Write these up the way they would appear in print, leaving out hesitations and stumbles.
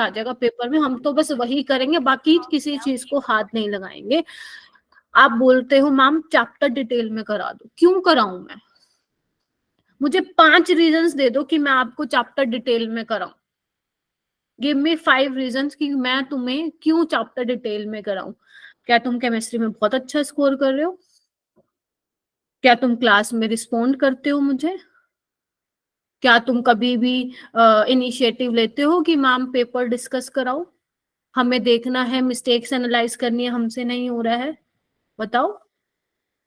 आ जाएगा पेपर में, हम तो बस वही करेंगे, बाकी किसी चीज को हाथ नहीं लगाएंगे। आप बोलते हो मैम चैप्टर डिटेल में करा दो, क्यों कराऊं मैं? मुझे 5 रीजंस दे दो कि मैं आपको चैप्टर डिटेल में कराऊं। गिव मी 5 रीजंस कि मैं तुम्हें क्यों चैप्टर डिटेल में कराऊं। क्या तुम केमिस्ट्री में बहुत अच्छा स्कोर कर रहे हो? क्या तुम क्लास में रिस्पोंड करते हो मुझे? क्या तुम कभी भी इनिशिएटिव लेते हो कि मैम पेपर डिस्कस कराओ? हमें देखना है, मिस्टेक्स एनालाइज करनी है, हमसे नहीं हो रहा है। बताओ,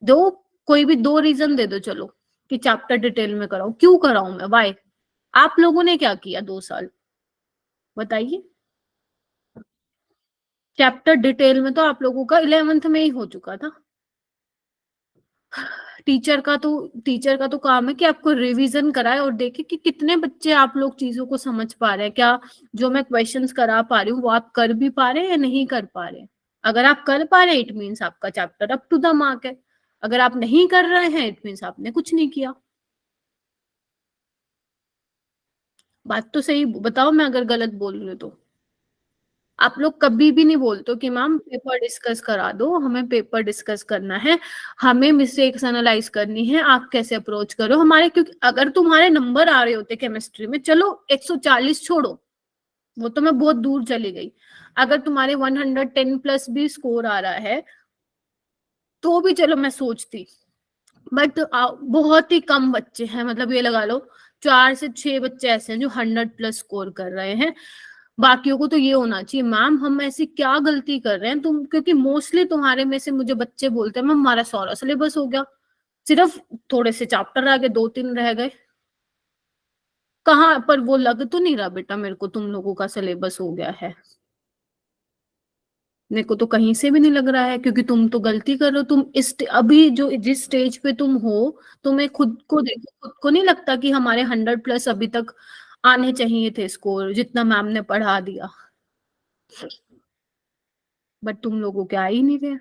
दो, कोई भी 2 रीजन दे दो चलो कि चैप्टर डिटेल में कराओ। क्यों कराऊं मैं? वाई? आप लोगों ने क्या किया 2 साल, बताइए। चैप्टर डिटेल में तो आप लोगों का 11th में ही हो चुका था। टीचर का तो काम है कि आपको रिवीजन कराए और देखे कि कितने बच्चे आप लोग चीजों को समझ पा रहे हैं, क्या जो मैं क्वेश्चंस करा पा रही हूँ वो आप कर भी पा रहे हैं या नहीं कर पा रहे हैं। अगर आप कर पा रहे हैं इट मीन्स आपका chapter up to the mark है। अगर आप नहीं कर रहे हैं इट मीन्स आपने कुछ नहीं किया। बात तो सही बताओ, मैं अगर गलत बोल रही हूँ तो। आप लोग कभी भी नहीं बोलते हो कि मैम पेपर डिस्कस करा दो, हमें पेपर डिस्कस करना है, हमें मिस्टेक्स एनालाइज करनी है, आप कैसे अप्रोच करो हमारे। क्योंकि अगर तुम्हारे नंबर आ रहे होते केमिस्ट्री में, चलो 140 छोड़ो, वो तो मैं बहुत दूर चली गई, अगर तुम्हारे 110 प्लस भी स्कोर आ रहा है तो भी चलो मैं सोचती। बट बहुत ही कम बच्चे हैं, मतलब ये लगा लो 4 से 6 बच्चे ऐसे हैं जो 100 प्लस स्कोर कर रहे हैं। बाकियों को तो ये होना चाहिए मैम हम ऐसी क्या गलती कर रहे हैं तुम, क्योंकि मोस्टली तुम्हारे में से मुझे बच्चे बोलते हैं मैम हमारा सारा सिलेबस हो गया, सिर्फ थोड़े से चैप्टर आगे 2-3 रह गए। कहाँ पर वो लग तो नहीं रहा बेटा मेरे को तुम लोगों का सिलेबस हो गया है। मेरे को तो कहीं से भी नहीं लग रहा है, क्योंकि तुम तो गलती कर रहे हो। तुम अभी जो जिस स्टेज पे तुम हो, तुम्हें खुद को देखो, खुद को नहीं लगता कि हमारे 100 प्लस अभी तक आने चाहिए थे स्कोर, जितना मैम ने पढ़ा दिया। बट तुम लोगों के आ ही नहीं रहे।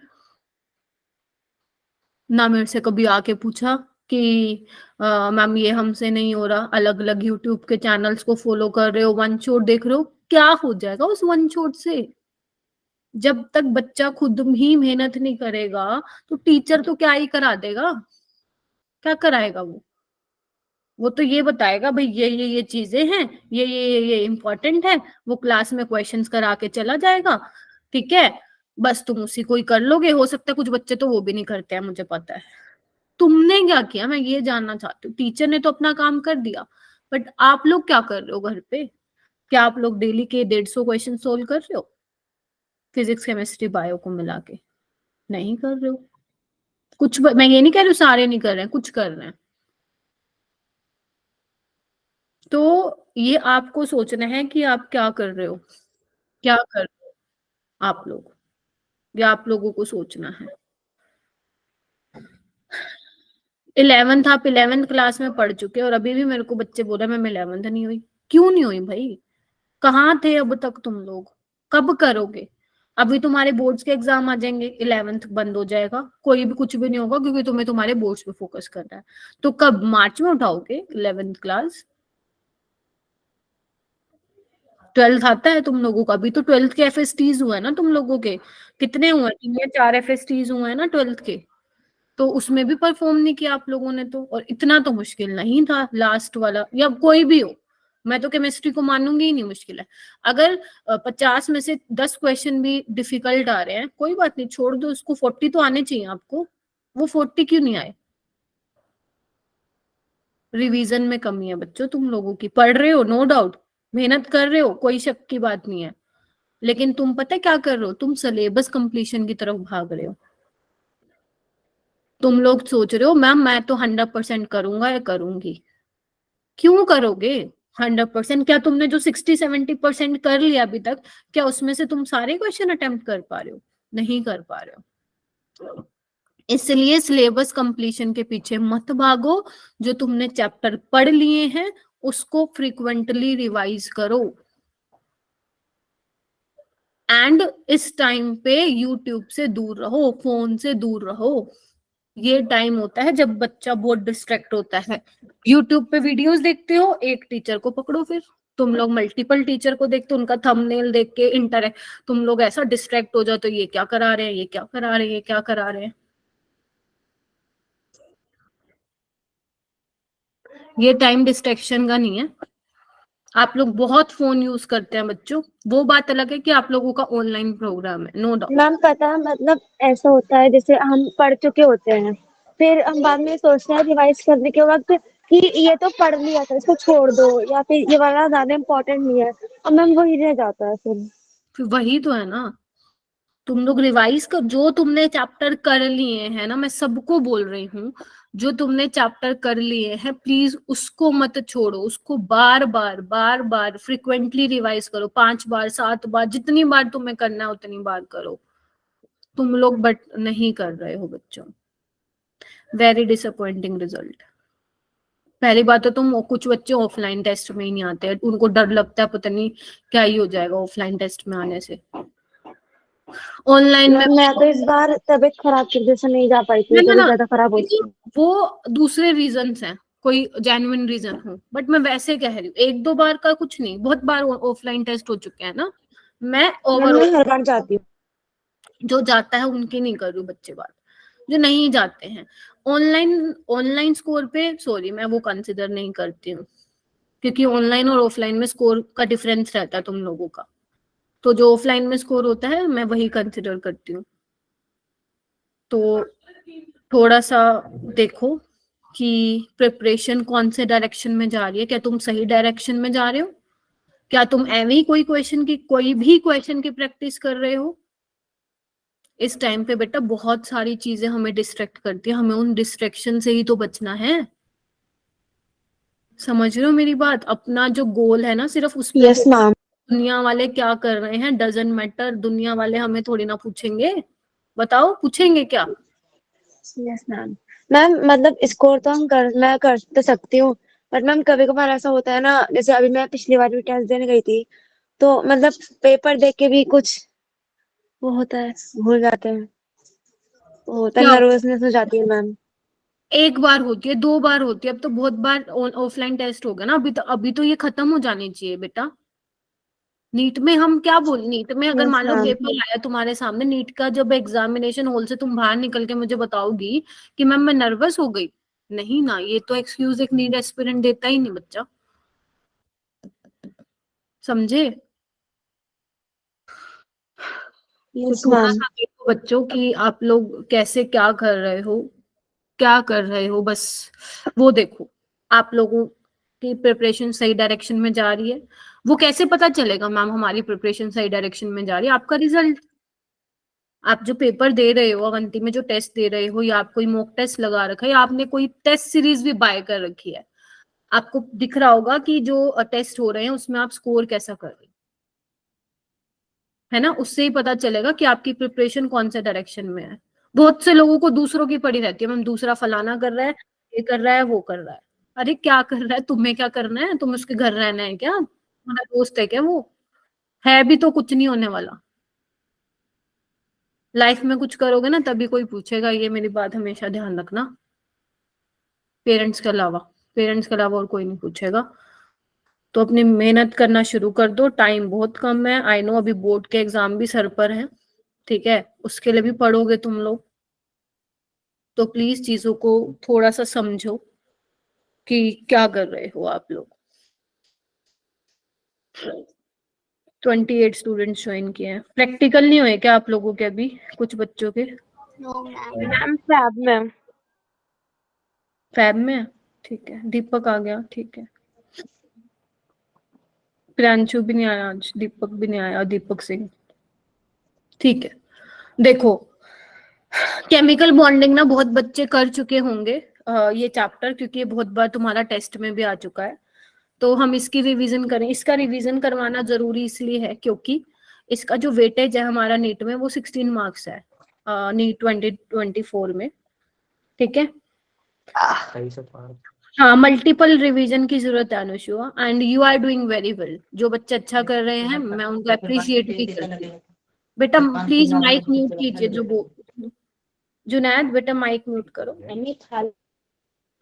ना मेरे से कभी आके पूछा कि मैम ये हमसे नहीं हो रहा, अलग अलग यूट्यूब के चैनल्स को फॉलो कर रहे हो, वन शॉट देख रहे हो, क्या हो जाएगा उस वन शॉट से? जब तक बच्चा खुद ही मेहनत नहीं करेगा तो टीचर तो क्या ही करा देगा? क्या कराएगा वो तो ये बताएगा भाई ये चीजें हैं, ये इंपॉर्टेंट है, वो क्लास में क्वेश्चंस करा के चला जाएगा। ठीक है, बस तुम उसी को ही कर लोगे। हो सकता है कुछ बच्चे तो वो भी नहीं करते हैं, मुझे पता है। तुमने क्या किया मैं ये जानना चाहती हूँ। टीचर ने तो अपना काम कर दिया, बट आप लोग क्या कर रहे हो घर पे? क्या आप लोग डेली के 150 क्वेश्चन सोल्व कर रहे हो फिजिक्स केमिस्ट्री बायो को मिला के? नहीं कर रहे हो। मैं ये नहीं कह रही हूँ सारे नहीं कर रहे हैं, कुछ कर रहे हैं। तो ये आपको सोचना है कि आप क्या कर रहे हो, क्या कर रहे हो आप लोग, ये आप लोगों को सोचना है। 11th, आप 11th क्लास में पढ़ चुके हो और अभी भी मेरे को बच्चे बोल रहे हैं मैं 11th नहीं हुई। क्यों नहीं हुई भाई? कहाँ थे अब तक तुम लोग? कब करोगे? अभी तुम्हारे बोर्ड्स के एग्जाम आ जाएंगे, 11th बंद हो जाएगा, कोई भी कुछ भी नहीं होगा, क्योंकि तुम्हें तुम्हारे बोर्ड्स पे फोकस करना है। तो कब मार्च में उठाओगे 11th क्लास? 12th आता है तुम लोगों का? अभी तो 12th के एफएसटीज हुए हैं ना तुम लोगों के। कितने हुए हैं? 3 या 4 एफएसटीज हुए हैं ना 12th के। तो उसमें भी परफॉर्म नहीं किया आप लोगों ने तो, और इतना तो मुश्किल नहीं था लास्ट वाला, या कोई भी हो। मैं तो केमिस्ट्री को मानूंगी ही नहीं मुश्किल है। अगर 50 में से 10 क्वेश्चन भी डिफिकल्ट आ रहे हैं, कोई बात नहीं, छोड़ दो उसको, 40 तो आने चाहिए आपको। वो 40 क्यों नहीं आए? रिवीजन में कमी है बच्चों तुम लोगों की। पढ़ रहे हो नो डाउट, मेहनत कर रहे हो, कोई शक की बात नहीं है, लेकिन तुम पता है क्या कर रहे हो? तुम सिलेबस कंप्लीशन की तरफ भाग रहे हो। तुम लोग सोच रहे हो मैम मैं तो 100% करूंगा या करूंगी। क्यों करोगे 100%? क्या तुमने जो 60-70% कर लिया अभी तक, क्या उसमें से तुम सारे क्वेश्चन अटेम्प्ट कर पा रहे हो? नहीं कर पा रहे हो। इसलिए सिलेबस कंप्लीशन के पीछे मत भागो। जो तुमने चैप्टर पढ़ लिए हैं उसको फ्रिक्वेंटली रिवाइज करो। एंड इस टाइम पे यूट्यूब से दूर रहो, फोन से दूर रहो। ये टाइम होता है जब बच्चा बहुत डिस्ट्रैक्ट होता है। यूट्यूब पे वीडियोस देखते हो, एक टीचर को पकड़ो फिर। तुम लोग मल्टीपल टीचर को देखते, उनका थंबनेल देख के इंटरेक्ट, तुम लोग ऐसा डिस्ट्रैक्ट हो जाओ तो ये क्या करा रहे हैं, ये क्या करा रहे हैं, ये क्या करा रहे हैं। ये टाइम डिस्ट्रैक्शन का नहीं है। आप लोग बहुत फोन यूज करते हैं बच्चों, वो बात अलग है कि आप लोगों का ऑनलाइन प्रोग्राम है, नो डाउट। मैम पता है मतलब ऐसा होता है जैसे हम पढ़ चुके होते हैं, फिर हम बाद में सोचते हैं रिवाइज करने के वक्त कि ये तो पढ़ लिया था, इसको छोड़ दो, या फिर ये वाला ज्यादा इम्पोर्टेंट नहीं है, और मैम वही रह जाता है फिर। वही तो है ना, तुम लोग रिवाइज कर, जो तुमने चैप्टर कर लिए हैं ना, मैं सबको बोल रही हूँ, जो तुमने चैप्टर कर लिए हैं प्लीज उसको मत छोड़ो, उसको बार बार बार बार फ्रिक्वेंटली रिवाइज करो, 5 बार 7 बार, जितनी बार तुम्हें करना है उतनी बार करो। तुम लोग बट नहीं कर रहे हो बच्चों, वेरी डिसअपॉइंटिंग रिजल्ट। पहली बात तो तुम, कुछ बच्चे ऑफलाइन टेस्ट में ही नहीं आते, उनको डर लगता है पता नहीं क्या ही हो जाएगा ऑफलाइन टेस्ट में आने से। ऑनलाइन में मैम मैं तो इस बार तबीयत खराब की वजह से नहीं जा पाई थी, ना तबीयत ना, ज्यादा खराब हो देखो गई थी। वो दूसरे रीजन हैं, कोई जेन्युइन रीजन हो, बट मैं वैसे कह रही हूँ 1-2 बार का कुछ नहीं, बहुत बार ऑफलाइन टेस्ट हो चुके हैं ना। मैं मैम मैं ओवरऑल हर बार जाती हूँ। जो जाता है उनकी नहीं कर रही हूँ बच्चे बात, जो नहीं जाते हैं ऑनलाइन, ऑनलाइन स्कोर पे सॉरी मैं वो कंसिडर नहीं करती हूँ, क्योंकि ऑनलाइन और ऑफलाइन में स्कोर का डिफरेंस रहता है तुम लोगों का, तो जो ऑफलाइन में स्कोर होता है मैं वही कंसिडर करती हूँ। तो थोड़ा सा देखो कि प्रिपरेशन कौन से डायरेक्शन में जा रही है, क्या तुम सही डायरेक्शन में जा रहे हो, क्या तुम एवं ही कोई भी क्वेश्चन की प्रैक्टिस कर रहे हो। इस टाइम पे बेटा बहुत सारी चीजें हमें डिस्ट्रैक्ट करती है, हमें उन डिस्ट्रैक्शन से ही तो बचना है। समझ रहे हो मेरी बात, अपना जो गोल है ना सिर्फ उस पे यस मैम। दुनिया वाले क्या कर रहे हैं डजेंट मैटर, दुनिया वाले हमें थोड़ी ना पूछेंगे, बताओ पूछेंगे क्या। Yes ma'am. मैम मतलब स्कोर तो मैं कर तो सकती हूँ, बट मैम कभी कभार ऐसा होता है ना, जैसे अभी मैं पिछली बार भी टेस्ट देने गई थी, तो मतलब पेपर देख के भी कुछ वो होता है, भूल जाते हैं, वो होता है, क्या नर्वसनेस हो जाती है मैम। एक बार होती है, 2 बार होती है, अब तो बहुत बार ऑफलाइन टेस्ट हो गया ना, अभी तो ये खत्म हो जानी चाहिए बेटा। नीट में हम क्या बोल, नीट में अगर यस मान लो मैम। पेपर आया तुम्हारे सामने नीट का, जब एग्जामिनेशन हॉल से तुम बाहर निकल के मुझे बताओगी कि मैम मैं नर्वस हो गई, नहीं ना, ये तो एक्सक्यूज एक नीट एस्पिरेंट देता ही नहीं बच्चा, समझे। तो यस थोड़ा मैम। सा देखो बच्चों कि आप लोग कैसे क्या कर रहे हो, क्या कर रहे हो, बस वो देखो आप लोगों की प्रिपरेशन सही डायरेक्शन में जा रही है। वो कैसे पता चलेगा मैम हमारी प्रिपरेशन सही डायरेक्शन में जा रही है, आपका रिजल्ट, आप जो पेपर दे रहे हो अवंती में, जो टेस्ट दे रहे हो, या आप कोई मॉक टेस्ट लगा रखा है, या आपने कोई टेस्ट सीरीज भी बाय कर रखी है, आपको दिख रहा होगा कि जो टेस्ट हो रहे हैं उसमें आप स्कोर कैसा कर रहे है ना, उससे ही पता चलेगा कि आपकी प्रिपरेशन कौन से डायरेक्शन में है। बहुत से लोगों को दूसरों की पड़ी रहती है, मैम दूसरा फलाना कर रहा है, ये कर रहा है, वो कर रहा है। अरे क्या कर रहा है, तुम्हें क्या करना है, तुम उसके घर रहना है क्या, तुम्हारा दोस्त है क्या वो, है भी तो कुछ नहीं होने वाला। लाइफ में कुछ करोगे ना तभी कोई पूछेगा, ये मेरी बात हमेशा ध्यान रखना, पेरेंट्स के अलावा, पेरेंट्स के अलावा और कोई नहीं पूछेगा। तो अपनी मेहनत करना शुरू कर दो, टाइम बहुत कम है, आई नो अभी बोर्ड के एग्जाम भी सर पर है, ठीक है, उसके लिए भी पढ़ोगे तुम लोग, तो प्लीज चीजों को थोड़ा सा समझो कि क्या कर रहे हो आप लोग। 28 स्टूडेंट्स ज्वाइन किए हैं, प्रैक्टिकल नहीं हुए क्या आप लोगों के अभी कुछ बच्चों के, मैम फैब मैम। फैब में है? ठीक है, दीपक आ गया, ठीक है, प्रियांशु भी नहीं आया आज, दीपक भी नहीं आया, दीपक सिंह, ठीक है। देखो केमिकल बॉन्डिंग ना बहुत बच्चे कर चुके होंगे ये चैप्टर, क्योंकि ये बहुत बार तुम्हारा टेस्ट में भी आ चुका है, तो हम इसकी रिवीजन करें, इसका रिवीजन करवाना जरूरी इसलिए है क्योंकि इसका जो वेटेज है हमारा नीट में वो 16 मार्क्स है, नीट 2024 में, ठीक है। हाँ मल्टीपल रिवीजन की जरूरत है Anushu, and you are doing very well, जो बच्चे अच्छा कर रहे हैं मैं उनको अप्रिशिएट भी करती हूँ। बेटा प्लीज माइक म्यूट कीजिए, जुनैद बेटा माइक म्यूट करो।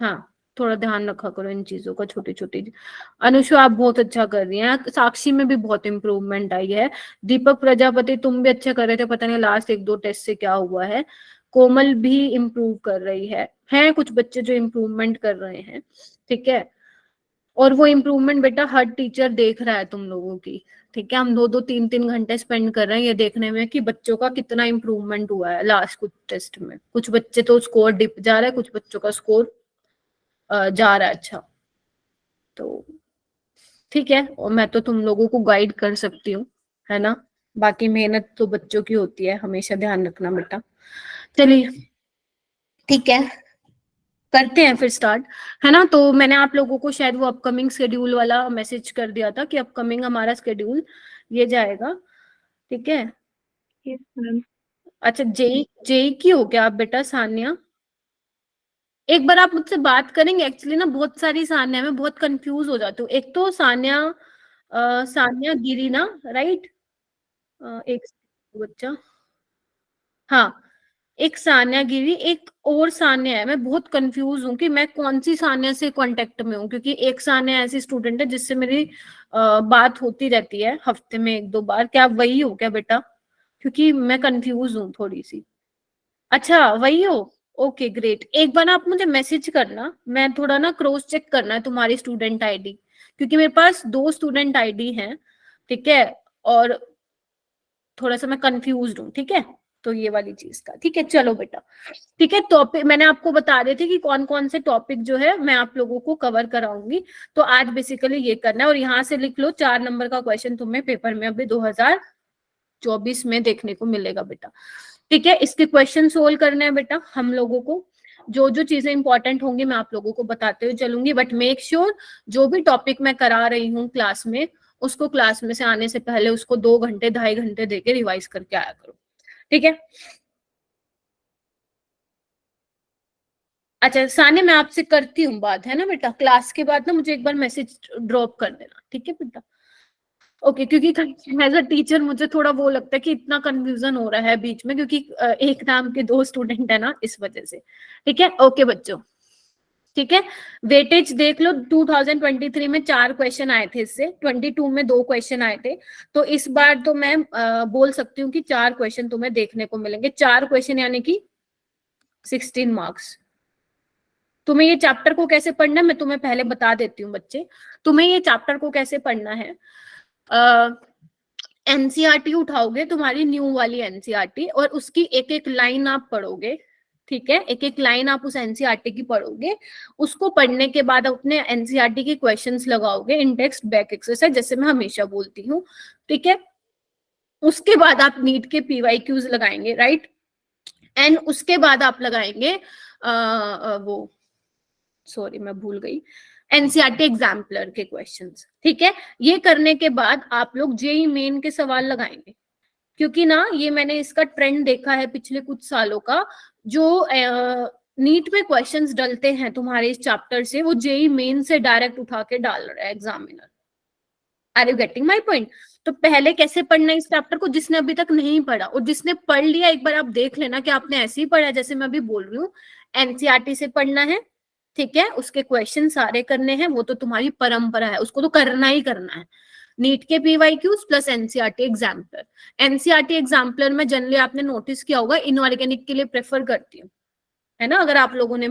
हाँ थोड़ा ध्यान रखा करो इन चीजों का, छोटी छोटी। अनुषु आप बहुत अच्छा कर रही हैं, साक्षी में भी बहुत इम्प्रूवमेंट आई है। दीपक प्रजापति तुम भी अच्छे कर रहे थे, पता नहीं लास्ट 1-2 टेस्ट से क्या हुआ है। कोमल भी इम्प्रूव कर रही है। हैं कुछ बच्चे जो इम्प्रूवमेंट कर रहे हैं, ठीक है। और वो इम्प्रूवमेंट बेटा हर टीचर देख रहा है तुम लोगों की, ठीक है। हम 2-2 3-3 घंटे स्पेंड कर रहे हैं ये देखने में कि बच्चों का कितना इम्प्रूवमेंट हुआ है लास्ट कुछ टेस्ट में। कुछ बच्चे तो स्कोर डिप जा रहा है, कुछ बच्चों का स्कोर जा रहा है अच्छा। तो ठीक है, और मैं तो तुम लोगों को गाइड कर सकती हूँ, है ना। बाकी मेहनत तो बच्चों की होती है, हमेशा ध्यान रखना बेटा। चलिए ठीक है, करते हैं फिर स्टार्ट, है ना। तो मैंने आप लोगों को शायद वो अपकमिंग शेड्यूल वाला मैसेज कर दिया था कि अपकमिंग हमारा शेड्यूल ये जाएगा, ठीक है। Yes ma'am. अच्छा, जेई जेई की हो गया आप बेटा सान्या? एक बार आप मुझसे बात करेंगे, एक्चुअली ना बहुत सारी सान्या, मैं बहुत कंफ्यूज हो जाती हूँ। एक तो सान्या सान्या गिरी ना, राइट। एक बच्चा, हाँ, एक सान्या गिरी, एक और सान्या है। मैं बहुत कंफ्यूज हूँ कि मैं कौन सी सान्या से कांटेक्ट में हूँ, क्योंकि एक सान्या ऐसी स्टूडेंट है जिससे मेरी बात होती रहती है हफ्ते में 1-2 बार। क्या आप वही हो क्या बेटा? क्योंकि मैं कंफ्यूज हूँ थोड़ी सी। अच्छा वही हो, ओके ग्रेट। एक बार ना आप मुझे मैसेज करना, मैं थोड़ा ना क्रॉस चेक करना है तुम्हारी स्टूडेंट आईडी, क्योंकि मेरे पास 2 स्टूडेंट आईडी हैं, ठीक है। और थोड़ा सा मैं कंफ्यूज हूँ, ठीक है। तो ये वाली चीज का, ठीक है। चलो बेटा, ठीक है। टॉपिक मैंने आपको बता रही थी कि कौन कौन से टॉपिक जो है मैं आप लोगों को कवर कराऊंगी। तो आज बेसिकली ये करना है, और यहाँ से लिख लो 4 नंबर का क्वेश्चन तुम्हें पेपर में अभी 2024 में देखने को मिलेगा बेटा, ठीक है। इसके क्वेश्चन सोल्व करने हैं बेटा हम लोगों को। जो जो चीजें इंपॉर्टेंट होंगी मैं आप लोगों को बताते हुए चलूंगी, बट मेक श्योर जो भी टॉपिक मैं करा रही हूँ क्लास में, उसको क्लास में से आने से पहले उसको 2 घंटे 2.5 घंटे देके रिवाइज करके आया करो, ठीक है। अच्छा साने, मैं आपसे करती हूँ बात, है ना बेटा। क्लास के बाद ना मुझे एक बार मैसेज ड्रॉप कर देना, ठीक है बेटा। ओके, क्योंकि एज अ टीचर मुझे थोड़ा वो लगता है कि इतना कंफ्यूजन हो रहा है बीच में, क्योंकि एक नाम के 2 स्टूडेंट है ना, इस वजह से। ठीक है, ओके बच्चों, ठीक है। वेटेज देख लो, 2023 में 4 क्वेश्चन आए थे, इससे 22 में 2 क्वेश्चन आए थे। तो इस बार तो मैं बोल सकती हूँ कि 4 क्वेश्चन तुम्हें देखने को मिलेंगे। 4 क्वेश्चन यानी कि 16 मार्क्स। तुम्हें ये चैप्टर को कैसे पढ़ना है मैं तुम्हें पहले बता देती हूँ बच्चे। तुम्हें ये चैप्टर को कैसे पढ़ना है, एनसीईआरटी उठाओगे, तुम्हारी न्यू वाली एनसीईआरटी, और उसकी एक एक लाइन आप पढ़ोगे, ठीक है। एक एक लाइन आप उस एनसीईआरटी की पढ़ोगे। उसको पढ़ने के बाद अपने एनसीईआरटी के क्वेश्चंस लगाओगे इन टेक्स्ट बैक एक्सरसाइज, जैसे मैं हमेशा बोलती हूँ, ठीक है। उसके बाद आप नीट के पीवाईक्यूज लगाएंगे, राइट। एंड उसके बाद आप लगाएंगे वो, सॉरी मैं भूल गई, एनसीईआरटी एग्जाम्पलर के क्वेश्चंस, ठीक है। ये करने के बाद आप लोग जेई मेन के सवाल लगाएंगे, क्योंकि ना ये मैंने इसका ट्रेंड देखा है पिछले कुछ सालों का। जो नीट में क्वेश्चंस डलते हैं तुम्हारे इस चैप्टर से, वो जेई मेन से डायरेक्ट उठा के डाल रहा है examiner. Are you getting my point? तो पहले कैसे पढ़ना है इस चैप्टर को, जिसने अभी तक नहीं पढ़ा, और जिसने पढ़ लिया एक बार आप देख लेना कि आपने ऐसे ही पढ़ा जैसे मैं अभी बोल रही हूँ। एनसीईआरटी से पढ़ना है, ठीक है। उसके क्वेश्चन सारे करने हैं, वो तो तुम्हारी परंपरा है, उसको तो करना ही करना है। नीट के PYQs plus NCERT exemplar. NCERT exemplar में जनरली आपने नोटिस किया होगा इनऑर्गेनिक के लिए प्रेफर करती हूँ, है ना। अगर आप लोगों ने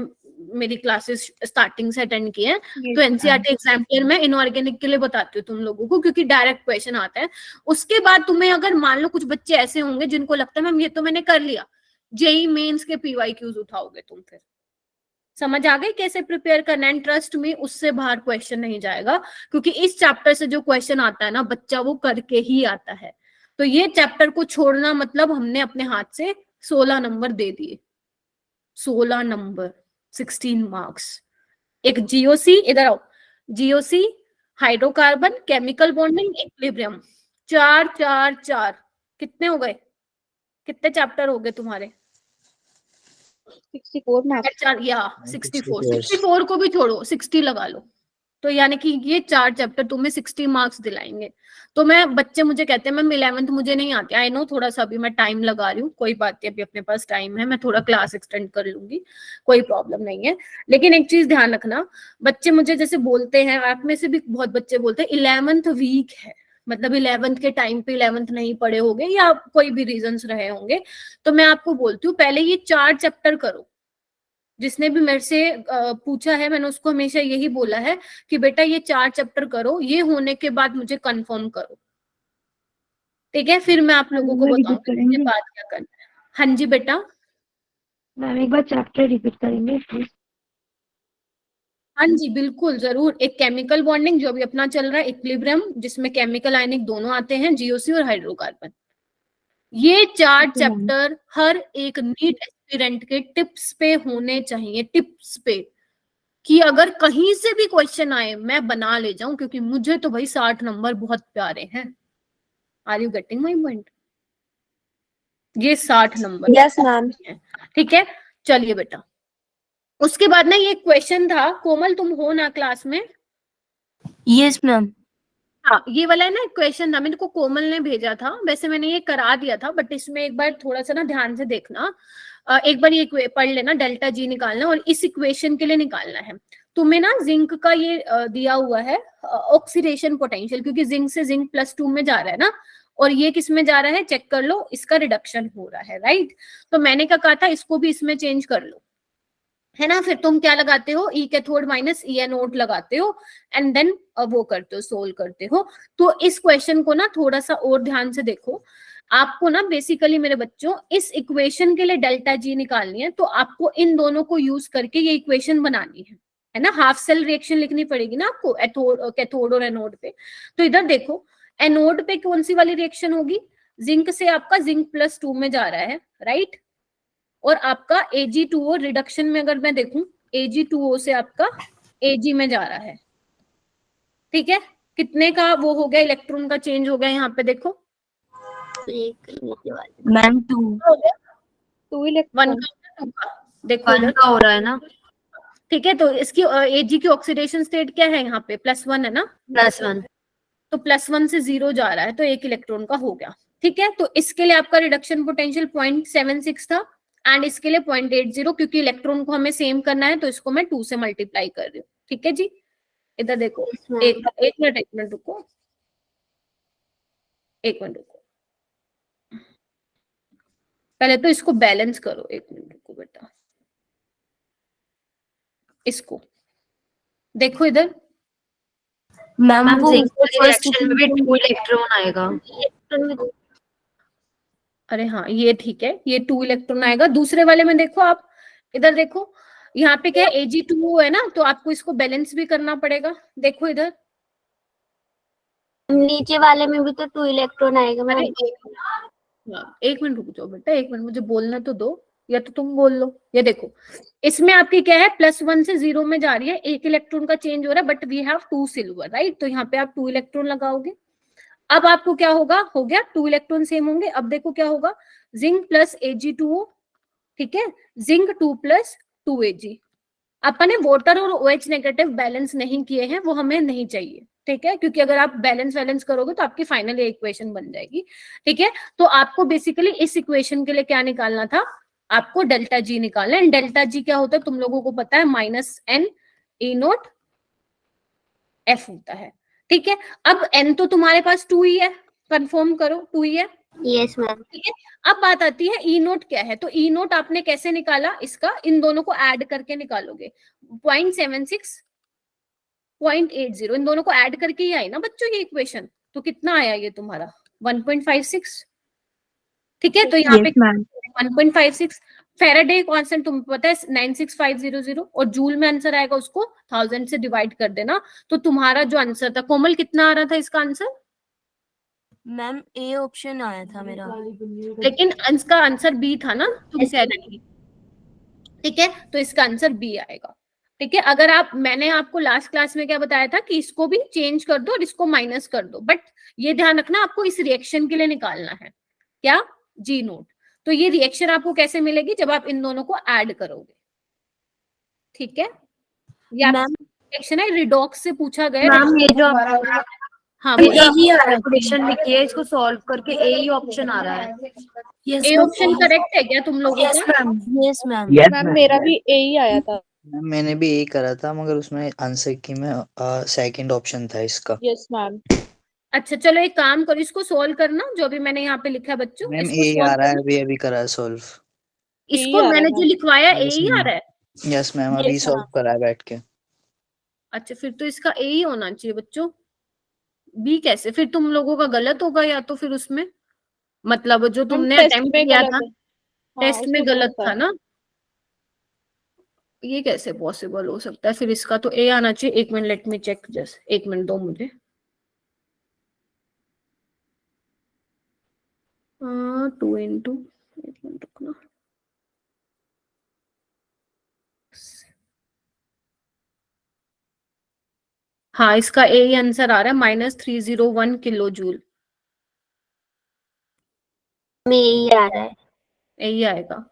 मेरी क्लासेस स्टार्टिंग से अटेंड किए हैं, तो एनसीईआरटी एग्जाम्पलर में इनऑर्गेनिक के लिए बताती हूँ तुम लोगों को, क्योंकि डायरेक्ट क्वेश्चन आता है। उसके बाद तुम्हें अगर मान लो कुछ बच्चे ऐसे होंगे जिनको लगता है मैम ये तो मैंने कर लिया, जेई मेंस के पीवाईक्यूज उठाओगे तुम, फिर समझ आ गई कैसे प्रिपेयर करना है। ट्रस्ट में उससे बाहर क्वेश्चन नहीं जाएगा, क्योंकि इस चैप्टर से जो क्वेश्चन आता है ना बच्चा, वो करके ही आता है। तो ये चैप्टर को छोड़ना मतलब हमने अपने हाथ से 16 नंबर दे दिए, 16 नंबर, 16 मार्क्स। एक जीओसी, इधर आओ, GOC, hydrocarbon, chemical bonding, equilibrium, 4 4 4, कितने हो गए? कितने चैप्टर हो गए तुम्हारे? 64 मैम। 4 या 64, 64 को भी छोड़ो, 60 लगा लो, तो यानी कि ये 4 चैप्टर तुम्हें 60 मार्क्स दिलाएंगे। तो मैं, बच्चे मुझे कहते हैं मैम 11th मुझे नहीं आती, आई नो थोड़ा सा अभी मैं टाइम लगा रही हूँ, कोई बात नहीं, अभी अपने पास टाइम है, मैं थोड़ा क्लास एक्सटेंड कर लूंगी, कोई प्रॉब्लम नहीं है। लेकिन एक चीज ध्यान रखना, बच्चे मुझे जैसे बोलते हैं, आप में से भी बहुत बच्चे बोलते हैं 11th वीक है, मतलब 11th के टाइम पे 11th नहीं पढ़े होंगे या कोई भी रीजंस रहे होंगे। तो मैं आपको बोलती हूँ पहले ये 4 चैप्टर करो। जिसने भी मेरे से पूछा है, मैंने उसको हमेशा यही बोला है कि बेटा ये 4 चैप्टर करो, ये होने के बाद मुझे कंफर्म करो, ठीक है? फिर मैं आप लोगों को मैं रिपीट बताऊंगी इसके करेंगे बाद क्या करना है। हाँ जी बेटा। मैम, एक बार चैप्टर रिपीट करेंगे प्लीज। हाँ जी बिल्कुल जरूर। एक केमिकल बॉन्डिंग जो भी अपना चल रहा है, इक्विलिब्रियम जिसमें केमिकल आयनिक दोनों आते हैं, जीओसी और हाइड्रोकार्बन। ये 4 ओके मैम। चैप्टर हर एक नीट एस्पिरेंट के टिप्स पे होने चाहिए, टिप्स पे, कि अगर कहीं से भी क्वेश्चन आए मैं बना ले जाऊं, क्योंकि मुझे तो भाई 60 नंबर बहुत प्यारे हैं। Are you getting my point? ये 60 नंबर यस मैम। है, ठीक है? चलिए बेटा, उसके बाद ना ये क्वेश्चन था, कोमल तुम हो ना क्लास में? Yes ma'am. हाँ, ये वाला है ना क्वेश्चन था, मेरे को कोमल ने भेजा था, वैसे मैंने ये करा दिया था, बट इसमें एक बार थोड़ा सा ना ध्यान से देखना। एक बार ये पढ़ लेना, डेल्टा जी निकालना और इस इक्वेशन के लिए निकालना है तुम्हें ना। जिंक का ये दिया हुआ है ऑक्सीडेशन पोटेंशियल, क्योंकि जिंक से जिंक +2 में जा रहा है ना, और ये किस में जा रहा है चेक कर लो, इसका रिडक्शन हो रहा है, राइट? तो मैंने क्या कहा था, इसको भी इसमें चेंज कर लो, है ना? फिर तुम क्या लगाते हो, ई कैथोड माइनस ई एनोड लगाते हो, एंड देन वो करते हो, सोल्व करते हो। तो इस क्वेश्चन को ना थोड़ा सा और ध्यान से देखो। आपको ना बेसिकली मेरे बच्चों इस इक्वेशन के लिए डेल्टा जी निकालनी है, तो आपको इन दोनों को यूज करके ये इक्वेशन बनानी है ना? हाफ सेल रिएक्शन लिखनी पड़ेगी ना आपको कैथोड और एनोड पे। तो इधर देखो, एनोड पे कौन सी वाली रिएक्शन होगी, जिंक से आपका जिंक +2 में जा रहा है, राइट? और आपका Ag2O रिडक्शन में अगर मैं देखूं, Ag2O से आपका Ag में जा रहा है, ठीक है? कितने का वो हो गया, इलेक्ट्रॉन का चेंज हो गया यहाँ पे देखो, मैम 2 हो गया 2 1 इलेक्ट्रॉन। का 2 का, देखो 1 इधर, का हो रहा है ना, ठीक है? तो इसकी Ag की ऑक्सीडेशन स्टेट क्या है यहाँ पे, +1 है ना, +1। तो +1 से 0 जा रहा है, तो 1 इलेक्ट्रॉन का हो गया, ठीक है? तो इसके लिए आपका रिडक्शन पोटेंशियल 0.76 था, एंड इसके लिए 0.80, क्योंकि इलेक्ट्रॉन को हमें सेम करना है, तो इसको मैं 2 से मल्टीप्लाई कर रही हूँ, ठीक है जी? इधर देखो, एक मिनट रुको, एक मिनट रुको, पहले तो इसको बैलेंस करो, एक मिनट रुको बेटा, इसको देखो इधर, मैम वो जिंक फर्स्ट रिएक्शन में भी 2 इलेक्ट्रॉन आएगा। अरे हाँ ये ठीक है, ये 2 इलेक्ट्रॉन आएगा। दूसरे वाले में देखो आप, इधर देखो, यहाँ पे क्या है, Ag2O है ना, तो आपको इसको बैलेंस भी करना पड़ेगा। देखो इधर, नीचे वाले में भी तो 2 इलेक्ट्रॉन आएगा अरे मैम। एक मिनट रुक जाओ बेटा, एक मिनट मुझे बोलना तो दो, या तो तुम बोल लो। ये देखो, इसमें आपकी क्या है, +1 से 0 में जा रही है, 1 इलेक्ट्रॉन का चेंज हो रहा है, but we have 2 silver, right? तो यहाँ पे आप 2 इलेक्ट्रॉन लगाओगे। अब आपको क्या होगा, हो गया 2 इलेक्ट्रॉन सेम होंगे। अब देखो क्या होगा, जिंक प्लस Ag2O, ठीक है? Zinc 2 + 2Ag। अपन ने वाटर और OH नेगेटिव बैलेंस नहीं किए हैं, वो हमें नहीं चाहिए, ठीक है? क्योंकि अगर आप बैलेंस करोगे तो आपकी फाइनल इक्वेशन बन जाएगी, ठीक है? तो आपको बेसिकली इस इक्वेशन के लिए क्या निकालना था, आपको डेल्टा जी निकालना है। डेल्टा जी क्या होता है तुम लोगों को पता है, -n E0F होता है, ठीक है? अब n तो तुम्हारे पास 2 ही है, कंफर्म करो 2 ही है, यस मैम। ठीक है? अब बात आती है E0 क्या है, तो E0 आपने कैसे निकाला इसका, इन दोनों को ऐड करके निकालोगे, 0.76 0.80, इन दोनों को ऐड करके ही आई ना बच्चों ये इक्वेशन। तो कितना आया ये तुम्हारा 1.56, ठीक है? तो यहाँ पे 1.56 फेराडे कांस्टेंट तुम्हें पता है 96500, और जूल में आंसर आएगा, उसको 1000 से डिवाइड कर देना। तो तुम्हारा जो आंसर था कोमल, कितना आ रहा था इसका आंसर? मैम ए ऑप्शन आया था मेरा। लेकिन इसका आंसर बी था ना, तुम कह रही थी, ठीक है? तो इसका आंसर बी आएगा, ठीक है? अगर आप, मैंने आपको लास्ट क्लास में क्या बताया था कि इसको भी चेंज कर दो और इसको माइनस कर दो, बट ये ध्यान रखना आपको इस रिएक्शन के लिए निकालना है क्या, G0। तो ये रिएक्शन आपको कैसे मिलेगी, जब आप इन दोनों को ऐड करोगे, ठीक है? या मैम क्वेश्चन है रिडॉक्स से पूछा गया। मैम ये जो हाँ यही आ रहा है, क्वेश्चन लिखिए, इसको सॉल्व करके यही ऑप्शन आ रहा है। ए ऑप्शन करेक्ट है क्या तुम लोगों यस का? Ma'am, yes ma'am. मैम मेरा भी यही आया था। मैंने भी यही करा था, मगर उसमें आंसर की में सेकंड ऑप्शन था इसका। Yes ma'am. अच्छा चलो एक काम करो, इसको सॉल्व करना जो भी मैंने यहाँ पे लिखा है बच्चों, मैम इसको यही solve आ रहा है, करना। अभी अभी करा सॉल्व। इसको यही आ रहा मैंने है जो मैम। लिखवाया यस ए ही आ मैम, रहा है। यस मैम अभी Yes, सॉल्व ma'am. करा है बैठ के। अच्छा फिर तो इसका ए ही होना चाहिए बच्चों, बी कैसे? फिर तुम लोगों का गलत होगा या तो फिर उसमें, मतलब जो मैम तुमने टेस्ट अटेम्प्ट में किया गलत था है। हाँ टेस्ट में उसमें गलत था। था ना, ये कैसे पॉसिबल हो सकता है? फिर इसका तो ए आना चाहिए। एक minute let me check, just एक मिनट दो मुझे। 2 into, एक मिनट रुकना। हाँ इसका ए ही आंसर आ रहा है, -301 किलो जूल। में यही आ रहा है। यही आएगा।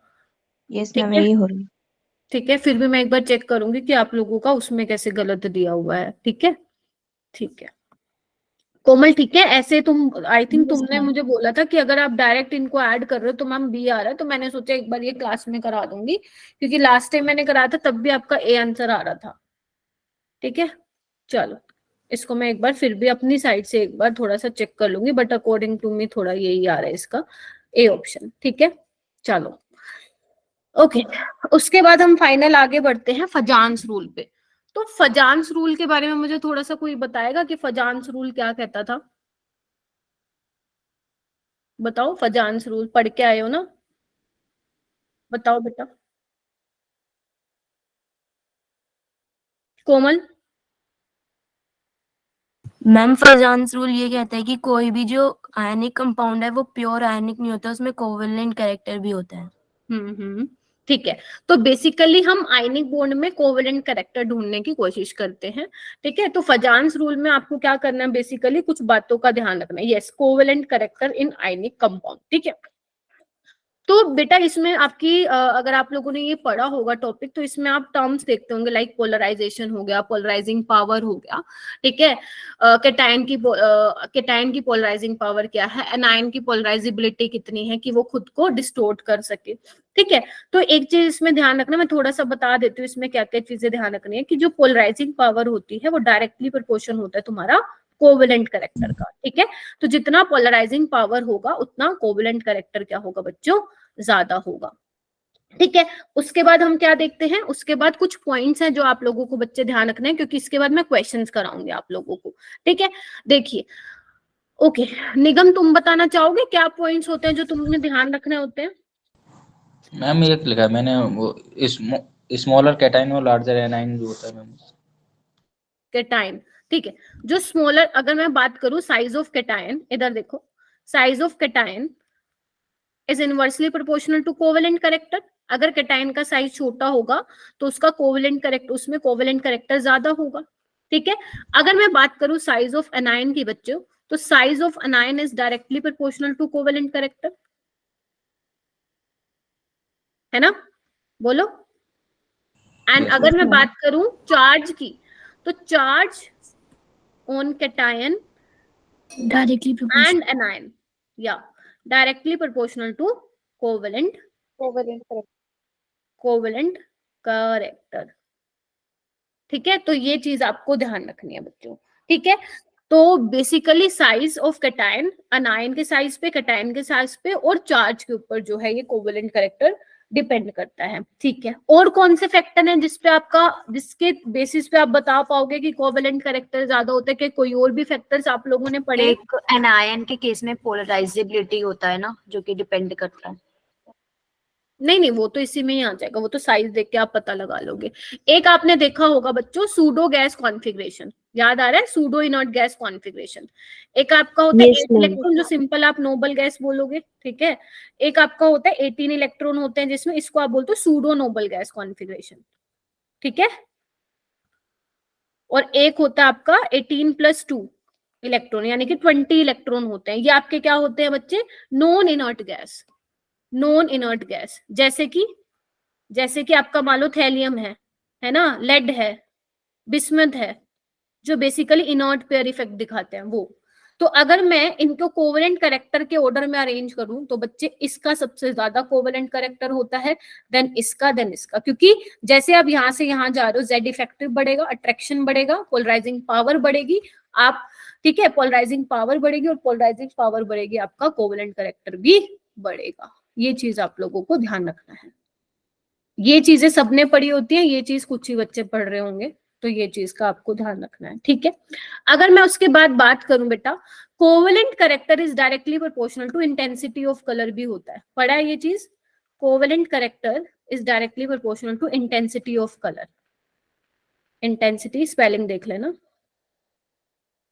यस ठीक मैम है यही हो रही है। ठीक है, फिर भी मैं एक बार चेक करूंगी कि आप लोगों का उसमें कैसे गलत दिया हुआ है। ठीक है ठीक है कोमल, ठीक है। ऐसे तुम, आई थिंक तुमने मुझे बोला था कि अगर आप डायरेक्ट इनको ऐड कर रहे हो तो मैम बी आ रहा है, तो मैंने सोचा एक बार ये क्लास में करा दूंगी, क्योंकि लास्ट टाइम मैंने कराया था तब भी आपका ए आंसर आ रहा था। ठीक है चलो, इसको मैं एक बार फिर भी अपनी साइड से एक बार थोड़ा सा चेक कर लूंगी, बट अकॉर्डिंग टू मी थोड़ा यही आ रहा है इसका ए ऑप्शन। ठीक है चलो ओके। उसके बाद हम फाइनल आगे बढ़ते हैं फजान्स रूल पे। तो फजान्स रूल के बारे में मुझे थोड़ा सा कोई बताएगा कि फजान्स रूल क्या कहता था? बताओ, फजान्स रूल पढ़ के आए हो ना? बताओ बेटा। कोमल? मैम फजान्स रूल ये कहता है कि कोई भी जो आयनिक कंपाउंड है वो प्योर आयनिक नहीं होता, उसमें कोवेलेंट कैरेक्टर भी होता है। ठीक है, तो बेसिकली हम आयनिक बॉन्ड में कोवेलेंट कैरेक्टर ढूंढने की कोशिश करते हैं। ठीक है, तो फजान्स रूल में आपको क्या करना है, बेसिकली कुछ बातों का ध्यान रखना है। Yes, covalent character in ionic compound. ठीक है, तो बेटा इसमें आपकी अगर आप लोगों ने ये पढ़ा होगा टॉपिक, तो इसमें आप टर्म्स देखते होंगे, लाइक पोलराइजेशन हो गया, पोलराइजिंग पावर हो गया। ठीक है, केटायन की पोलराइजिंग पावर क्या है, एनायन की पोलराइजिबिलिटी कितनी है कि वो खुद को डिस्टोर्ट कर सके। ठीक है, तो एक चीज इसमें ध्यान रखना, मैं थोड़ा सा बता देती हूँ इसमें क्या क्या चीजें ध्यान रखनी है, कि जो पोलराइजिंग पावर होती है वो डायरेक्टली प्रोपोर्शन होता है तुम्हारा कोवेलेंट कैरेक्टर का। ठीक है, तो जितना पोलराइजिंग पावर होगा उतना कोवेलेंट कैरेक्टर क्या होगा बच्चों, ज्यादा होगा। ठीक है, उसके बाद हम क्या देखते हैं, उसके बाद कुछ पॉइंट्स हैं जो आप लोगों को बच्चे ध्यान रखने हैं, क्योंकि इसके बाद मैं क्वेश्चंस कराऊंगी आप लोगों को। ठीक है, देखिए ओके, निगम तुम बताना चाहोगे क्या पॉइंट्स होते हैं जो तुमने ध्यान रखने होते हैं? मैम एक लिखा है मैंने, वो स्मॉलर कैटाइन और लार्जर एनाइन जो होता है मैम। केटाइन, ठीक है, जो स्मॉलर, अगर मैं बात करूं साइज ऑफ केटाइन, इधर देखो, size of cation is inversely proportional to covalent character. अगर केटाइन का साइज छोटा होगा तो उसका कोवेलेंट कैरेक्टर, उसमें कोवेलेंट कैरेक्टर ज्यादा होगा। ठीक है, अगर मैं बात करूं साइज ऑफ एनायन की बच्चों, तो size of anion is directly proportional to covalent character, है ना, बोलो। एंड अगर मैं बात करूं चार्ज की, तो charge on cation directly and anion, yeah, directly proportional to covalent character। ठीक है, तो ये चीज आपको ध्यान रखनी है बच्चों। ठीक है, तो बेसिकली साइज ऑफ कैटायन अनायन के साइज पे, कैटायन के साइज पे और चार्ज के ऊपर जो है ये कोवेलेंट कैरेक्टर डिपेंड करता है। ठीक है, और कौन से फैक्टर हैं जिसपे आपका, जिसके बेसिस पे आप बता पाओगे कि कोवेलेंट कैरेक्टर ज्यादा होता है, कि कोई और भी फैक्टर्स आप लोगों ने पढ़े? एक एनायन के केस में पोलराइजेबिलिटी होता है ना, जो कि डिपेंड करता है। नहीं, वो तो इसी में ही आ जाएगा, वो तो साइज देख के आप पता लगा लोगे। एक आपने देखा होगा बच्चों सूडो गैस कॉन्फ़िगरेशन, याद आ रहा है, सूडो इनर्ट गैस कॉन्फ़िगरेशन। एक आपका होता है 8 इलेक्ट्रॉन, जो सिंपल आप नोबल गैस बोलोगे। ठीक है, एक आपका होता है 18 इलेक्ट्रॉन होते हैं, जिसमें इसको आप बोलते हो सूडो नोबल गैस कॉन्फ़िगरेशन। ठीक है, और एक होता है आपका 18 + 2 इलेक्ट्रॉन, यानी कि 20 इलेक्ट्रॉन होते हैं। ये आपके क्या होते हैं बच्चे, non inert gas. Non inert gas जैसे कि आपका मान लो थैलियम है ना, लेड है, बिस्मथ है, जो बेसिकली इनर्ट पेयर इफेक्ट दिखाते हैं वो। तो अगर मैं इनको कोवेलेंट करेक्टर के ऑर्डर में अरेंज करूं तो बच्चे इसका सबसे ज्यादा कोवेलेंट करेक्टर होता है, देन इसका, देन इसका, क्योंकि जैसे आप यहां से यहां जा रहे हो जेड इफेक्टिव बढ़ेगा, अट्रैक्शन बढ़ेगा, पोलराइजिंग पावर बढ़ेगी, आप ठीक है, पोलराइजिंग पावर बढ़ेगी और पोलराइजिंग पावर बढ़ेगी, आपका कोवेलेंट करेक्टर भी बढ़ेगा। ये चीज आप लोगों को ध्यान रखना है। ये चीजें सबने पढ़ी होती है, ये चीज कुछ ही बच्चे पढ़ रहे होंगे, तो ये चीज का आपको ध्यान रखना है, ठीक है। अगर मैं उसके बाद बात करूं बेटा, covalent character is directly proportional to intensity of colour भी होता है, पढ़ा है ये चीज? Covalent character is directly proportional to intensity of colour. Intensity spelling देख लेना,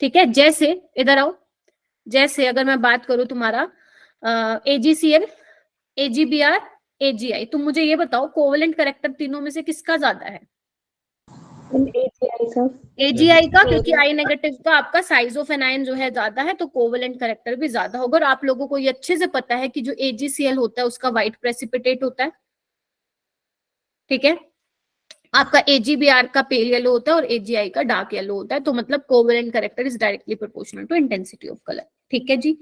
ठीक है। जैसे इधर आओ, जैसे अगर मैं बात करूं तुम्हारा AgCl, AgBr, AgI, तुम मुझे ये बताओ कोवेलेंट करेक्टर तीनों में से किसका ज्यादा है? AGI का। AgI का, क्योंकि I नेगेटिव का आपका साइज ऑफ एनायन जो है ज्यादा है, तो कोवेलेंट करेक्टर भी ज्यादा होगा। और आप लोगों को ये अच्छे से पता है कि जो AgCl होता है उसका व्हाइट प्रेसिपिटेट होता है, ठीक है। आपका AgBr का पेल येलो होता है और AgI का डार्क येलो होता है, तो मतलब covalent character is directly proportional to intensity of colour, ठीक है जी।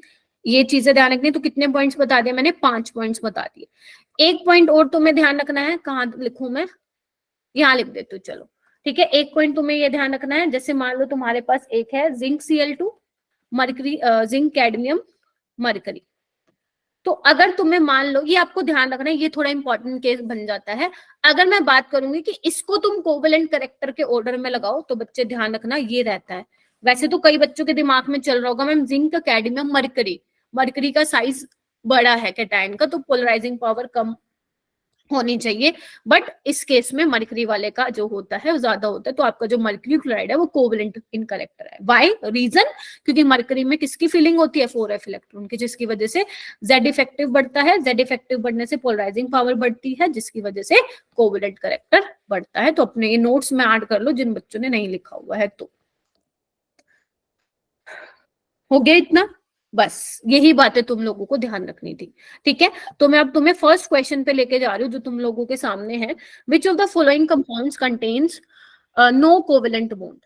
ये चीजें ध्यान रखनी। तो कितने पॉइंट्स बता दिए मैंने? 5 पॉइंट्स बता दिए। एक पॉइंट और तुम्हें ध्यान रखना है, कहाँ लिखूं मैं? यहाँ लिख देती हूँ, चलो ठीक है। एक पॉइंट तुम्हें ये ध्यान रखना है, जैसे मान लो तुम्हारे पास एक है zinc Cl2, mercury, zinc cadmium mercury. तो अगर तुम्हें मान लो, ये आपको ध्यान रखना है, ये थोड़ा इंपॉर्टेंट केस बन जाता है। अगर मैं बात करूंगी कि इसको तुम कोवेलेंट करेक्टर के ऑर्डर में लगाओ, तो बच्चे ध्यान रखना ये रहता है। वैसे तो कई बच्चों के दिमाग में चल रहा होगा ma'am zinc cadmium mercury, mercury का साइज बड़ा है कैटायन का, तो पोलराइजिंग पावर कम होनी चाहिए, बट इस केस में मरकरी वाले का जो होता है वो ज्यादा होता है, तो आपका जो मरकरी क्लोराइड है वो कोवेलेंट इन करेक्टर है। Why reason? क्योंकि मरकरी में किसकी फीलिंग होती है? 4f इलेक्ट्रॉन की, जिसकी वजह से जेड इफेक्टिव बढ़ता है, जेड इफेक्टिव बढ़ने से पोलराइजिंग पावर बढ़ती है, जिसकी वजह से कोवेलेंट करेक्टर बढ़ता है। तो अपने ये नोट्स में ऐड कर लो जिन बच्चों ने नहीं लिखा हुआ है। तो हो गया इतना, बस यही बातें तुम लोगों को ध्यान रखनी थी, ठीक है। तो मैं अब तुम्हें फर्स्ट क्वेश्चन पे लेके जा रही हूँ जो तुम लोगों के सामने है। Which of the following compounds contains no covalent bond?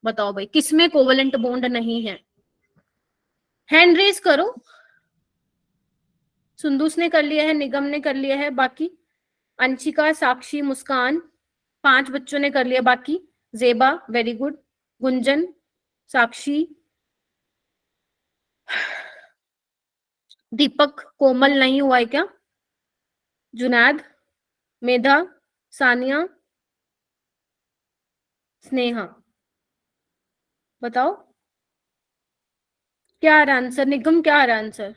बताओ भाई किसमें कोवेलेंट बॉन्ड नहीं है? हैंड रेज करो। सुंदूस ने कर लिया है, निगम ने कर लिया है, बाकी अंशिका, साक्षी, मुस्कान, 5 बच्चों ने कर लिया, बाकी जेबा वेरी गुड, गुंजन, साक्षी, दीपक, कोमल नहीं हुआ है क्या? जुनैद, मेधा, सानिया, स्नेहा, बताओ क्या आ रहा आंसर? निगम क्या आ रहा आंसर?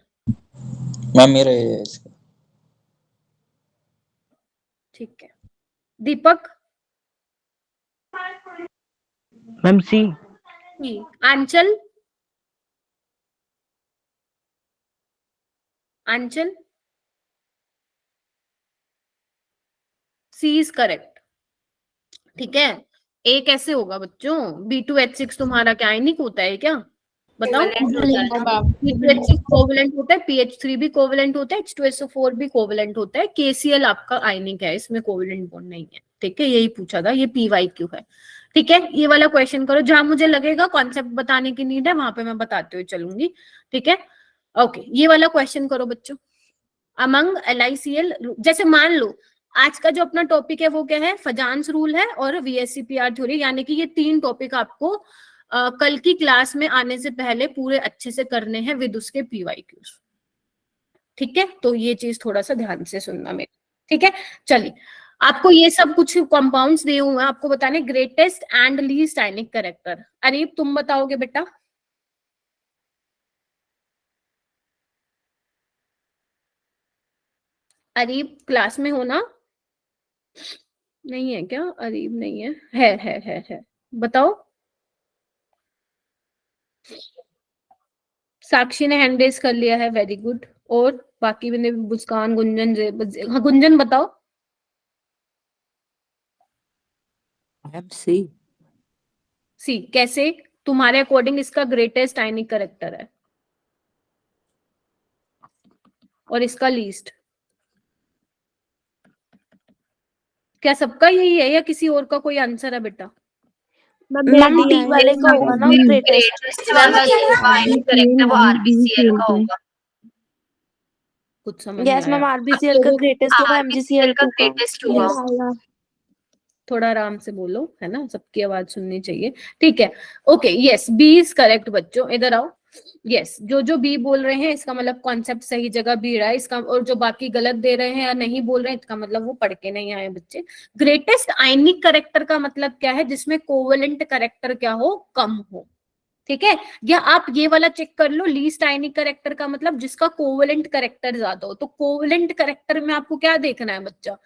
मैम मेरा ये है इसका। ठीक है, Deepak? Ma'am C. Aanchal? Aanchal? C is correct, ठीक है। ए कैसे होगा बच्चों? B2H6 तुम्हारा क्या आयनिक होता है क्या? बताओ। B2H6 कोवेलेंट होता है, PH3 भी कोवेलेंट होता है, H2SO4 भी कोवेलेंट होता है, KCl आपका आयनिक है, इसमें कोवेलेंट बॉन्ड नहीं है, ठीक है। यही पूछा था, ये PYQ है, ठीक है। ये वाला क्वेश्चन करो, जहां मुझे लगेगा कॉन्सेप्ट बताने की नीड है वहां पे मैं बताते हुए चलूंगी, ठीक है। ओके, ये वाला क्वेश्चन करो बच्चों। अमंग LICL, जैसे मान लो आज का जो अपना टॉपिक है वो क्या है? फजान्स रूल है और VSEPR थ्योरी, यानी कि ये 3 टॉपिक आपको कल की क्लास में आने से पहले पूरे अच्छे से करने हैं विद उसके PYQs, ठीक है। तो ये चीज थोड़ा सा ध्यान से सुनना मेरे, ठीक है। चलिए, आपको ये सब कुछ कंपाउंड्स दिए हुए हैं, आपको बताने greatest and least ionic character. Areeb तुम बताओगे बेटा? अरीब क्लास में हो ना? नहीं है क्या? अरीब नहीं है, है। बताओ। साक्षी ने हैंड रेज कर लिया है, वेरी गुड। और बाकी मैंने मुस्कान, गुंजन, हाँ गुंजन बताओ। मैम सी। सी कैसे? तुम्हारे अकॉर्डिंग इसका ग्रेटेस्ट आयनिक कैरेक्टर है और इसका लीस्ट। क्या सबका यही है या किसी और का कोई आंसर है बेटा? मैम डी वाले का होगा ना ग्रेटेस्ट। ग्रेटेस्ट वाला जो होगा आयनिक करेक्टर वो आरबीसीएल का होगा। कुछ समझ नहीं यस मैम आया। आरबीसीएल का ग्रेटेस्ट होगा, आरबीसीएल एमजीसीएल का 2 का। ग्रेटेस्ट होगा। थोड़ा आराम से बोलो, है ना, सबकी आवाज सुननी चाहिए। ठीक है, okay, yes, B is correct बच्चों, इधर आओ। यस, जो बी बोल रहे हैं इसका मतलब कॉन्सेप्ट सही जगह बी रहा है इसका, और जो बाकी गलत दे रहे हैं या नहीं बोल रहे हैं इसका मतलब वो पढ़ के नहीं आए बच्चे। ग्रेटेस्ट आयनिक करेक्टर का मतलब क्या है? जिसमें कोवेलेंट करेक्टर क्या हो? कम हो। ठीक है, या आप ये वाला चेक कर लो, लीस्ट आयनिक करेक्टर का मतलब जिसका कोवेलेंट करेक्टर ज्यादा हो। तो कोवेलेंट करेक्टर में आपको क्या देखना है बच्चा?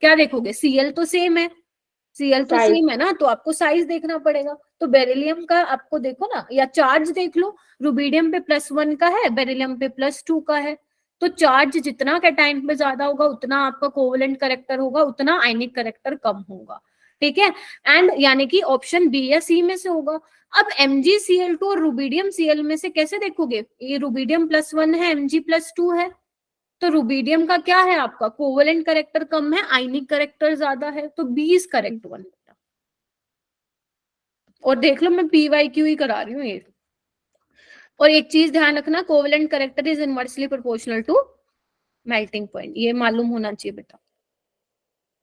क्या देखोगे? सीएल तो सेम है, सीएल तो सेम है ना, तो आपको साइज देखना पड़ेगा। तो बेरिलियम का आपको देखो ना, या चार्ज देख लो, रुबीडियम पे +1 का है, बेरिलियम पे +2 का है। तो चार्ज जितना कैटायन पे ज्यादा होगा उतना आपका कोवेलेंट करेक्टर होगा, उतना आयनिक करेक्टर कम होगा। ठीक है, एंड यानी कि ऑप्शन बी या सी में से होगा। अब MgCl2 और रुबीडियम Cl में से कैसे देखोगे? ये रुबीडियम +1 है, Mg +2 है, तो रुबीडियम का क्या है आपका? कोवेलेंट करेक्टर कम है, आयनिक करेक्टर ज्यादा है, तो बी इज करेक्ट वन। और देख लो मैं PYQ ही करा रही हूँ ये। और एक चीज ध्यान रखना, covalent character is inversely proportional to melting point, ये मालूम होना चाहिए बेटा।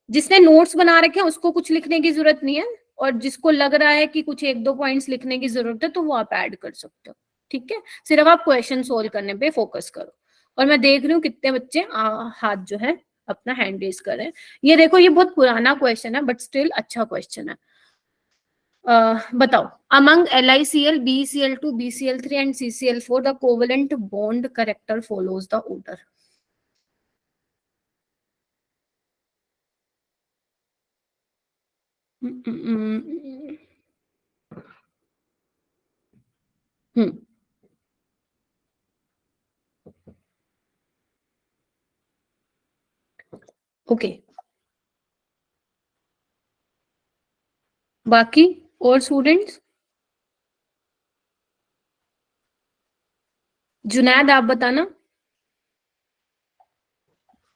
जिसने नोट्स बना रखे हैं उसको कुछ लिखने की जरूरत नहीं है, और जिसको लग रहा है कि कुछ 1-2 पॉइंट्स लिखने की जरूरत है तो वो आप ऐड कर सकते हो। ठीक है, सिर्फ आप क्वेश्चन सोल्व करने पे फोकस करो। और मैं देख रही हूँ कितने बच्चे हाथ जो है अपना हैंड रेज कर रहे हैं। ये देखो, ये बहुत पुराना क्वेश्चन है बट स्टिल अच्छा क्वेश्चन है। बताओ, among LiCl, BeCl2, BCl3 and CCl4 the covalent bond character follows the order. Okay, बाकी और स्टूडेंट्स? जुनैद आप बताना।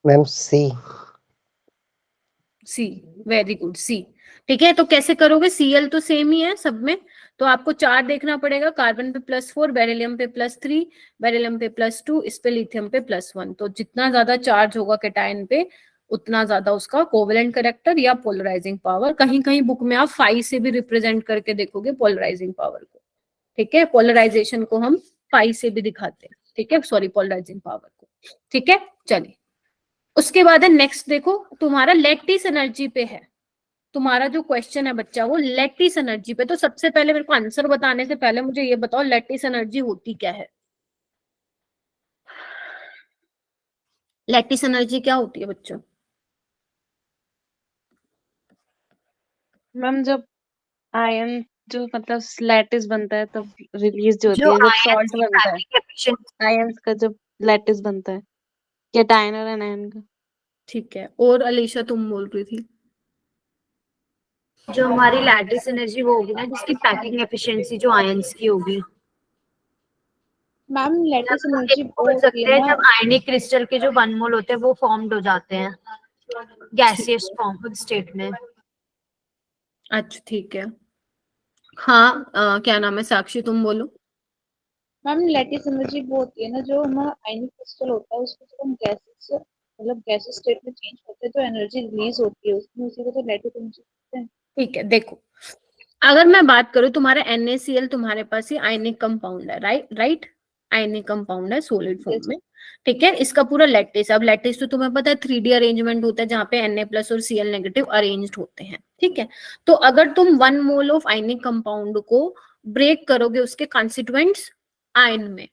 मैम सी। सी, वेरी गुड, सी। ठीक है, तो कैसे करोगे? Cl तो सेम ही है सब में, तो आपको 4 देखना पड़ेगा। कार्बन पे +4, बेरिलियम पे +3, बेरिलियम पे +2, इस पे लिथियम पे +1। तो जितना ज्यादा चार्ज होगा कैटायन पे उतना ज्यादा उसका कोवेलेंट करेक्टर या पोलराइजिंग पावर। कहीं कहीं बुक में आप 5 से भी रिप्रेजेंट करके देखोगे पोलराइजिंग पावर को। ठीक है, पोलराइजेशन को हम 5 से भी दिखाते हैं। ठीक है, सॉरी, पोलराइजिंग पावर को। ठीक है, चलिए उसके बाद है नेक्स्ट। देखो, तुम्हारा लैटिस एनर्जी पे है, तुम्हारा जो क्वेश्चन है बच्चा वो लैटिस एनर्जी पे। तो सबसे पहले मेरे को आंसर बताने से पहले मुझे ये बताओ, लैटिस एनर्जी होती क्या है? लैटिस एनर्जी क्या होती है बच्चों? मैम जब आयन जो मतलब लैटिस बनता है तब रिलीज जो होती जो है, जब आयंस सॉल्ट की बनता है पैकिंग एफिशिएंसी, आयंस का, जब लैटिस बनता है कैटायन और एनायन का। ठीक है, और अलीशा तुम बोल रही थी? जो हमारी लैटिस एनर्जी वो होगी ना जिसकी पैकिंग एफिशिएंसी जो आयंस की होगी। मैम लैटिस हम एनर्जी ये वो बोल होती सकते है हैं ना। जब आयनिक क्रिस्टल के जो 1 मोल होते हैं वो फॉर्म्ड हो जाते हैं गैसियस फॉर्म स्टेट में। अच्छा, ठीक है। हाँ, क्या नाम है, साक्षी तुम बोलो। मैम लैटिस एनर्जी वो होती है ना, जो हमारा आयनिक क्रिस्टल होता है उसको जब हम गैसेस मतलब गैसेस स्टेट में चेंज करते हैं तो एनर्जी रिलीज होती है उसमें, उसी को तो लैटिस एनर्जी कहते हैं। ठीक है, देखो, अगर मैं बात करूं, तुम्हारा NaCl तुम्हारे पास ही आयनिक कंपाउंड है, राइट, आयनिक कंपाउंड है सॉलिड फॉर्म में। ठीक है, इसका पूरा लैटिस, अब लैटिस तो तुम्हें पता है 3D अरेंजमेंट होता है जहां पे Na+ और Cl- अरेंज्ड होते हैं। ठीक है, तो अगर तुम 1 मोल ऑफ आयनिक कंपाउंड को ब्रेक करोगे उसके कॉन्स्टिट्यूएंट्स आयन में,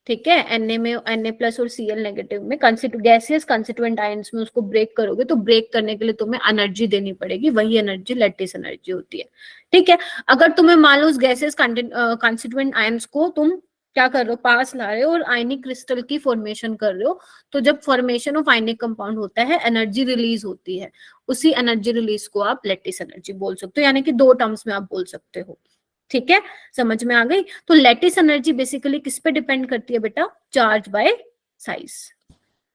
ठीक है, Na में, Na+ और Cl- में गैसियस कंस्टिट्यूएंट आयंस में उसको ब्रेक करोगे, तो ब्रेक करने के लिए तुम्हें एनर्जी देनी पड़ेगी, वही एनर्जी लैटिस एनर्जी होती है। ठीक है, अगर तुम्हें मान लो उस गैसेस कंस्टिट्यूएंट आयंस को तुम क्या कर रहे हो, पास ला रहे हो और आयनिक क्रिस्टल की फॉर्मेशन कर रहे हो, तो जब फॉर्मेशन ऑफ आयनिक कंपाउंड होता है एनर्जी रिलीज होती है, उसी एनर्जी रिलीज को आप लैटिस एनर्जी बोल सकते हो, यानी कि 2 टर्म्स में आप बोल सकते हो। ठीक है, समझ में आ गई? तो लैटिस एनर्जी बेसिकली किस पे डिपेंड करती है बेटा? Charge by size.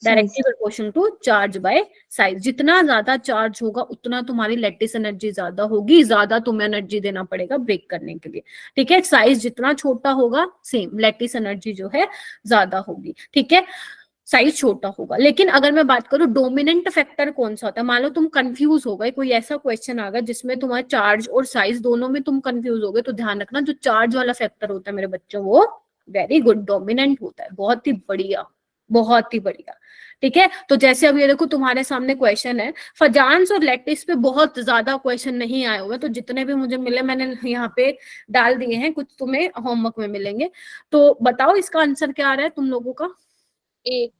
Directly proportional to charge by size. जितना ज्यादा चार्ज होगा उतना तुम्हारी लैटिस एनर्जी ज्यादा होगी, ज्यादा तुम्हें एनर्जी देना पड़ेगा ब्रेक करने के लिए, ठीक है। साइज जितना छोटा होगा सेम लैटिस एनर्जी जो है ज्यादा होगी, ठीक है, साइज छोटा होगा। लेकिन अगर मैं बात करूं डोमिनेंट फैक्टर कौन सा होता है, मान लो तुम कंफ्यूज हो गए, कोई ऐसा क्वेश्चन आ गया जिसमें तुम्हारा चार्ज और साइज दोनों में तुम कंफ्यूज हो गए, तो ध्यान रखना जो चार्ज वाला फैक्टर होता है मेरे बच्चों वो वेरी गुड डोमिनेंट होता है, बहुत ही बढ़िया, बहुत ही बढ़िया, ठीक है। तो जैसे अब ये देखो तुम्हारे सामने क्वेश्चन है, फजांस और लैटिस पे बहुत ज्यादा क्वेश्चन नहीं आए हुए, तो जितने भी मुझे मिले मैंने यहाँ पे डाल दिए हैं, कुछ तुम्हें होमवर्क में मिलेंगे। तो बताओ इसका आंसर क्या आ रहा है तुम लोगों का? एक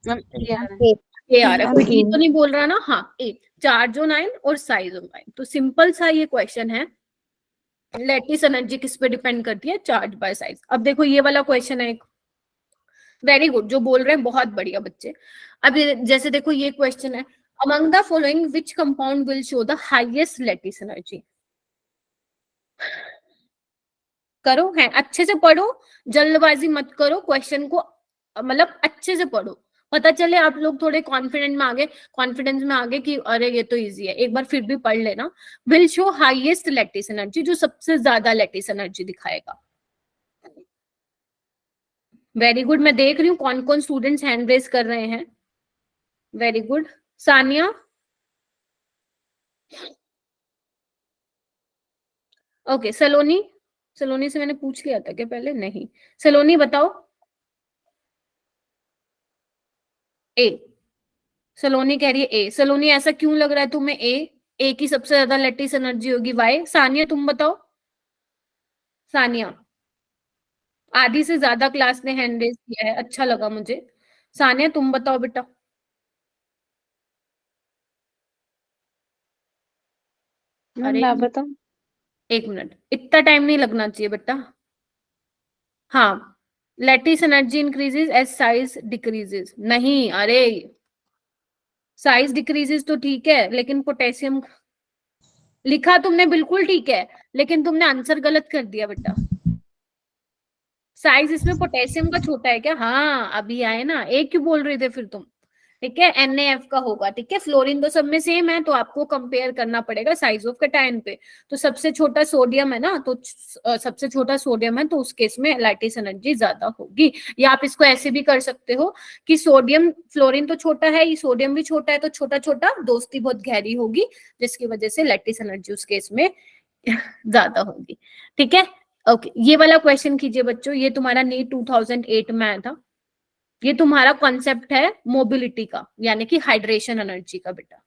ए आ रहा है, कोई ई तो नहीं बोल रहा ना? हाँ ए, चार्ज ऑन आयन और साइज ऑन आयन। तो सिंपल सा ये क्वेश्चन है, लैटिस एनर्जी किस पे डिपेंड करती है? Charge by size. अब देखो ये वाला क्वेश्चन है एक, वेरी गुड, जो बोल रहे हैं बहुत बढ़िया बच्चे। अब जैसे देखो ये क्वेश्चन है, among the following which compound will show the highest lattice energy. करो है अच्छे से पढ़ो, जल्दबाजी मत करो, क्वेश्चन को मतलब अच्छे से पढ़ो, पता चले आप लोग थोड़े कॉन्फिडेंस में आगे कि अरे ये तो इजी है, एक बार फिर भी पढ़ लेना। Will show highest lattice energy, जो सबसे ज्यादा लैटिस एनर्जी दिखाएगा। वेरी गुड, मैं देख रही हूँ कौन कौन स्टूडेंट्स हैंड रेज कर रहे हैं। वेरी गुड, सानिया, ओके, सलोनी, सलोनी से मैंने पूछ लिया था क्या पहले? नहीं, सलोनी बताओ। ए, सलोनी कह रही है ए। सलोनी ऐसा क्यों लग रहा है तुम्हें? ए की सबसे ज्यादा लैटिस एनर्जी होगी, वाई? सानिया तुम बताओ। सानिया, आधी से ज्यादा क्लास ने हैंड रेज किया है, अच्छा लगा मुझे। सानिया तुम बताओ बेटा। अरे मैं बताऊं? एक मिनट, इतना टाइम नहीं लगना चाहिए बेटा। हाँ, lattice energy increases as size decreases. नहीं, अरे साइज डिक्रीजेस तो ठीक है, लेकिन पोटेशियम लिखा तुमने बिल्कुल ठीक है, लेकिन तुमने आंसर गलत कर दिया बेटा। साइज इसमें पोटेशियम का छोटा है क्या? हाँ अभी आए ना, एक क्यों बोल रहे थे फिर तुम? ठीक है, NaF का होगा, ठीक है। फ्लोरीन तो सब में सेम है, तो आपको कंपेयर करना पड़ेगा साइज ऑफ कैटायन पे। तो सबसे छोटा सोडियम है ना, तो सबसे छोटा सोडियम है, तो उस केस में लैटिस एनर्जी ज्यादा होगी। या आप इसको ऐसे भी कर सकते हो कि सोडियम, फ्लोरीन तो छोटा है, ये सोडियम भी छोटा है, तो छोटा छोटा दोस्ती बहुत गहरी होगी, जिसकी वजह से लैटिस एनर्जी उस केस में ज्यादा होगी, ठीक है। ओके, ये वाला क्वेश्चन कीजिए बच्चों, ये तुम्हारा नीट 2008 में आया था। ये तुम्हारा कॉन्सेप्ट है मोबिलिटी का, यानी कि हाइड्रेशन एनर्जी का बेटा।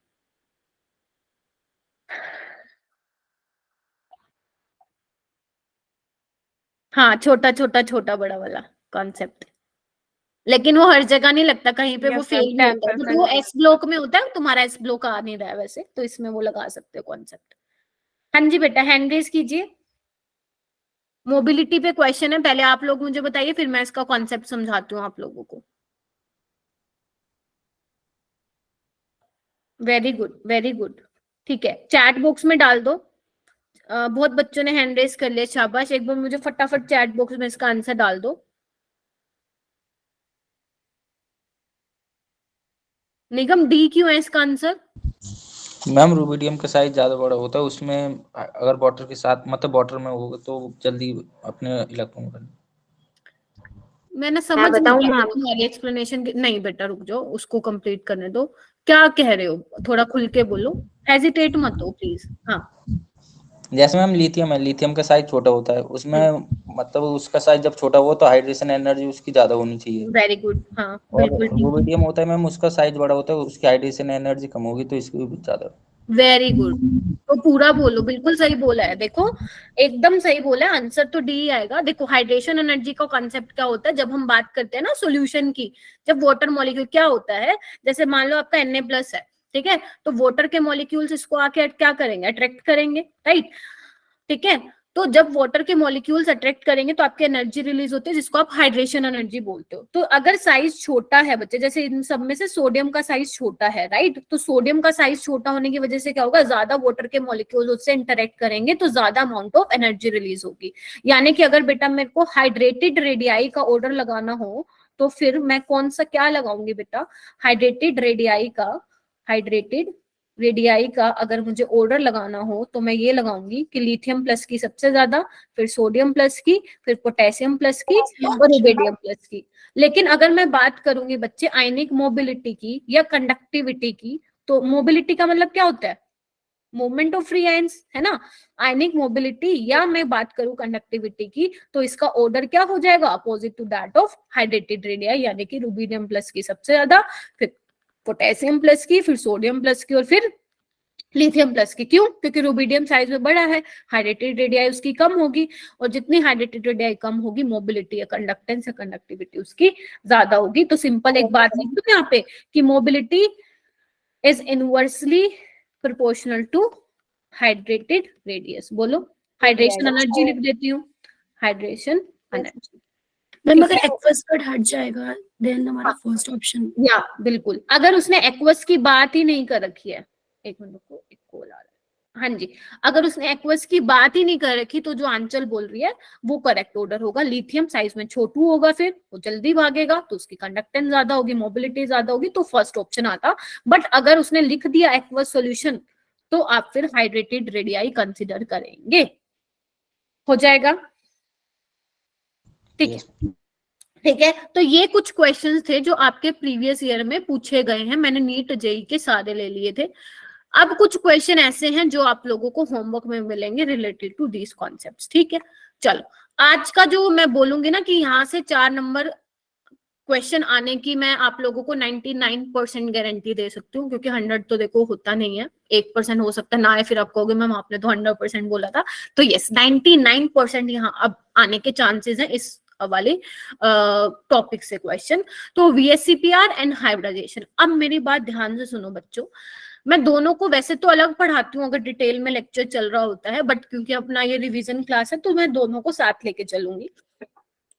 हाँ, छोटा छोटा छोटा बड़ा वाला कॉन्सेप्ट, लेकिन वो हर जगह नहीं लगता, कहीं पे वो फेल भी होता है। तो वो एस ब्लॉक में होता है, तुम्हारा एस ब्लॉक आ नहीं रहा है वैसे, तो इसमें वो लगा सकते हो कॉन्सेप्ट। हाँ जी बेटा, हैंड रेज कीजिए। मोबिलिटी पे क्वेश्चन है, पहले आप लोग मुझे बताइए, फिर मैं इसका कॉन्सेप्ट समझाती हूँ आप लोगों को। वेरी गुड, वेरी गुड, ठीक है, चैट बॉक्स में डाल दो। बहुत बच्चों ने हैंड रेज कर लिया, शाबाश। एक बार मुझे फटाफट चैट बॉक्स में इसका आंसर डाल दो। निगम, डी क्यों है इसका आंसर? मैम रूबिडियम का साइज ज्यादा बड़ा होता है, उसमें अगर वाटर के साथ मतलब वाटर में होगा तो जल्दी अपने इलेक्ट्रॉन। मैंने समझ नहीं पाया तुम्हारी एक्सप्लेनेशन। नहीं बेटा रुक जाओ, उसको कंप्लीट करने दो। क्या कह रहे हो, थोड़ा खुल के बोलो, हेजिटेट मत हो प्लीज। हाँ, जैसे मैम लिथियम है, लिथियम का साइज छोटा होता है, उसमें मतलब उसका साइज जब छोटा हो तो हाइड्रेशन एनर्जी उसकी ज्यादा होनी चाहिए। वेरी गुड, हाँ और बिल्कुल ठीक। रूबिडियम होता है मैम, उसका साइज बड़ा होता है, उसकी हाइड्रेशन एनर्जी कम होगी, तो इसकी भी ज्यादा। वेरी गुड, तो पूरा बोलो, बिल्कुल सही बोला है, देखो एकदम सही बोला है, आंसर तो डी आएगा। देखो हाइड्रेशन एनर्जी का कॉन्सेप्ट क्या होता है, जब हम बात करते हैं ना सॉल्यूशन की, जब वाटर मॉलिक्यूल क्या होता है, जैसे मान लो आपका Na+ है, ठीक है, तो वाटर के मॉलिक्यूल्स इसको आके क्या करेंगे? अट्रैक्ट करेंगे, राइट, ठीक है। तो जब वाटर के मॉलिक्यूल्स अट्रैक्ट करेंगे तो आपकी एनर्जी रिलीज होती है, जिसको आप हाइड्रेशन एनर्जी बोलते हो। तो अगर साइज छोटा है बच्चे, जैसे इन सब में से सोडियम का साइज छोटा है, राइट, तो सोडियम का साइज छोटा होने की वजह से क्या होगा? ज्यादा वाटर के मॉलिक्यूल्स उससे इंटरेक्ट करेंगे, तो ज्यादा अमाउंट ऑफ एनर्जी रिलीज होगी। यानी कि अगर बेटा मेरे को हाइड्रेटेड रेडियाई का ऑर्डर लगाना हो, तो फिर मैं कौन सा क्या लगाऊंगी बेटा, हाइड्रेटेड रेडियाई का अगर मुझे ऑर्डर लगाना हो तो मैं ये लगाऊंगी कि लिथियम प्लस की सबसे ज्यादा, फिर सोडियम प्लस की, फिर पोटेशियम प्लस की और रुबिडियम प्लस की। लेकिन अगर मैं बात करूंगी बच्चे आयनिक मोबिलिटी की या कंडक्टिविटी की, तो मोबिलिटी का मतलब क्या होता है, मूवमेंट ऑफ फ्री आयंस, है ना। आयनिक मोबिलिटी या मैं बात करूं कंडक्टिविटी की, तो इसका ऑर्डर क्या हो जाएगा, opposite to that of hydrated radii, यानी कि रुबिडियम प्लस की सबसे ज्यादा, फिर पोटेशियम प्लस की, फिर सोडियम प्लस की और फिर लिथियम प्लस की। क्यों, क्योंकि रुबिडियम साइज में बड़ा है, हाइड्रेटेड रेडियाई उसकी कम होगी, और जितनी हाइड्रेटेड रेडियाई कम होगी मोबिलिटी या कंडक्टेंस या कंडक्टिविटी उसकी ज्यादा होगी। तो सिंपल एक बात लिख दो यहाँ पे कि mobility is inversely proportional to hydrated radius. बोलो, हाइड्रेशन एनर्जी लिख देती हूँ, हाइड्रेशन एनर्जी। मैम अगर एक्वस वर्ड हट जाएगा देन हमारा फर्स्ट ऑप्शन। या बिल्कुल, अगर उसने एक्वस की बात ही नहीं कर रखी है, एक मिनट को, एक कॉल आ रहा है, हाँ जी, अगर उसने एक्वस की बात ही नहीं कर रखी तो जो आंचल बोल रही है वो करेक्ट ऑर्डर होगा। लिथियम साइज में छोटू होगा, फिर वो जल्दी भागेगा तो उसकी कंडक्टेंस ज्यादा होगी, मोबिलिटी ज्यादा होगी, तो फर्स्ट ऑप्शन आता। बट अगर उसने लिख दिया एक्वस सॉल्यूशन तो आप फिर हाइड्रेटेड रेडियाई कंसिडर करेंगे, हो जाएगा, ठीक है। ठीक है, तो ये कुछ क्वेश्चंस थे जो आपके प्रीवियस ईयर में पूछे गए हैं, मैंने नीट जेई के सारे ले लिए थे। अब कुछ क्वेश्चन ऐसे हैं जो आप लोगों को होमवर्क में मिलेंगे रिलेटेड टू दीज कॉन्सेप्ट्स, ठीक है। चलो, आज का जो मैं बोलूंगी ना कि यहाँ से 4 नंबर क्वेश्चन आने की मैं आप लोगों को 99% गारंटी दे सकती हूँ, क्योंकि 100 तो देखो होता नहीं है, 1% हो सकता है ना है, फिर आप कहोगे मैम आपने तो 100% बोला था। तो यस, 99% यहाँ अब आने के चांसेस हैं इस वाले टॉपिक से क्वेश्चन। तो VSCPR एंड हाइब्रिडाइजेशन। अब मेरी बात ध्यान से सुनो बच्चों, मैं दोनों को वैसे तो अलग पढ़ाती हूँ अगर डिटेल में लेक्चर चल रहा होता है, बट क्योंकि अपना ये रिवीजन क्लास है तो मैं दोनों को साथ लेके चलूंगी।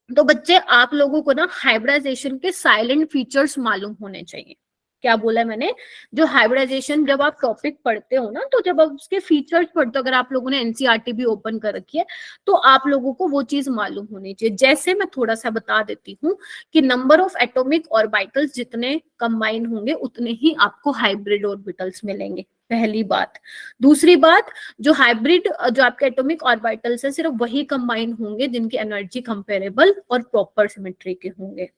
तो बच्चे आप लोगों को ना हाइब्रिडाइजेशन के साइलेंट फीचर्स मालूम होने चाहिए। क्या बोला है मैंने, जो हाइब्रिडाइजेशन जब आप टॉपिक पढ़ते हो ना, तो जब आप उसके फीचर्स पढ़ते हो, अगर आप लोगों ने एनसीईआरटी भी ओपन कर रखी है तो आप लोगों को वो चीज मालूम होनी चाहिए। जैसे मैं थोड़ा सा बता देती हूँ कि नंबर ऑफ एटॉमिक ऑर्बिटल्स जितने कंबाइन होंगे उतने ही आपको हाइब्रिड ऑर्बिटल्स मिलेंगे, पहली बात। दूसरी बात, जो हाइब्रिड जो आपके एटॉमिक ऑर्बिटल्स है सिर्फ वही कंबाइन होंगे जिनकी एनर्जी कंपेरेबल और प्रॉपर सिमेट्री के होंगे,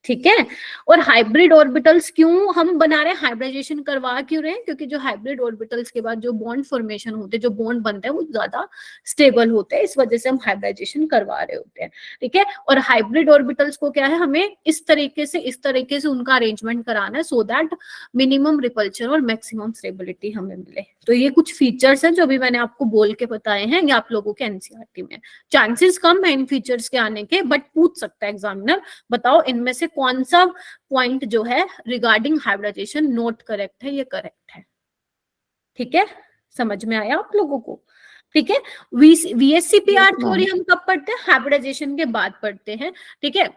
ठीक है। और हाइब्रिड ऑर्बिटल्स क्यों हम बना रहे हैं, हाइब्रिडाइजेशन करवा क्यों रहे हैं, क्योंकि जो हाइब्रिड ऑर्बिटल्स के बाद जो बॉन्ड फॉर्मेशन होते हैं, जो बॉन्ड बनते हैं वो ज्यादा स्टेबल होते हैं, इस वजह से हम हाइब्रिडाइजेशन करवा रहे होते हैं, ठीक है। और हाइब्रिड ऑर्बिटल्स को क्या है, हमें इस तरीके से उनका अरेंजमेंट कराना है सो दैट मिनिमम रिपल्शन और मैक्सिमम स्टेबिलिटी हमें मिले। तो ये कुछ फीचर्स हैं जो अभी मैंने आपको बोल के बताए हैं, ये आप लोगों के एनसीईआरटी में। चांसेस कम है इन फीचर्स के आने के, बट पूछ सकता है एग्जामिनर, बताओ इनमें से कौन सा पॉइंट जो है रिगार्डिंग हाइब्रिडाइजेशन नोट करेक्ट है, ये करेक्ट है, ठीक है। समझ में आया आप लोगों को, ठीक है। VSCPR थ्योरी हम कब पढ़ते हैं, हाइब्रिडाइजेशन के बाद पढ़ते हैं, ठीक है।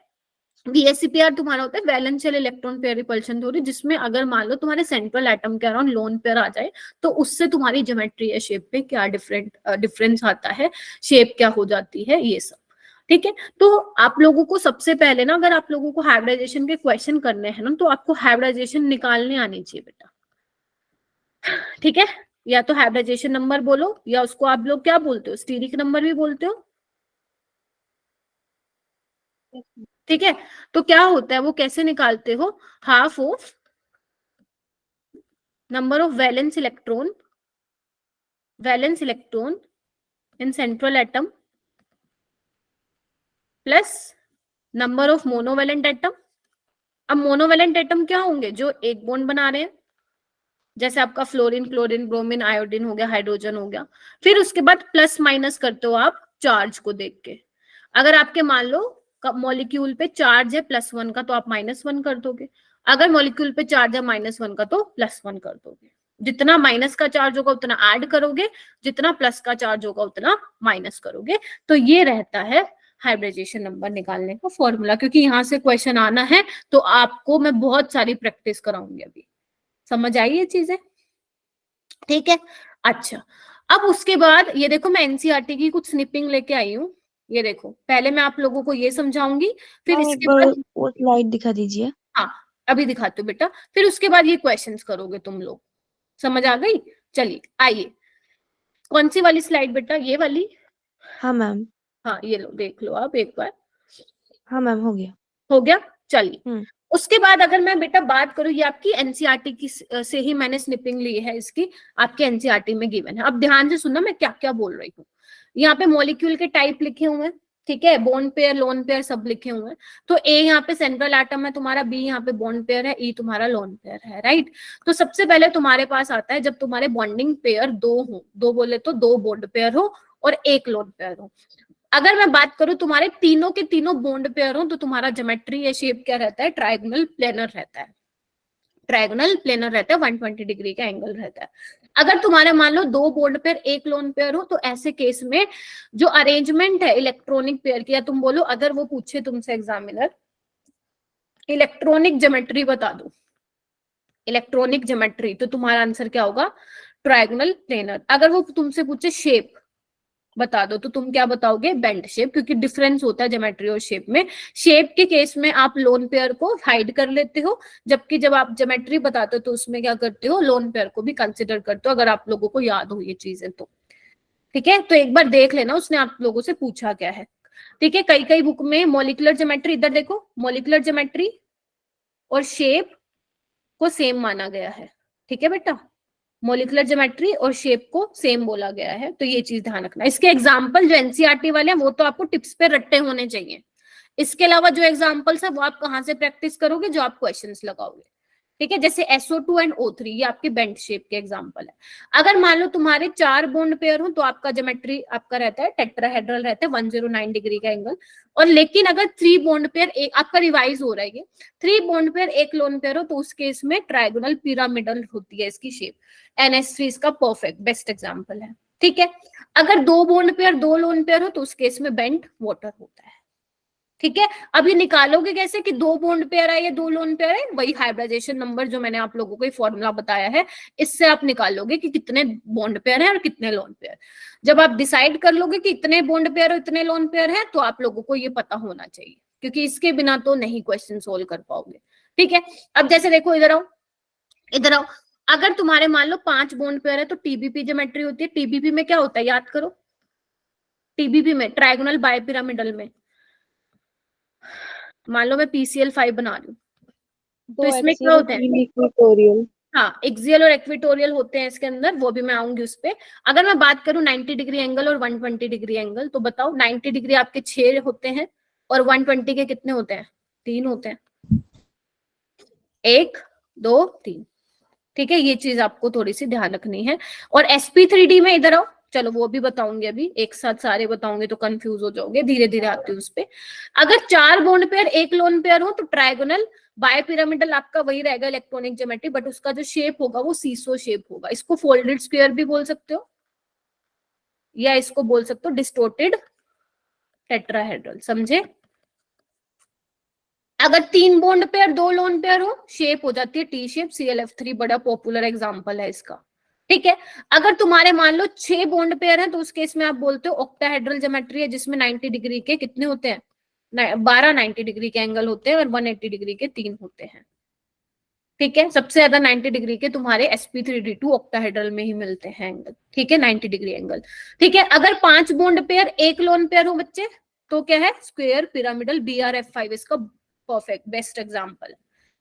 VSCPR तुम्हारा होता है valence shell electron pair repulsion theory, जिसमें अगर मान लो तुम्हारे सेंट्रल एटम के अराउंड लोन पेयर आ जाए तो उससे तुम्हारी ज्योमेट्री या शेप पे क्या डिफरेंस आता है, शेप क्या हो जाती है, ये सब, ठीक है। तो आप लोगों को सबसे पहले ना, अगर आप लोगों को हाइब्रिडाइजेशन के क्वेश्चन करने हैं ना, तो आपको हाइब्रिडाइजेशन निकालने आनी चाहिए बेटा, ठीक है। या तो हाइब्रिडाइजेशन नंबर बोलो, या उसको आप लोग क्या बोलते हो, स्टीरिक नंबर भी बोलते हो, ठीक है। तो क्या होता है, वो कैसे निकालते हो, half of number of valence electron in central atom plus number of monovalent atom. अब मोनोवेलेंट एटम क्या होंगे, जो एक बॉन्ड बना रहे हैं, जैसे आपका फ्लोरीन, क्लोरीन, ब्रोमीन, आयोडीन हो गया, हाइड्रोजन हो गया। फिर उसके बाद प्लस माइनस करते हो आप चार्ज को देख के। अगर आपके मान लो मॉलिक्यूल पे चार्ज है +1 का तो आप -1 कर दोगे, अगर मॉलिक्यूल पे चार्ज है -1 का तो +1 कर दोगे। जितना माइनस का चार्ज होगा उतना ऐड करोगे, जितना प्लस का चार्ज होगा उतना माइनस करोगे। तो ये रहता है हाइब्रिडाइजेशन नंबर निकालने का फॉर्मूला, क्योंकि यहाँ से क्वेश्चन आना है तो आपको मैं बहुत सारी प्रैक्टिस कराऊंगी अभी। समझ आई ये चीजें, ठीक है। अच्छा, अब उसके बाद ये देखो मैं एनसीईआरटी की कुछ स्निपिंग लेके आई हूँ, ये देखो, पहले मैं आप लोगों को ये समझाऊंगी, फिर मैम एक इसके बार बाद, वो स्लाइड दिखा दीजिए। हाँ अभी दिखाती हूँ बेटा, फिर उसके बाद ये क्वेश्चंस करोगे तुम लोग। समझ आ गई? चलिए आइए, कौन सी वाली स्लाइड बेटा, ये वाली? हाँ मैम। हाँ ये लो, देख लो आप एक बार। हाँ मैम हो गया। हो गया? चलिए, हम्म। उसके बाद अगर मैं बेटा बात करूं, ये आपकी एनसीईआरटी की से ही मैंने स्निपिंग ली है इसकी, आपके एनसीईआरटी में गिवन है। अब ध्यान से सुनना मैं क्या क्या बोल रही हूँ। यहाँ पे मॉलिक्यूल के टाइप लिखे हुए हैं, ठीक है, बॉन्ड पेयर, लोन पेयर सब लिखे हुए हैं। तो ए यहाँ पे सेंट्रल एटम है तुम्हारा, बी यहाँ पे बॉन्ड पेयर है, ई तुम्हारा लोन पेयर है, राइट। तो सबसे पहले तुम्हारे पास आता है जब तुम्हारे बॉन्डिंग पेयर दो हो, दो बोले तो दो बॉन्ड पेयर हो और एक लोन पेयर हो। अगर मैं बात करूं तुम्हारे तीनों के तीनों बॉन्ड पेयर हो, तो तुम्हारा ज्योमेट्री या शेप क्या रहता है, ट्रायंगुलर प्लेनर रहता है। ट्रायंगुलर प्लेनर रहता है, 120 डिग्री का एंगल रहता है। अगर तुम्हारे मान लो दो बॉन्ड पेयर एक लोन पेयर हो, तो ऐसे केस में जो अरेंजमेंट है इलेक्ट्रॉनिक पेयर की, या तुम बोलो अगर वो पूछे तुमसे एग्जामिनर इलेक्ट्रॉनिक ज्योमेट्री बता दो, इलेक्ट्रॉनिक ज्योमेट्री, तो तुम्हारा आंसर क्या होगा, ट्रायंगुलर प्लेनर। अगर वो तुमसे पूछे शेप बता दो, तो तुम क्या बताओगे, बेंड शेप, क्योंकि डिफरेंस होता है ज्योमेट्री और शेप में। शेप के केस में आप लोन पेयर को हाइड कर लेते हो, जबकि जब आप ज्योमेट्री बताते हो तो उसमें क्या करते हो, लोन पेयर को भी कंसिडर करते हो, अगर आप लोगों को याद हो ये चीजें तो। ठीक है, तो एक बार देख लेना उसने आप लोगों से पूछा क्या है। ठीक है, कई कई बुक में मॉलिक्यूलर ज्योमेट्री, इधर देखो, मॉलिक्यूलर ज्योमेट्री और शेप को सेम माना गया है। ठीक है बेटा, मॉलिक्यूलर ज्योमेट्री और शेप को सेम बोला गया है, तो ये चीज ध्यान रखना। इसके एग्जांपल जो एनसीईआरटी वाले हैं वो तो आपको टिप्स पे रट्टे होने चाहिए। इसके अलावा जो एग्जांपल्स है वो आप कहाँ से प्रैक्टिस करोगे, जो आप क्वेश्चंस लगाओगे। ठीक है, जैसे SO2 एंड O3, ये आपके बेंड शेप के एग्जांपल है। अगर मान लो तुम्हारे 4 बॉन्ड पेयर हो, तो आपका ज्योमेट्री आपका रहता है टेट्राहेड्रल रहता है, 109 डिग्री का एंगल। और लेकिन अगर 3 बॉन्ड पेयर, एक आपका रिवाइज हो रहा है ये, 3 बॉन्ड पेयर एक लोन पेयर हो, तो उस केस में ट्रायंगुलर पिरामिडल होती है इसकी शेप। NH3 इसका परफेक्ट बेस्ट एग्जाम्पल है। ठीक है, अगर 2 बॉन्ड पेयर 2 लोन पेयर हो, तो उस केस में बेंट वाटर होता है। ठीक है, अब ये निकालोगे कैसे कि 2 बॉन्ड पेयर है या 2 लोन पेयर है, वही हाइब्रिडाइजेशन नंबर जो मैंने आप लोगों को फॉर्मूला बताया है, इससे आप निकालोगे कि कितने बॉन्ड पेयर हैं और कितने लोन पेयर। जब आप डिसाइड कर लोगे कि इतने बॉन्ड पेयर और इतने लोन पेयर है, तो आप लोगों को ये पता होना चाहिए, क्योंकि इसके बिना तो नहीं क्वेश्चन सोल्व कर पाओगे। ठीक है, अब जैसे देखो, इधर आओ, इधर आओ। अगर तुम्हारे मान लो 5 बॉन्ड पेयर है, तो TBP ज्योमेट्री होती है। TBP में क्या होता है, याद करो, TBP में ट्रायंगुलर बायपिरामिडल में, मान लो मैं PCl5 बना रही हूँ, तो इसमें क्या होते हैं, इक्वेटोरियल। हाँ एक्सियल और इक्वेटोरियल होते हैं इसके अंदर, वो भी मैं आऊंगी उस पे। अगर मैं बात करूं 90 डिग्री एंगल और 120 डिग्री एंगल, तो बताओ 90 डिग्री आपके 6 होते हैं और 120 के कितने होते हैं, 3 होते हैं, 1 2 3। ठीक है, ये चीज आपको थोड़ी सी ध्यान रखनी है। और sp3d में इधर आओ, चलो वो भी बताऊंगी, अभी एक साथ सारे बताऊंगे तो कंफ्यूज हो जाओगे, धीरे धीरे आती हूँ उस पे। अगर 4 बॉन्ड पेयर एक लोन पेयर हो, तो ट्रायगोनल बायपिरामिडल आपका वही रहेगा इलेक्ट्रॉनिक ज्योमेट्री, बट उसका जो शेप होगा वो सीसो शेप होगा। इसको फोल्डेड स्क्वायर भी बोल सकते हो, या इसको बोल सकते हो डिस्टोर्टेड टेट्राहेड्रल, समझे। अगर 3 बॉन्ड पेयर 2 लोन पेयर हो, शेप हो जाती है टी शेप, ClF3 बड़ा पॉपुलर एग्जांपल है इसका। ठीक है, अगर तुम्हारे मान लो 6 बॉन्ड पेयर है, तो उस केस में आप बोलते हो ऑक्टाहेड्रल ज्योमेट्री है, जिसमें 90 डिग्री के कितने होते हैं, 12 90 डिग्री के एंगल होते हैं और 180 डिग्री के 3 होते हैं। ठीक है, सबसे ज्यादा 90 डिग्री के तुम्हारे sp3d2 ऑक्टाहेड्रल में ही मिलते हैं एंगल। ठीक है, 90 डिग्री एंगल। ठीक है, अगर 5 बॉन्ड पेयर एक लोन पेयर हो बच्चे, तो क्या है, स्क्वायर पिरामिडल BRF5 इसका परफेक्ट बेस्ट एग्जांपल।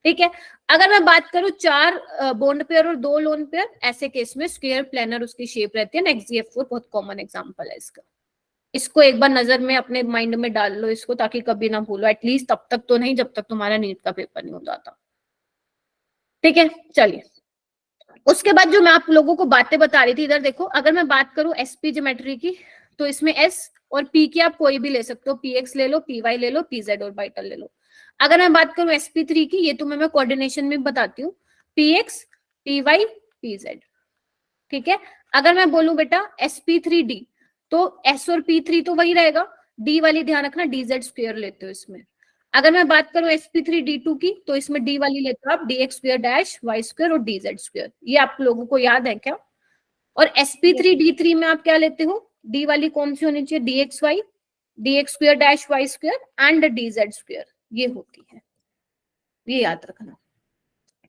ठीक है, अगर मैं बात करूं 4 बॉन्ड पेयर और 2 लोन पेयर, ऐसे केस में स्क्वायर प्लेनर उसकी शेप रहती है। XZF4 बहुत कॉमन एग्जांपल है इसका। इसको एक बार नजर में अपने माइंड में डाल लो इसको, ताकि कभी ना भूलो, एटलीस्ट तब तक तो नहीं जब तक तुम्हारा नीट का पेपर नहीं हो जाता। ठीक है, चलिए उसके बाद जो मैं आप लोगों को बातें बता रही थी, इधर देखो, अगर मैं बात करूं SP ज्योमेट्री की, तो इसमें S और P की आप कोई भी ले सकते हो, PX ले लो, PY ले लो, PZ ऑर्बिटल ले लो। अगर मैं बात करूं sp3 की, ये तुम्हें मैं कोऑर्डिनेशन में बताती हूँ, PX PY PZ। ठीक है, अगर मैं बोलूं बेटा sp3d, तो S और P3 तो वही रहेगा, D वाली ध्यान रखना DZ स्क्वायर लेते हो इसमें। अगर मैं बात करूं sp3d2 की, तो इसमें D वाली लेते हो आप dx square dash y square और dz स्क्वायर। ये आप लोगों को याद है क्या। और sp3d3 में आप क्या लेते हो, D वाली कौन सी होनी चाहिए, dxy dx square dash y square and dz square, ये होती है, ये याद रखना,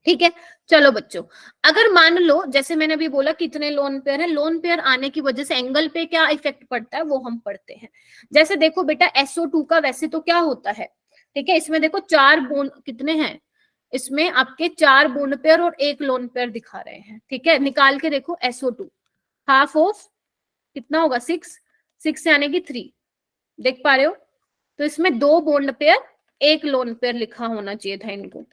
ठीक है। चलो बच्चों, अगर मान लो जैसे मैंने अभी बोला कितने लोन पेयर है, लोन पेयर आने की वजह से एंगल पे क्या इफेक्ट पड़ता है वो हम पढ़ते हैं। जैसे देखो बेटा SO2 का वैसे तो क्या होता है, ठीक है, इसमें देखो 4 बॉन्ड कितने हैं, इसमें आपके 4 बॉन्ड पेयर और 1 लोन पेयर दिखा रहे हैं, ठीक है। निकाल के देखो SO2 हाफ ऑफ कितना होगा 6 से आने की 3, देख पा रहे हो, तो इसमें 2 बॉन्ड पेयर 1 लोन पेयर लिखा होना चाहिए था इनको,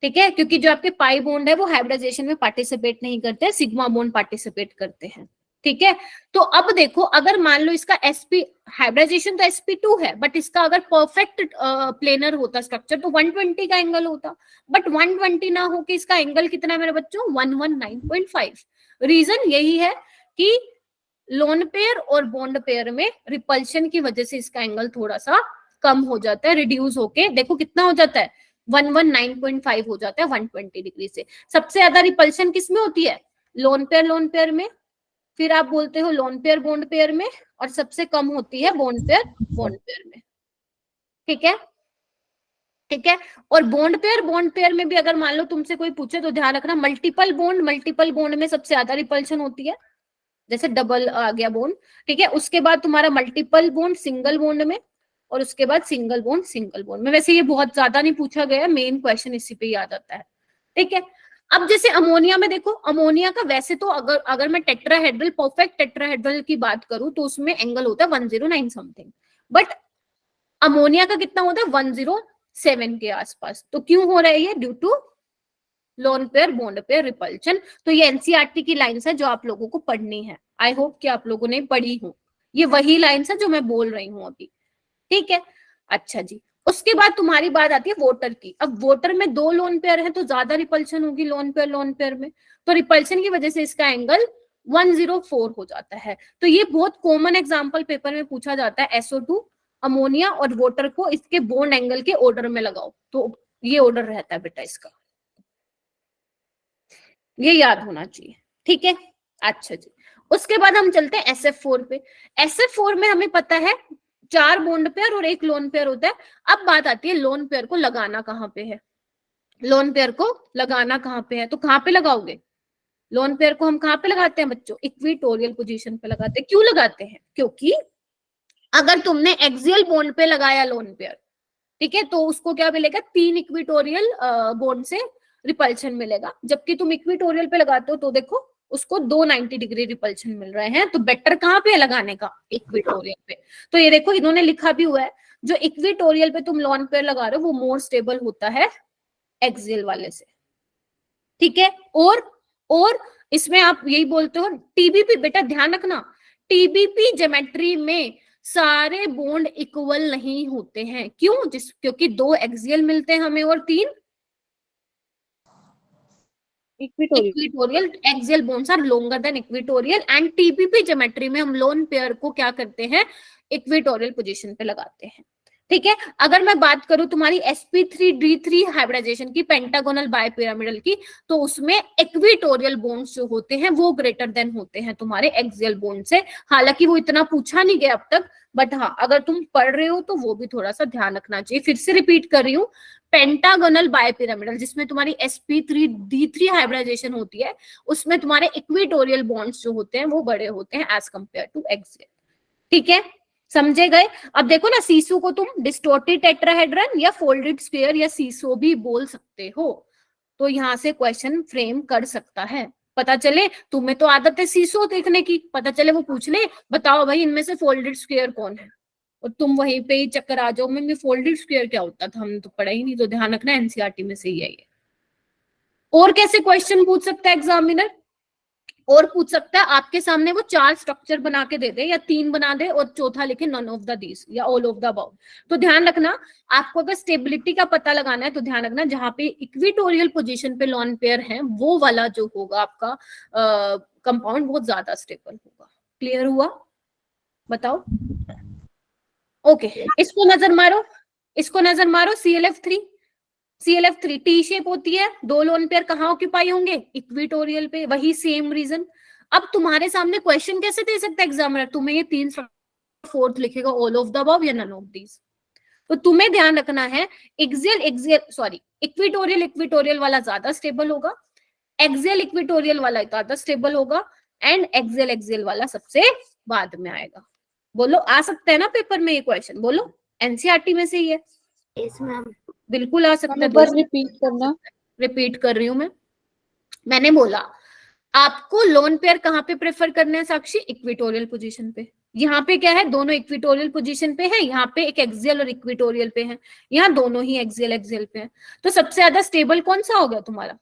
ठीक है, क्योंकि जो आपके पाई बॉन्ड है वो हाइब्रिडाइजेशन में पार्टिसिपेट नहीं करते, सिग्मा बॉन्ड पार्टिसिपेट करते हैं, ठीक है। तो अब देखो अगर मान लो इसका sp हाइब्रिडाइजेशन तो sp2 है, बट इसका अगर परफेक्ट प्लेनर होता स्ट्रक्चर तो 120 का एंगल होता, बट 120 ना हो कि इसका एंगल कितना है मेरे बच्चों 119.5। रीजन यही है कि लोन पेयर और बॉन्ड पेयर में रिपल्शन की वजह से इसका एंगल थोड़ा सा कम हो जाता है, रिड्यूस होके देखो कितना हो जाता है 119.5 हो जाता है 120 डिग्री से। सबसे ज्यादा रिपल्शन किस में होती है, लोन पेयर में, फिर आप बोलते हो लोन पेयर बॉन्ड पेयर में, और सबसे कम होती है बॉन्ड पेयर में, ठीक है, ठीक है। और बॉन्ड पेयर में भी अगर मान लो तुमसे कोई पूछे तो ध्यान रखना मल्टीपल बॉन्ड में सबसे ज्यादा रिपल्शन होती है, जैसे डबल आ गया बॉन्ड, ठीक है। उसके बाद तुम्हारा मल्टीपल बॉन्ड सिंगल बॉन्ड में, और उसके बाद सिंगल बॉन्ड में। वैसे ये बहुत ज्यादा नहीं पूछा गया, मेन क्वेश्चन इसी पे याद आता है, ठीक है। अब जैसे अमोनिया में देखो, अमोनिया का वैसे तो अगर मैं टेट्राहेड्रल परफेक्ट टेट्राहेड्रल की बात करूं तो उसमें एंगल होता है 109 समथिंग, बट अमोनिया का कितना होता है 107 के आसपास। तो क्यों हो रहा है ये, due to lone pair bond pair repulsion. तो ये एनसीईआरटी की लाइंस है जो आप लोगों को पढ़नी है, आई होप कि आप लोगों ने पढ़ी हो, ये वही लाइंस है जो मैं बोल रही हूँ अभी, ठीक है। अच्छा जी, उसके बाद तुम्हारी बात आती है वोटर की। अब वोटर में 2 लोन पेयर है तो ज्यादा रिपल्शन होगी लोन पेयर में, तो रिपल्शन की वजह से इसका एंगल 104 हो जाता है। तो ये बहुत कॉमन एग्जांपल पेपर में पूछा जाता है, SO2 अमोनिया और वोटर को इसके बॉन्ड एंगल के ऑर्डर में लगाओ, तो ये ऑर्डर रहता है बेटा इसका, ये याद होना चाहिए, ठीक है। अच्छा जी, उसके बाद हम चलते हैं SF4 पे। SF4 में हमें पता है 4 बॉन्ड पेयर और 1 लोन पेयर होता है। अब बात आती है लोन पेयर को लगाना कहाँ पे है, लोन पेयर को लगाना कहाँ पे है, तो कहाँ पे लगाओगे लोन पेयर को, हम कहाँ पे लगाते हैं बच्चों, इक्विटोरियल पोजीशन पे लगाते हैं। क्यों लगाते हैं, क्योंकि अगर तुमने एक्सियल बॉन्ड पे लगाया लोन पेयर, ठीक है, तो उसको क्या मिलेगा 3 इक्विटोरियल बॉन्ड से रिपल्शन मिलेगा, जबकि तुम इक्विटोरियल पे लगाते हो तो देखो उसको 290 डिग्री रिपल्शन मिल रहे हैं। तो बेटर कहाँ पे लगाने का, इक्विटोरियल पे। तो ये देखो इन्होंने लिखा भी हुआ है, जो इक्विटोरियल पे तुम लोन पेयर लगा रहे हो वो मोर स्टेबल होता है एक्सियल वाले से, ठीक है। और इसमें आप यही बोलते हो टीबीपी, बेटा ध्यान रखना टीबीपी ज्योमेट्री में सारे बॉन्ड इक्वल नहीं होते हैं। क्यों, क्योंकि 2 एक्सियल मिलते हैं हमें और 3 equatorial. Axial bonds are longer than equatorial, and TBP geometry में हम लोन पेयर को क्या करते हैं, इक्विटोरियल पोजीशन पे लगाते हैं, ठीक है। अगर मैं बात करूं तुम्हारी sp3d3 हाइब्रिडाइजेशन की, पेंटागोनल बायपिरामिडल की, तो उसमें इक्विटोरियल बॉन्ड्स जो होते हैं वो ग्रेटर देन होते हैं तुम्हारे एक्सियल बॉन्ड से। हालांकि वो इतना पूछा नहीं गया अब तक, बट हाँ अगर तुम पढ़ रहे हो तो वो भी थोड़ा सा ध्यान रखना चाहिए। फिर से रिपीट कर रही हूँ, पेंटागोनल बायपिरामिडल जिसमें तुम्हारी sp3d3 हाइब्रिडाइजेशन होती है, उसमें तुम्हारे इक्विटोरियल बॉन्ड्स जो होते हैं वो बड़े होते हैं एज कंपेयर टू एक्सियल, ठीक है, समझे गए। अब देखो ना, सीसो को तुम डिस्टोर्टेड टेट्राहेड्रन या फोल्डेड स्क्वायर या सीसो भी बोल सकते हो, तो यहाँ से क्वेश्चन फ्रेम कर सकता है। पता चले तुम्हें तो आदत है सीसो देखने की, पता चले वो पूछ ले बताओ भाई इनमें से फोल्डेड स्क्वायर कौन है, और तुम वहीं पे ही चक्कर आ जाओ में फोल्डेड स्क्वायर क्या होता था, हमने तो पढ़ा ही नहीं। तो ध्यान रखना एनसीईआरटी में से ही है ये। और कैसे क्वेश्चन पूछ सकता है एग्जामिनर, और पूछ सकता है आपके सामने वो 4 स्ट्रक्चर बना के दे दे या 3 बना दे और चौथा लिखे नन ऑफ द दीस या ऑल ऑफ द अबव। तो ध्यान रखना, आपको अगर स्टेबिलिटी का पता लगाना है तो ध्यान रखना जहां पे इक्विटोरियल पोजीशन पे लोन पेयर है वो वाला जो होगा आपका कंपाउंड बहुत ज्यादा स्टेबल होगा। क्लियर हुआ, बताओ। ओके, इसको नजर मारो, इसको नजर मारो। CLF3 टी शेप होती है, 2 लोन पेयर कहाँ ऑक्यूपाई होंगे, इक्विटोरियल पे, वही सेम रीजन। अब तुम्हारे सामने क्वेश्चन कैसे दे सकता है एग्जामिनर, तुम्हें ये 3 फोर्थ लिखेगा ऑल ऑफ द अबव या नन ऑफ दीज। तो तुम्हें ध्यान रखना है इक्विटोरियल इक्विटोरियल वाला ज्यादा स्टेबल होगा, एक्सियल इक्विटोरियल वाला ज्यादा स्टेबल होगा, एंड एक्सियल एक्सियल वाला सबसे बाद में आएगा। बोलो, आ सकता है ना पेपर में ये क्वेश्चन? बोलो, एनसीईआरटी में से ही है। Yes ma'am. बिल्कुल आ सकता है। एक बार रिपीट करना। रिपीट कर रही हूं मैंने बोला आपको लोन पेयर कहाँ पे प्रेफर करना है साक्षी? इक्विटोरियल पोजीशन पे। यहाँ पे क्या है, दोनों इक्विटोरियल पोजीशन पे है, यहाँ पे एक एक्सियल और इक्विटोरियल पे है, यहाँ दोनों ही एक्सियल एक्सियल पे है। तो सबसे ज्यादा स्टेबल कौन सा होगा तुम्हारा?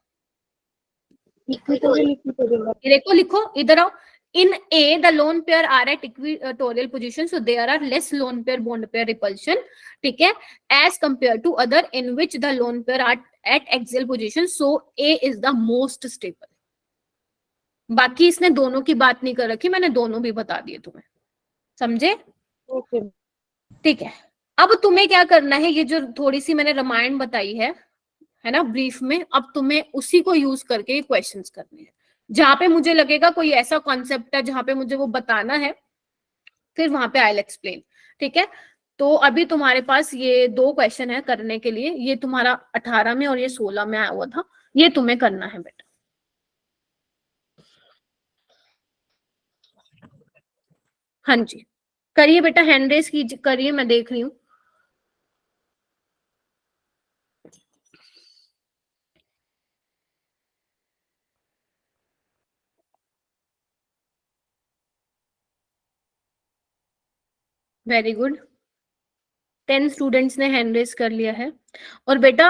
Equatorial equatorial. देखो, लिखो, इधर आओ। In A, the lone pair are at equatorial position, so there are less lone pair bond pair repulsion, ठीक है, as compared to other in which the lone pair are at axial position, so A is the most stable. बाकी इसने दोनों की बात नहीं कर रखी, मैंने दोनों भी बता दिए तुम्हें, समझे? ओके। ठीक है, अब तुम्हें क्या करना है, ये जो थोड़ी सी मैंने रामायण बताई है ना ब्रीफ में, अब तुम्हें उसी को यूज करके क्वेश्चंस करने हैं। जहां पे मुझे लगेगा कोई ऐसा कॉन्सेप्ट है जहां पे मुझे वो बताना है, फिर वहां पे आई विल एक्सप्लेन, ठीक है? तो अभी तुम्हारे पास ये 2 क्वेश्चन है करने के लिए, ये तुम्हारा 18 में और ये 16 में आया हुआ था, ये तुम्हें करना है बेटा। हाँ जी, करिए बेटा, हैंड रेस कीजिए, करिए, मैं देख रही हूँ। वेरी गुड, 10 स्टूडेंट्स ने हैंड रेस कर लिया है। और बेटा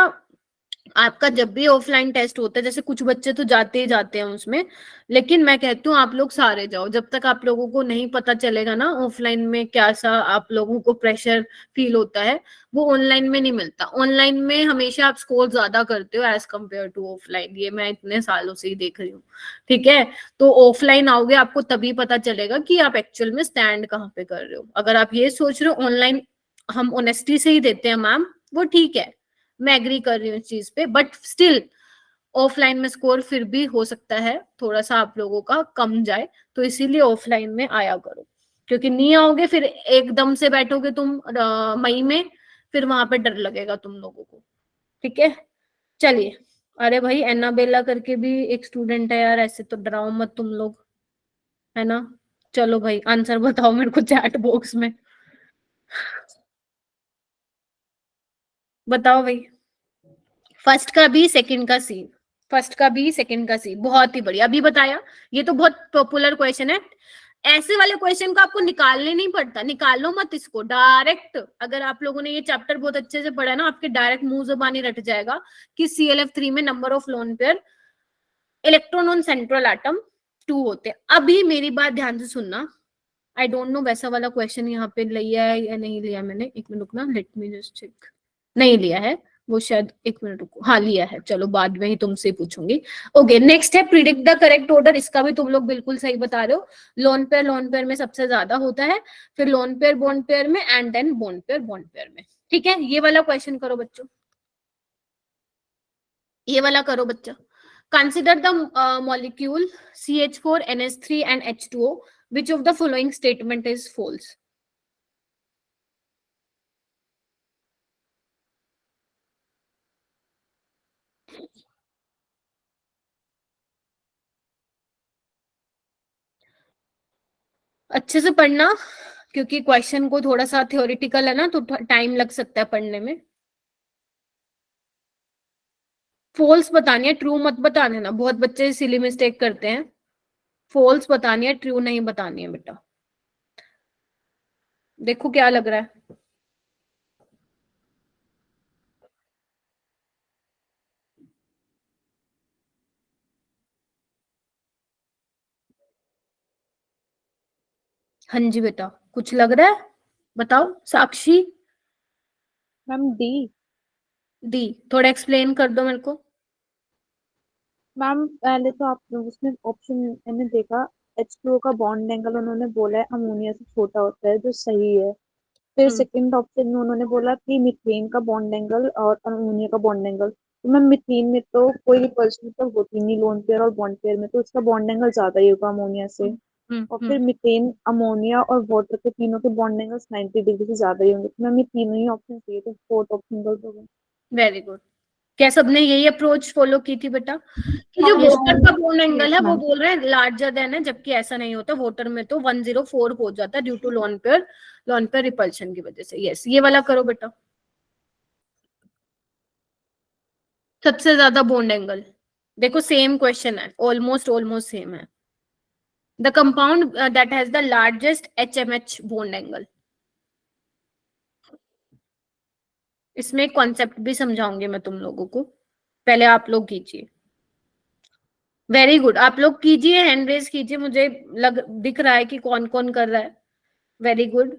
आपका जब भी ऑफलाइन टेस्ट होता है, जैसे कुछ बच्चे तो जाते ही जाते हैं उसमें, लेकिन मैं कहती हूँ आप लोग सारे जाओ, जब तक आप लोगों को नहीं पता चलेगा ना ऑफलाइन में क्या सा आप लोगों को प्रेशर फील होता है, वो ऑनलाइन में नहीं मिलता। ऑनलाइन में हमेशा आप स्कोर ज्यादा करते हो एज कम्पेयर टू ऑफलाइन, ये मैं इतने सालों से ही देख रही हूँ, ठीक है? तो ऑफलाइन आओगे आपको तभी पता चलेगा कि आप एक्चुअल में स्टैंड कहाँ पे कर रहे हो। अगर आप ये सोच रहे हो ऑनलाइन हम ऑनेस्टी से ही देते हैं मैम, वो ठीक है, मैं एग्री कर रही हूँ इस चीज पे, बट स्टिल ऑफलाइन में स्कोर फिर भी हो सकता है थोड़ा सा आप लोगों का कम जाए, तो इसीलिए ऑफलाइन में आया करो, क्योंकि नहीं आओगे फिर एकदम से बैठोगे तुम मई में, फिर वहां पे डर लगेगा तुम लोगों को, ठीक है? चलिए, अरे भाई एनाबेला करके भी एक स्टूडेंट है यार, ऐसे तो डराओ मत तुम लोग, है ना? चलो भाई आंसर बताओ मेरे को चैट बॉक्स में, बताओ भाई। फर्स्ट का बी, सेकंड का सी, फर्स्ट का बी, सेकंड का सी, बहुत ही बढ़िया, अभी बताया। ये तो बहुत पॉपुलर क्वेश्चन है, ऐसे वाले क्वेश्चन को आपको निकालने नहीं पड़ता, निकालो मत इसको, डायरेक्ट अगर आप लोगों ने ये चैप्टर बहुत अच्छे से पढ़ा ना, आपके डायरेक्ट मुंह जबानी रट जाएगा कि ClF3 में number of lone pair electron on central atom 2 होते हैं। अभी मेरी बात ध्यान से सुनना, आई डोंट नो वैसा वाला क्वेश्चन यहाँ पे लिया है या नहीं लिया मैंने, एक मिनट रुकना, लेट मी जस्ट चेक। नहीं लिया है वो शायद, एक मिनट रुको, हाँ लिया है, चलो बाद में ही तुमसे पूछूंगी। ओके, नेक्स्ट है प्रिडिक्ट द करेक्ट ऑर्डर, इसका भी तुम लोग बिल्कुल सही बता रहे हो। लोन पेयर में सबसे ज्यादा होता है, फिर लोन पेयर बॉन्ड पेयर में, एंड देन बॉन्ड पेयर में, ठीक है? ये वाला क्वेश्चन करो बच्चों, ये वाला करो बच्चा। Consider the molecule CH4NH3 and H2O, which of the following statement is false? अच्छे से पढ़ना, क्योंकि क्वेश्चन को थोड़ा सा थ्योरेटिकल है ना, तो टाइम लग सकता है पढ़ने में। फॉल्स बतानी है, ट्रू मत बताने ना, बहुत बच्चे सिली मिस्टेक करते हैं। फॉल्स बतानी है, ट्रू नहीं बतानी है बेटा। देखो क्या लग रहा है, हाँ जी बेटा, कुछ लग रहा है? बताओ साक्षी। मैम डी, थोड़ा एक्सप्लेन कर दो मेरे को। मैम पहले तो आप लोग उसमें ऑप्शन मैंने देखा, H2O का बॉन्ड एंगल उन्होंने बोला है अमोनिया से छोटा होता है, जो सही है। फिर सेकंड ऑप्शन में उन्होंने बोला कि मीथेन का बॉन्ड एंगल और अमोनिया का बॉन्ड एंगल, तो मैम मीथेन में तो कोई रिपल्शन तो होती नहीं लोन पेयर और बॉन्ड पेयर में, तो उसका बॉन्ड एंगल ज्यादा ही होगा अमोनिया से। और फिर मीथेन, अमोनिया और वाटर के तीनों के बॉन्ड एंगल्स 90 डिग्री से ज्यादा ही होंगे। तो मैम ये तीनों ही ऑप्शन चाहिए थे, फोर्थ ऑप्शन गलत हो गया। Very good. क्या सबने यही अप्रोच फॉलो की थी बेटा कि जो Yes, वोटर का बॉन्ड एंगल है yes, वो ma'am. बोल रहे हैं लार्जर देन है, जबकि ऐसा नहीं होता। वोटर में तो 104 हो जाता है due to lone pair repulsion की वजह से। यस, ये वाला करो बेटा। सबसे ज्यादा बॉन्ड एंगल देखो, सेम क्वेश्चन है, ऑलमोस्ट सेम है। The compound that has the largest HMH bond angle. इसमें एक कॉन्सेप्ट भी समझाऊंगी मैं तुम लोगों को, पहले आप लोग कीजिए। वेरी गुड, आप लोग कीजिए, हैंड रेज कीजिए, मुझे दिख रहा है कि कौन कौन कर रहा है। Very good.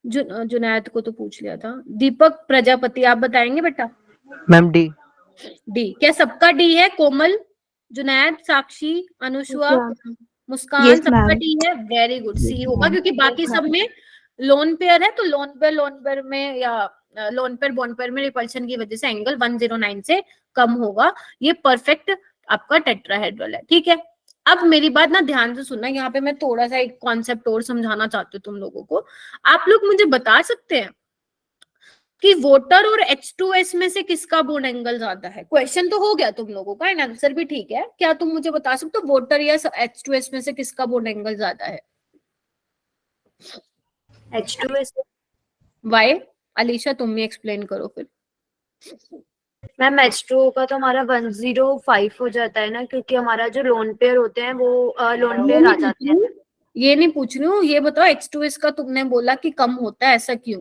जुनैद को तो पूछ लिया था। दीपक प्रजापति, आप बताएंगे बेटा? Ma'am D. डी। क्या सबका डी है? कोमल, जुनैद, साक्षी, अनुष्वा, मुस्कान, Yes, सबका ma'am. डी है? वेरी गुड, सी होगा, ma'am. क्योंकि बाकी सब में लोन पेयर है, तो लोन पेयर में या लोन पेयर बॉन्ड पेयर में रिपल्शन की वजह से एंगल 109 से कम होगा। ये परफेक्ट आपका टेट्राहेड्रल है, ठीक है। अब मेरी बात ना ध्यान से सुनना, यहाँ पे मैं थोड़ा सा एक कॉन्सेप्ट और समझाना चाहती हूँ तुम लोगों को। आप लोग मुझे बता सकते हैं कि वोटर और H2S में से किसका बॉन्ड एंगल ज्यादा है? क्वेश्चन तो हो गया तुम लोगों का, एंड आंसर भी ठीक है। क्या तुम मुझे बता सकते हो वोटर या H2S में से किसका बॉन्ड एंगल ज्यादा है? H2S। वाई? अलीशा तुम ही एक्सप्लेन करो फिर। मैम H2O का तो हमारा 105 हो जाता है ना, क्योंकि हमारा जो लोन पेयर होते हैं वो लोन पेयर आ जाते हैं। ये नहीं पूछ रही हूँ, ये बताओ H2S का तुमने बोला कि कम होता है, ऐसा क्यों?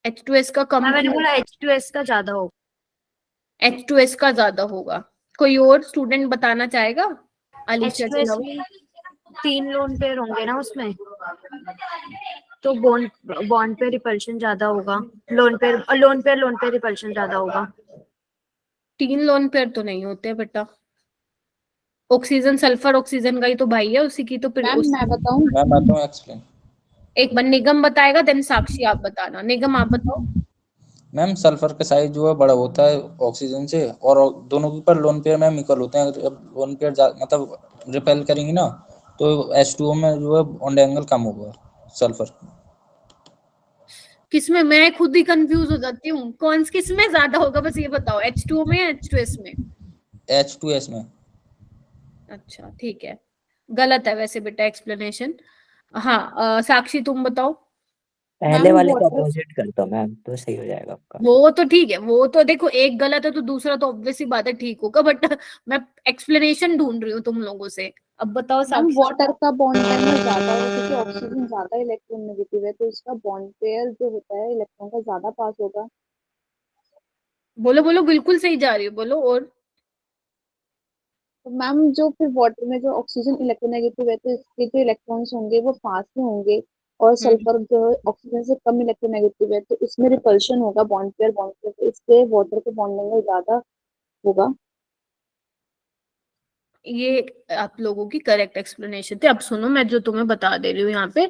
H2S का कम मैंने क्यों? बोला H2S का ज्यादा होगा। H2S का ज्यादा होगा। कोई और स्टूडेंट बताना चाहेगा? अलीशा के H2S अलावा? में 3 लोन पेयर होंगे ना उसमें, तो बॉन्ड पे रिपल्शन ज्यादा होगा। लोन पेयर रिपल्शन ज्यादा होगा। 3 लोन पेयर तो नहीं होते बेटा। ऑक्सीजन सल्फर ऑक्सीजन का ही तो भाई है, उसी की तो फिर मैम मैं बताऊं? मैं बताता हूँ एक्सप्लेन। एक बार निगम बताएगा, देन साक्षी आप बताना। निगम आप बताओ। मैम सल्फर का साइज जो है बड़ा होता है ऑक्सीजन से, और दोनों के ऊपर लोन पेयर मैम इक्वल होते हैं। जब लोन पेयर मतलब रिपेल करेंगे ना, तो H2O में जो है बॉन्ड एंगल कम होगा सल्फर। किसमें? मैं खुद ही कंफ्यूज हो जाती हूँ, कौन किस में ज्यादा होगा, बस ये बताओ, H2O में या H2S में? H2S में। अच्छा ठीक है, गलत है वैसे बेटा एक्सप्लेनेशन। हाँ, साक्षी तुम बताओ। पहले मैम वाले का वाटर, अपोजिट कर दो मैम, तो सही हो जाएगा आपका। वो तो ठीक है, वो तो देखो एक गलत है तो दूसरा तो ऑब्वियसली बात है ठीक होगा, बट मैं एक्सप्लेनेशन ढूंढ रही हूँ तुम लोगों से। अब बताओ मैम साक्षी। वाटर का बॉन्ड एंगल ज्यादा होगा क्योंकि ऑक्सीजन ज्यादा इलेक्ट्रॉन नेगेटिव है, तो इसका बॉन्ड पेयर जो होता है इलेक्ट्रॉन का ज्यादा पास होगा। बोलो बोलो, बिल्कुल सही जा रही हो, बोलो। और तो मैम जो फिर वाटर में जो ऑक्सीजन इलेक्ट्रोनेगेटिव है, तो इसके जो इलेक्ट्रॉन्स होंगे वो पास में होंगे, और सल्फर जो है ऑक्सीजन से कम इलेक्ट्रोनेगेटिव है, तो इसमें रिपल्शन होगा बॉन्ड पेयर, तो इसलिए वाटर का बॉन्ड एंगल ज्यादा होगा। ये आप लोगों की करेक्ट एक्सप्लेनेशन थी। अब सुनो, मैं जो तुम्हें बता दे रही हूँ यहाँ पे,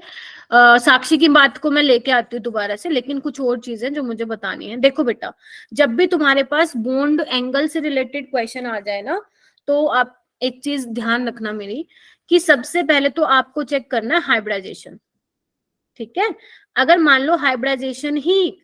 साक्षी की बात को मैं लेके आती हूँ दोबारा से, लेकिन कुछ और चीजें जो मुझे बतानी है। देखो बेटा, जब भी तुम्हारे पास बॉन्ड एंगल से रिलेटेड क्वेश्चन आ जाए ना, तो आप एक चीज ध्यान रखना मेरी, कि सबसे पहले तो आपको चेक करना है हाइब्रिडाइजेशन, ठीक है। अगर मान लो हाइब्रिडाइजेशन ही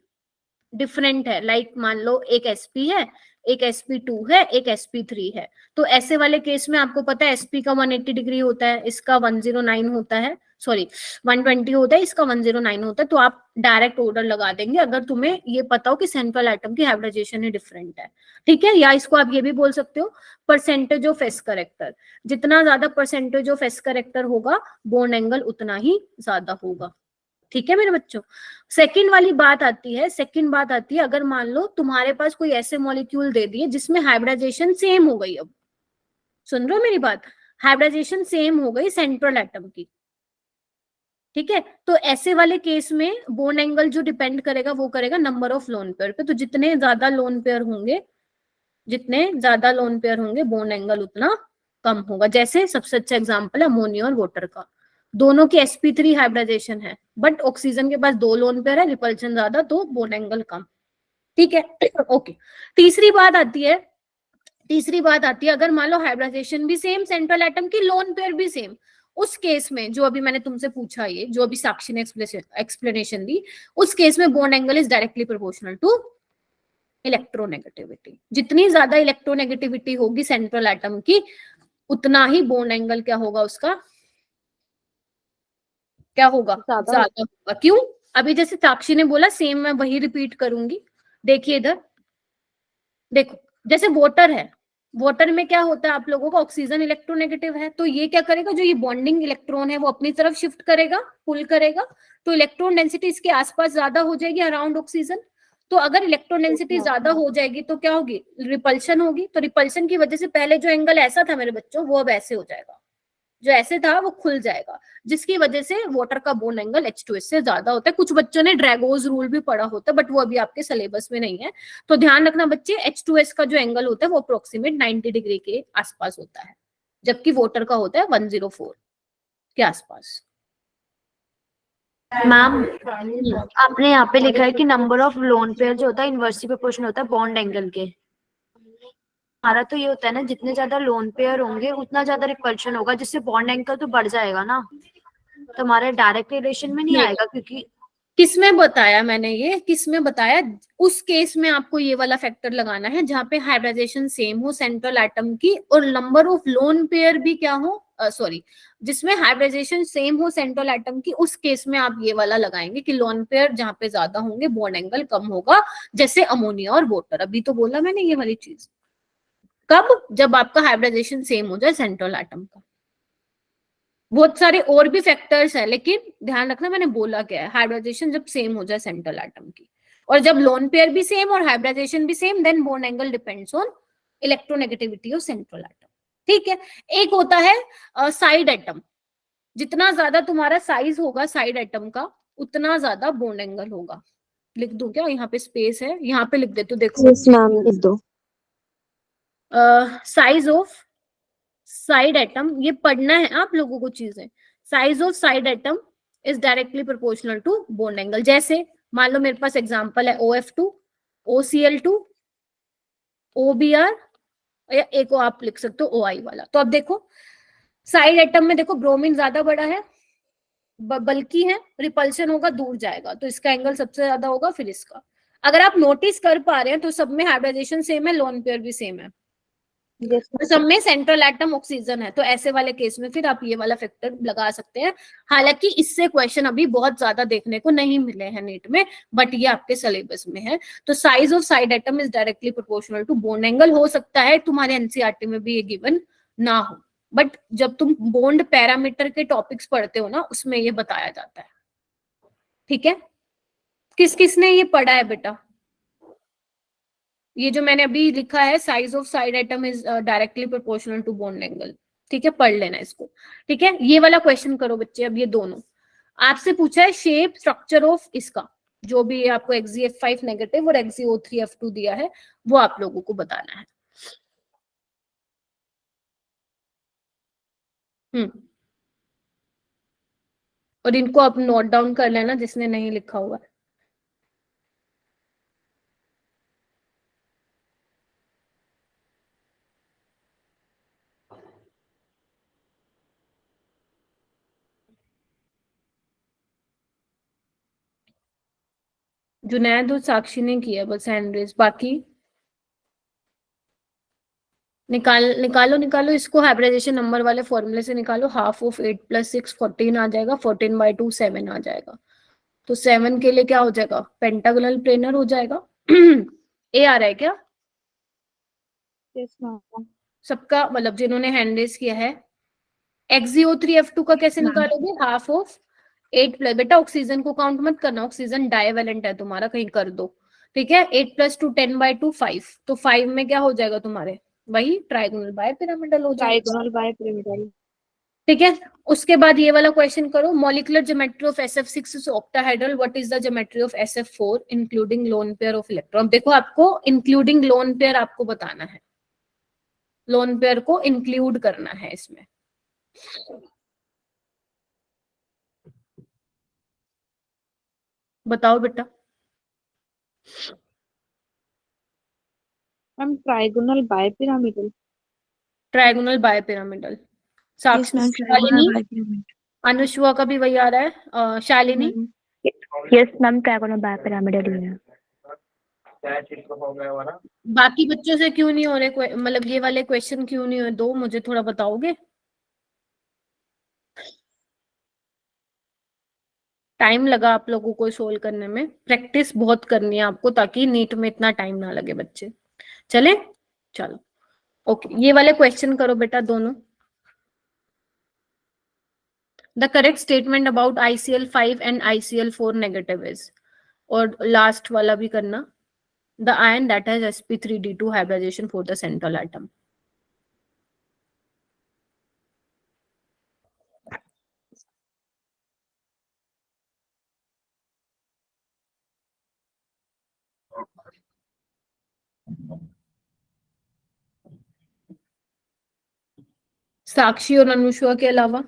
डिफरेंट है, लाइक मान लो एक sp है, एक sp2 है, एक sp3 है, तो ऐसे वाले केस में आपको पता है sp का 180 डिग्री होता है, इसका 109 होता है, सॉरी 120 होता है, इसका 109 होता है। तो आप डायरेक्ट ऑर्डर लगा देंगे अगर तुम्हें ये पता हो कि सेंट्रल एटम की हाइब्रिडाइजेशन ही डिफरेंट है, ठीक है। या इसको आप ये भी बोल सकते हो परसेंटेज ऑफ एस करेक्टर, जितना ज्यादा परसेंटेज ऑफ एस करेक्टर होगा बॉन्ड एंगल उतना ही ज्यादा होगा, ठीक है मेरे बच्चों। सेकंड बात आती है अगर मान लो तुम्हारे पास कोई ऐसे मॉलिक्यूल दे दिए जिसमें हाइब्रिडाइजेशन सेम हो गई, अब सुन रहे हो मेरी बात, हाइब्रिडाइजेशन सेम हो गई सेंट्रल एटम की, ठीक है। तो ऐसे वाले केस में बॉन्ड एंगल जो डिपेंड करेगा वो करेगा नंबर ऑफ लोन पेयर पे। तो जितने ज्यादा लोन पेयर होंगे बॉन्ड एंगल उतना कम होगा। जैसे सबसे अच्छा एग्जांपल है अमोनिया और वाटर का, दोनों की sp3 हाइब्रिडाइजेशन है, बट ऑक्सीजन के पास 2 लोन पेयर है, रिपल्शन ज्यादा, तो बॉन्ड एंगल कम, ठीक है। ओके, तीसरी बात आती है तीसरी बात आती है, अगर मान लो हाइब्रिडाइजेशन भी सेम, सेंट्रल एटम की लोन पेयर भी सेम, उस केस में जो अभी मैंने तुमसे पूछा, ये जो अभी साक्षी ने एक्सप्लेनेशन दी, उस केस में bond angle is directly proportional to electronegativity. जितनी ज्यादा इलेक्ट्रोनेगेटिविटी होगी सेंट्रल एटम की, उतना ही बॉन्ड एंगल क्या होगा उसका, क्या होगा, ज्यादा ज्यादा होगा। क्यों? अभी जैसे साक्षी ने बोला सेम, मैं वही रिपीट करूंगी। देखिए इधर देखो, जैसे वाटर है, वाटर में क्या होता है आप लोगों का, ऑक्सीजन इलेक्ट्रोनेगेटिव है, तो ये क्या करेगा, जो ये बॉन्डिंग इलेक्ट्रॉन है वो अपनी तरफ शिफ्ट करेगा, पुल करेगा, तो इलेक्ट्रॉन डेंसिटी इसके आसपास ज्यादा हो जाएगी अराउंड ऑक्सीजन। तो अगर इलेक्ट्रॉन डेंसिटी ज्यादा हो जाएगी तो क्या होगी, रिपल्शन होगी। तो रिपल्शन की वजह से पहले जो एंगल ऐसा था मेरे बच्चों, वो अब ऐसे हो जाएगा, जो ऐसे था वो खुल जाएगा, जिसकी वजह से वाटर का बॉन्ड एंगल H2S से ज्यादा होता है। कुछ बच्चों ने ड्रैगोज रूल भी पढ़ा होता है, बट वो अभी आपके सिलेबस में नहीं है। तो ध्यान रखना बच्चे, H2S का जो एंगल होता है वो अप्रोक्सीमेट 90 डिग्री के आसपास होता है, जबकि वाटर का होता है 104 के आसपास। मैम आपने यहाँ पे लिखा है कि नंबर ऑफ लोन पेयर जो होता है इनवर्सली प्रोपोर्शनल होता है बॉन्ड एंगल के। हमारा तो ये होता है ना, जितने ज्यादा लोन पेयर होंगे उतना ज्यादा रिपल्शन होगा, जिससे बॉन्ड एंगल तो बढ़ जाएगा ना, तो हमारे डायरेक्ट रिलेशन में नहीं आएगा। क्योंकि किसमें बताया मैंने, ये किसमें बताया, उस केस में आपको ये वाला फैक्टर लगाना है जहां पे हाइब्रिडाइजेशन सेम हो सेंट्रल एटम की, और नंबर ऑफ लोन पेयर भी क्या हो, सॉरी, जिसमें हाइब्रिडाइजेशन सेम हो सेंट्रल एटम की, उस केस में आप ये वाला लगाएंगे कि लोन पेयर जहां पे ज्यादा होंगे बॉन्ड एंगल कम होगा, जैसे अमोनिया और वाटर। अभी तो बोला मैंने ये वाली चीज, कब, जब आपका हाइब्रिडाइजेशन सेम हो जाए सेंट्रल एटम का। बहुत सारे और भी फैक्टर्स है, लेकिन ध्यान रखना मैंने बोला क्या है, हाइब्रिडाइजेशन जब सेम हो जाए सेंट्रल एटम की, और जब लोन पेयर भी सेम और हाइब्रिडाइजेशन भी same, then bond angle depends on electronegativity of central atom. ठीक है। एक होता है साइड एटम, जितना ज्यादा तुम्हारा साइज होगा साइड एटम का, उतना ज्यादा बॉन्ड एंगल होगा। लिख दूं क्या, यहाँ पे स्पेस है, यहाँ पे लिख देते, देखो यस मैम, लिख दो। साइज ऑफ साइड एटम, ये पढ़ना है आप लोगों को चीजें। Size of side atom is directly proportional to bond angle. जैसे मान लो मेरे पास एग्जांपल है OF2, OCl2, OBr, या एक को आप लिख सकते हो OI वाला। तो अब देखो साइड एटम में देखो ब्रोमीन ज्यादा बड़ा है, बल्कि है, रिपल्शन होगा, दूर जाएगा, तो इसका एंगल सबसे ज्यादा होगा, फिर इसका। अगर आप नोटिस कर पा रहे हैं तो सब में हाइब्रिडाइजेशन सेम है, लोन पेयर भी सेम है, यस तो सब में सेंट्रल एटम ऑक्सीजन है, तो ऐसे वाले केस में फिर आप ये वाला फैक्टर लगा सकते हैं। हालांकि इससे क्वेश्चन अभी बहुत ज्यादा देखने को नहीं मिले हैं नीट में, बट ये आपके सिलेबस में है। तो size of side atom is directly proportional to bond angle. हो सकता है तुम्हारे एनसीईआरटी में भी ये गिवन ना हो, बट जब तुम बॉन्ड पैरामीटर के टॉपिक्स पढ़ते हो ना, उसमें ये बताया जाता है। ठीक है, किस किसने ये पढ़ा है बेटा, ये जो मैंने अभी लिखा है, size of side atom is directly proportional to bond angle. ठीक है, पढ़ लेना इसको। ठीक है, ये वाला क्वेश्चन करो बच्चे। अब ये दोनों आपसे पूछा है, शेप स्ट्रक्चर ऑफ इसका, जो भी आपको XeF5 नेगेटिव और XeO3F2 दिया है, वो आप लोगों को बताना है। और इनको आप नोट डाउन कर लेना जिसने नहीं लिखा हुआ है। जुनैद और साक्षी ने किया बस हैंड रेज, बाकी निकालो इसको, हाइब्रिडाइजेशन नंबर वाले फॉर्मूले से निकालो। हाफ ऑफ 8 + 6 14 आ जाएगा, 14/2 7 आ जाएगा। तो 7 के लिए क्या हो जाएगा, पेंटागोनल प्लेनर हो जाएगा। ए आ रहा है क्या यस मैम। सबका, मतलब जिन्होंने हैंड रेज किया है। XeO3F2 का कैसे निकालोगे, हाफ ऑफ 8 प्लस, बेटा ऑक्सीजन को काउंट मत करना, ऑक्सीजन डाइवेलेंट है तुम्हारा, कहीं कर दो। ठीक है, 8 + 2 10/2 5, तो 5 में क्या हो जाएगा तुम्हारे, वही ट्राइगोनल बाय पिरामिडल हो जाएगा। Diagonal bipyramidal. ठीक है, उसके बाद ये वाला क्वेश्चन करो, molecular geometry of SF6 is octahedral, what is the geometry of SF4 including lone pair of electron. देखो आपको इंक्लूडिंग लोन पेयर आपको बताना है, लोन पेयर को इंक्लूड करना है इसमें। बताओ बेटा। Ma'am trigonal bipyramidal. Trigonal bipyramidal. Yes Sakshi, ma'am Shalini, trigonal Anushwa का भी वही आ रहा है। Shalini, yes ma'am trigonal bipyramidal ही है। बाकी बच्चों से क्यों नहीं हो रहे मतलब ये वाले क्वेश्चन क्यों नहीं हो, दो मुझे थोड़ा बताओगे? टाइम लगा आप लोगों को सोल्व करने में, प्रैक्टिस बहुत करनी है आपको ताकि नीट में इतना टाइम ना लगे बच्चे। चले, चलो ओके, ये वाले क्वेश्चन करो बेटा दोनों। The correct statement about ICl5 and ICl4 negative is, और लास्ट वाला भी करना। The ion that has sp3d2 hybridization for the central atom. Sakshi और अनुष्वा के अलावा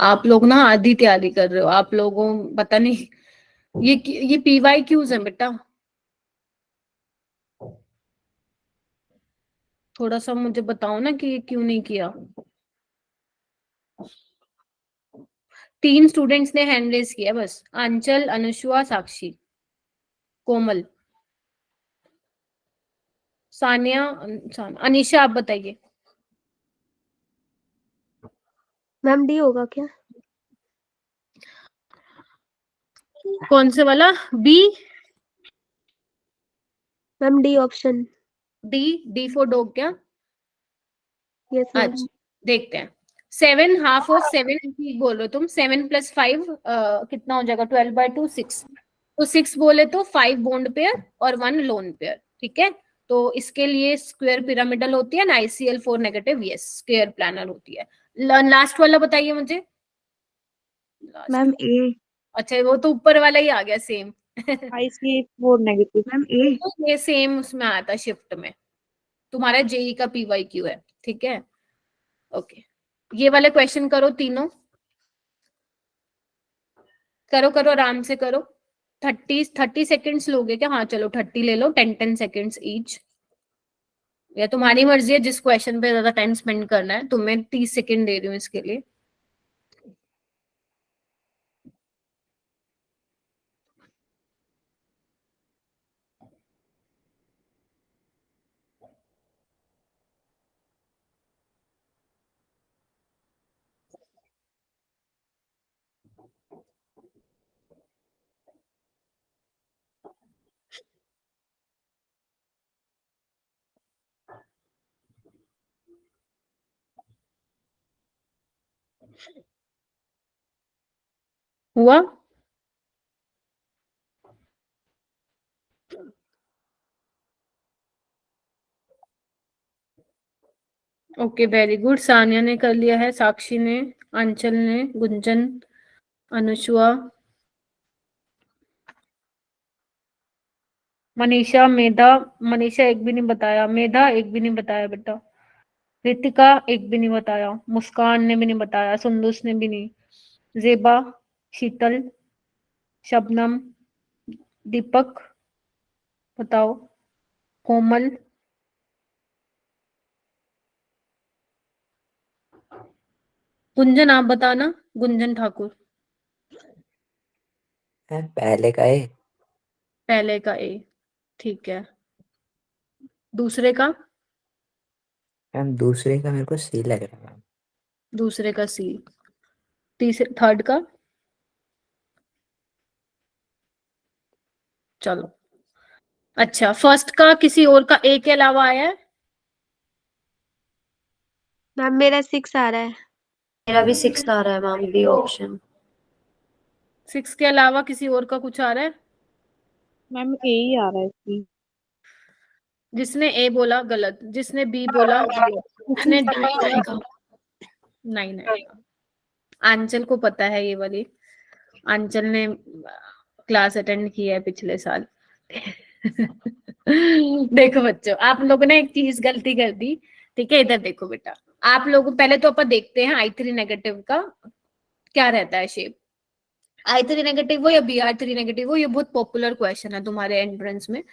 आप लोग ना आधी तैयारी कर रहे हो, आप लोगों पता नहीं ये PYQs है बेटा, थोड़ा सा मुझे बताओ ना कि ये क्यों नहीं किया। 3 स्टूडेंट्स ने हैंड रेज किया बस, अंचल, अनुष्वा, साक्षी, कोमल, सानिया, अनीशा आप बताइए। मैम डी होगा क्या? कौन से वाला? B? Ma'am D option. D for dog क्या? Yes ma'am. अच्छा देखते हैं। 7 हाफ ऑफ 7 बोल रहे हो तुम, 7 + 5 कितना हो जाएगा? 12/2 6, तो 6 बोले तो 5 बॉन्ड पेयर और 1 लोन पेयर, ठीक है। तो इसके लिए स्क्वायर पिरामिडल होती है ना, ICl4 negative, yes square planar होती है। लास्ट वाला बताइए मुझे। मैम ए। अच्छा वो तो ऊपर वाला ही आ गया सेम। ICl4 negative. मैम ए। ये सेम उसमें आया था शिफ्ट में, तुम्हारा जेई का PYQ है, ठीक है ओके। ये वाले क्वेश्चन करो तीनों, करो करो आराम से करो। 30 सेकेंड्स लोगे क्या? हाँ चलो 30 ले लो, 10 सेकेंड्स ईच, या तुम्हारी मर्जी है जिस क्वेश्चन पे ज्यादा टाइम स्पेंड करना है। तुम्हें 30 सेकेंड दे रही हूँ इसके लिए। हुआ? ओके वेरी गुड, सानिया ने कर लिया है, साक्षी ने, अंचल ने, गुंजन, अनुष्वा, मनीषा, मेधा, मनीषा एक भी नहीं बताया, मेधा एक भी नहीं बताया बेटा, रितिका एक भी नहीं बताया, मुस्कान ने भी नहीं बताया, सुंदुस ने भी नहीं, जेबा, शीतल, शबनम, दीपक बताओ, कोमल, गुंजन आप बताना, गुंजन ठाकुर। पहले का है। पहले का ए, ठीक है। दूसरे का? मैम दूसरे का मेरे को सी लग रहा है मैम। दूसरे का सी। तीसरे, थर्ड का? चलो अच्छा, फर्स्ट का किसी और का ए के अलावा आया है? मैम मेरा 6 आ रहा है। मेरा भी 6 आ रहा है मैम, बी ऑप्शन। 6 के अलावा किसी और का कुछ आ रहा है? मैम ए ही आ रहा है इसकी। जिसने ए बोला गलत, जिसने बी बोला गलत, जिसने डी बोला नहीं नहीं। आंचल को पता है ये वाली, आंचल ने क्लास अटेंड किया है पिछले साल। देखो बच्चों, आप लोगों ने एक चीज गलती कर दी, ठीक है। इधर देखो बेटा, आप लोग पहले तो अपन देखते हैं I3 नेगेटिव का क्या रहता है शेप। I3 नेगेटिव हो या Br3 नेगेटिव हो, ये बहुत पॉपुलर क्वेश्चन है तुम्हारे एंट्रेंस में,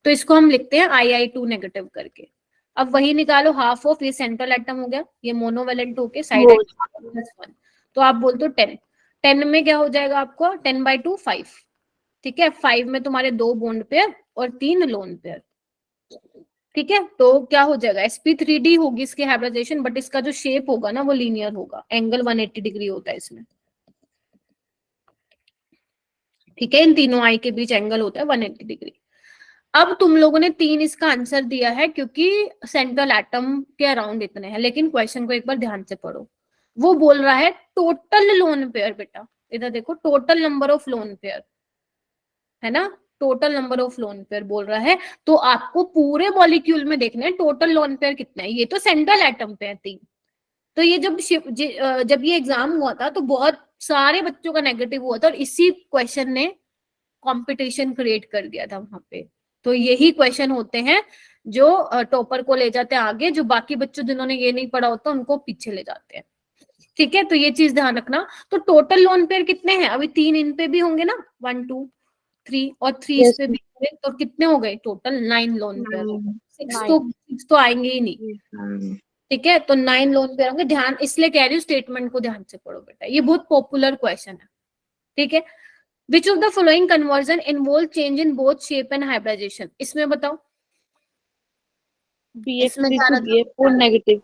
तो इसको हम लिखते हैं II2 नेगेटिव करके। अब वही निकालो, हाफ ऑफ ये सेंट्रल एटम हो गया, ये मोनोवेलेंट होके साइड एटम +1, तो आप बोलते हो 10। 10 में क्या हो जाएगा आपको, 10/2 5, ठीक है। 5 में तुम्हारे 2 बॉन्ड पेयर और 3 लोन पेयर, ठीक है। तो क्या हो जाएगा, sp3d होगी इसकी हाइब्रिडाइजेशन, बट इसका जो शेप होगा ना वो लीनियर होगा, एंगल 180 डिग्री होता है इसमें, ठीक है। इन तीनों आई के बीच एंगल होता है 180 डिग्री। अब तुम लोगों ने 3 इसका आंसर दिया है क्योंकि सेंट्रल एटम के अराउंड इतने हैं, लेकिन क्वेश्चन को एक बार ध्यान से पढ़ो। वो बोल रहा है टोटल लोन पेयर, बेटा इधर देखो, total number of lone pair है ना, total number of lone pair बोल रहा है। तो आपको पूरे मॉलिक्यूल में देखना है टोटल लोन पेयर कितने हैं, ये तो सेंट्रल एटम पे है 3। तो ये जब ये एग्जाम हुआ था तो बहुत सारे बच्चों का नेगेटिव हुआ था, और इसी क्वेश्चन ने कंपटीशन क्रिएट कर दिया था वहां पे। तो यही क्वेश्चन होते हैं जो टॉपर को ले जाते हैं आगे, जो बाकी बच्चों जिन्होंने ये नहीं पढ़ा होता उनको पीछे ले जाते हैं, ठीक है। तो ये चीज ध्यान रखना। तो टोटल लोन पेयर कितने हैं, अभी 3 इन पे भी होंगे ना, 1 2 3, और 3 इस Yes, पे भी होंगे, तो कितने हो गए टोटल, 9 लोन पेयर हो गए। 9. 6 तो आएंगे ही नहीं, ठीक है। तो 9 लोन पेयर होंगे, ध्यान इसलिए कह रही हूँ, स्टेटमेंट को ध्यान से पढ़ो बेटा, ये बहुत पॉपुलर क्वेश्चन है, ठीक है। Which of the following conversion involve change in both shape and hybridisation, इसमें बताओ, इसमें BF3 क्या to रहा था? BF4 negative.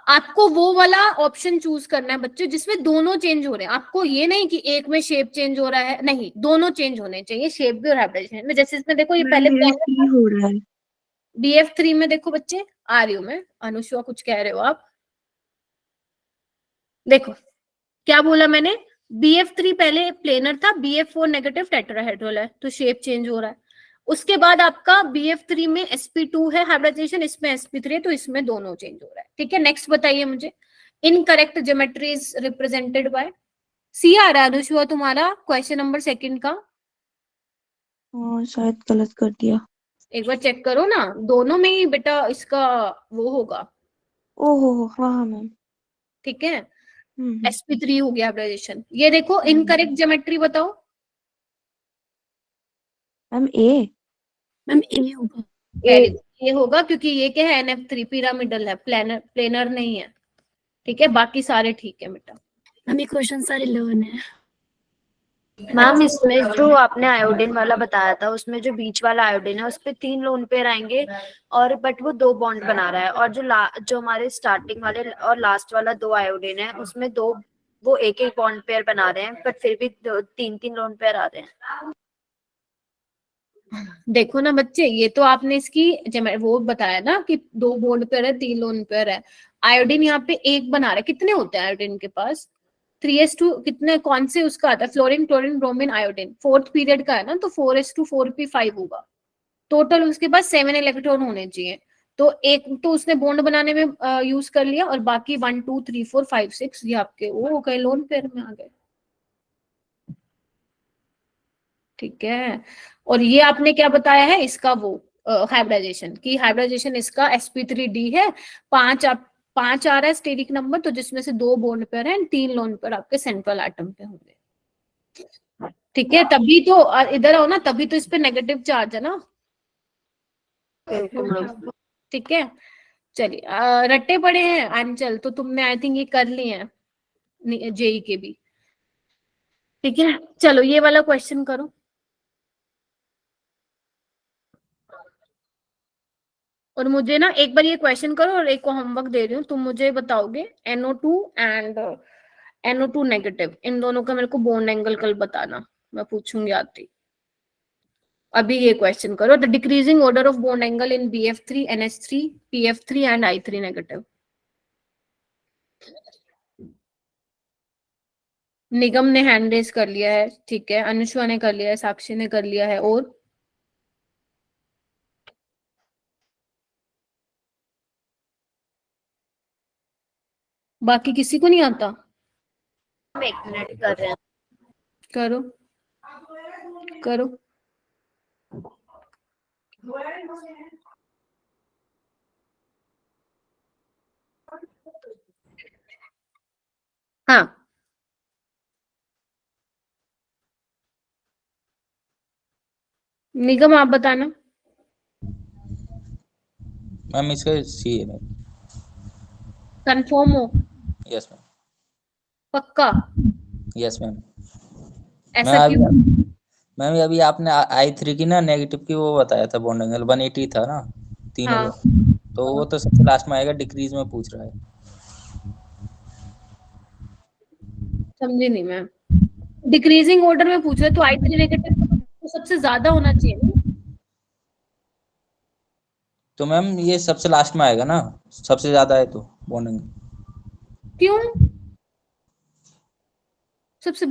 आपको वो वाला ऑप्शन चूज करना है बच्चों जिसमें दोनों चेंज हो रहे हैं। आपको ये नहीं कि एक में शेप चेंज हो रहा है, नहीं, दोनों चेंज होने चाहिए, शेप भी और हाइब्रिडाइजेशन में। जैसे इसमें देखो, ये पहले हो रहा है। BF3 में देखो बच्चे, आ रही हूँ मैं, अनुष्वा कुछ कह रहे हो आप, देखो क्या बोला मैंने, BF3 पहले प्लेनर था, BF4 नेगेटिव टेट्राहेड्रल है, तो शेप चेंज हो रहा है। उसके बाद आपका BF3 में sp2 है हाइब्रिडाइजेशन, इसमें sp3 है, तो इसमें दोनों चेंज हो रहा है, ठीक है। नेक्स्ट बताइए मुझे, incorrect geometry is represented by, C आ रहा है अनुष्वा तुम्हारा क्वेश्चन नंबर 2 का, शायद गलत कर दिया। एक बार चेक करो ना, दोनों में ही बेटा इसका वो होगा, ओहो हाँ मैम। ठीक है। sp3 हो गया हाइब्रिडाइजेशन। ये देखो इनकरेक्ट ज्योमेट्री बताओ, मैम ए। मैम ए होगा। ये होगा क्योंकि ये क्या है, NF3 पिरामिडल है, प्लेनर नहीं है, ठीक है। बाकी सारे ठीक है बेटा। मैम ये क्वेश्चन सारे लर्न है। मैम इसमें जो आपने आयोडीन वाला बताया था, उसमें जो बीच वाला आयोडीन है उस पे 3 लोन पेयर आएंगे, और बट वो 2 बॉन्ड बना रहा है, और जो हमारे स्टार्टिंग वाले और लास्ट वाला 2 आयोडीन है उसमें वो एक बॉन्ड पेयर बना रहे हैं, बट फिर भी 3 लोन पेयर आ रहे हैं। देखो ना बच्चे, ये तो आपने इसकी वो बताया ना कि 2 बॉन्ड पेयर है, 3 लोन पेयर है। आयोडीन यहाँ पे एक बना रहा है, कितने होते हैं आयोडीन के पास, 3s2 कितने, कौन से उसका आता है, fluorine chlorine bromine iodine, 4th period का है ना, तो 4s2 4p5 होगा। टोटल उसके पास 7 इलेक्ट्रॉन होने चाहिए, तो एक तो उसने बॉन्ड बनाने में यूज कर लिया, और बाकी 1 2 3 4 5 6 ये आपके वो हो गए, लोन पेयर में आ गए, ठीक है। और ये आपने क्या बताया है इसका, वो हाइब्रिडाइजेशन की, हाइब्रिडाइजेशन इसका sp3d है, 5 आ रहा है स्टेरिक नंबर, तो जिसमें से 2 बॉन्ड पेयर है, 3 लोन पेयर आपके सेंट्रल एटम पे होंगे, ठीक है। तभी तो इधर आओ ना, तभी तो इस पे नेगेटिव चार्ज है ना, ठीक है। चलिए रट्टे पड़े हैं अंचल, तो तुमने आई थिंक ये कर लिए हैं जेई के भी, ठीक है। चलो ये वाला क्वेश्चन करो, और मुझे ना एक बार ये क्वेश्चन करो, और एक को होमवर्क दे रही हूँ, तुम मुझे बताओगे NO2 एंड NO2 नेगेटिव, इन दोनों का मेरे को बॉन्ड एंगल कल बताना, मैं पूछूंगी आती। अभी ये क्वेश्चन करो, the decreasing order of bond angle in BF3 NH3 PF3 and I3 negative. Nigam ने हैंड रेस कर लिया है, ठीक है, अनुष्वा ने कर लिया है, साक्षी ने कर लिया है, और बाकी किसी को नहीं आता, हम 1 मिनट कर रहे हैं। करो करो। हाँ निगम आप बताना। मैम इसका सी है मैम। कंफर्म हो? Yes ma'am. पक्का? Yes ma'am. ऐसा क्यों? मैम अभी आपने I3 की ना नेगेटिव की वो बताया था, बॉन्ड एंगल 180 था ना तीनों हाँ का, तो वो तो सबसे लास्ट में आएगा, डिक्रीज में पूछ रहा है। समझी नहीं मैं। डिक्रीजिंग ऑर्डर में पूछ रहे तो I3 नेगेटिव तो सबसे ज्यादा होना चाहिए ना? तो मैम ये सबसे लास्ट में आएगा ना, सबसे ज्यादा है तो बॉन्ड एंगल। क्यों सबसे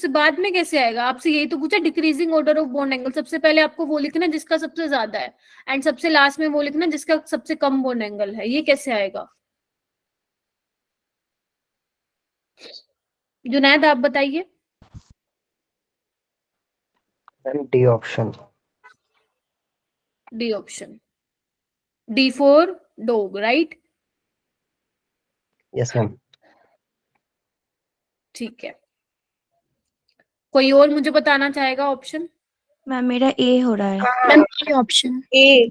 बाद में कैसे आएगा? आपसे यही तो पूछा, decreasing order of bond angle. सबसे पहले आपको वो लिखना जिसका सबसे ज्यादा है, एंड सबसे लास्ट में वो लिखना जिसका सबसे कम बॉन्ड एंगल है। ये कैसे आएगा? जुनैद आप बताइए। D option. D option. D for dog, right? Yes ma'am. ठीक है, कोई और मुझे बताना चाहेगा ऑप्शन? मैम मेरा ए हो रहा है। मैम ये ऑप्शन ए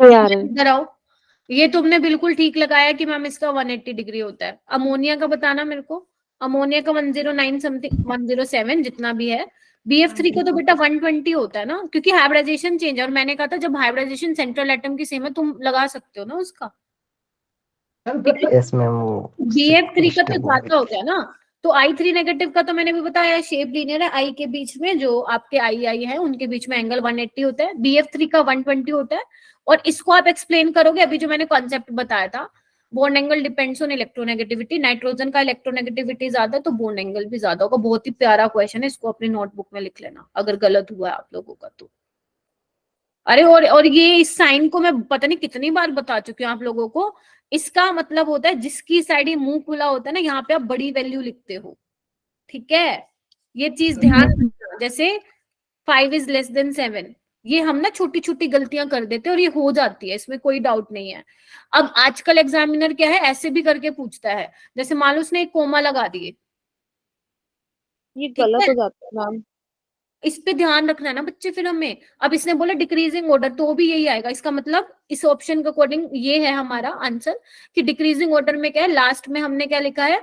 यार इधर आओ। ये तुमने बिल्कुल ठीक लगाया कि मैम इसका 180 डिग्री होता है। अमोनिया का बताना मेरे को। अमोनिया का 109 समथिंग, 107 जितना भी है। BF3 को तो बेटा 120 होता है ना, क्योंकि हाइब्रिडाइजेशन चेंज है। और मैंने कहा था जब हाइब्रिडाइजेशन सेंट्रल एटम की सेम है तुम लगा सकते हो ना उसका। यस मैम, वो BF3 का तो पिछले बोल ज्यादा हो गया ना। तो I3 नेगेटिव का तो मैंने भी बताया, शेप लीनियर है। आई के बीच में जो आपके आई है उनके बीच में एंगल 180 होता है। BF3 का 120 होता है। और इसको आप एक्सप्लेन करोगे, अभी जो मैंने कॉन्सेप्ट बताया था, bond angle depends on electronegativity. Nitrogen का इलेक्ट्रोनेगेटिविटी ज्यादा है तो बॉन्ड एंगल भी ज्यादा होगा। बहुत ही प्यारा क्वेश्चन है, इसको अपनी नोटबुक में लिख लेना अगर गलत हुआ है आप लोगों का तो। अरे और ये इस साइन को मैं पता नहीं कितनी बार बता चुकी हूँ आप लोगों को। इसका मतलब होता है जिसकी साइड ये मुंह खुला होता है ना, यहाँ पे आप बड़ी वैल्यू लिखते हो। ठीक है, ये चीज ध्यान रखना। जैसे 5 इज लेस देन 7, ये हम ना छोटी छोटी गलतियां कर देते हैं और ये हो जाती है, इसमें कोई डाउट नहीं है। अब आजकल एग्जामिनर क्या है, ऐसे भी करके पूछता है। जैसे मान लो उसने एक कोमा लगा दिए, ये ठीक गलत है, हो जाता है मैम। इस पे ध्यान रखना है ना बच्चे फिर हमें। अब इसने बोला डिक्रीजिंग ऑर्डर, तो भी यही आएगा। इसका मतलब इस ऑप्शन के अकॉर्डिंग ये है हमारा आंसर कि डिक्रीजिंग ऑर्डर में क्या है, लास्ट में हमने क्या लिखा है,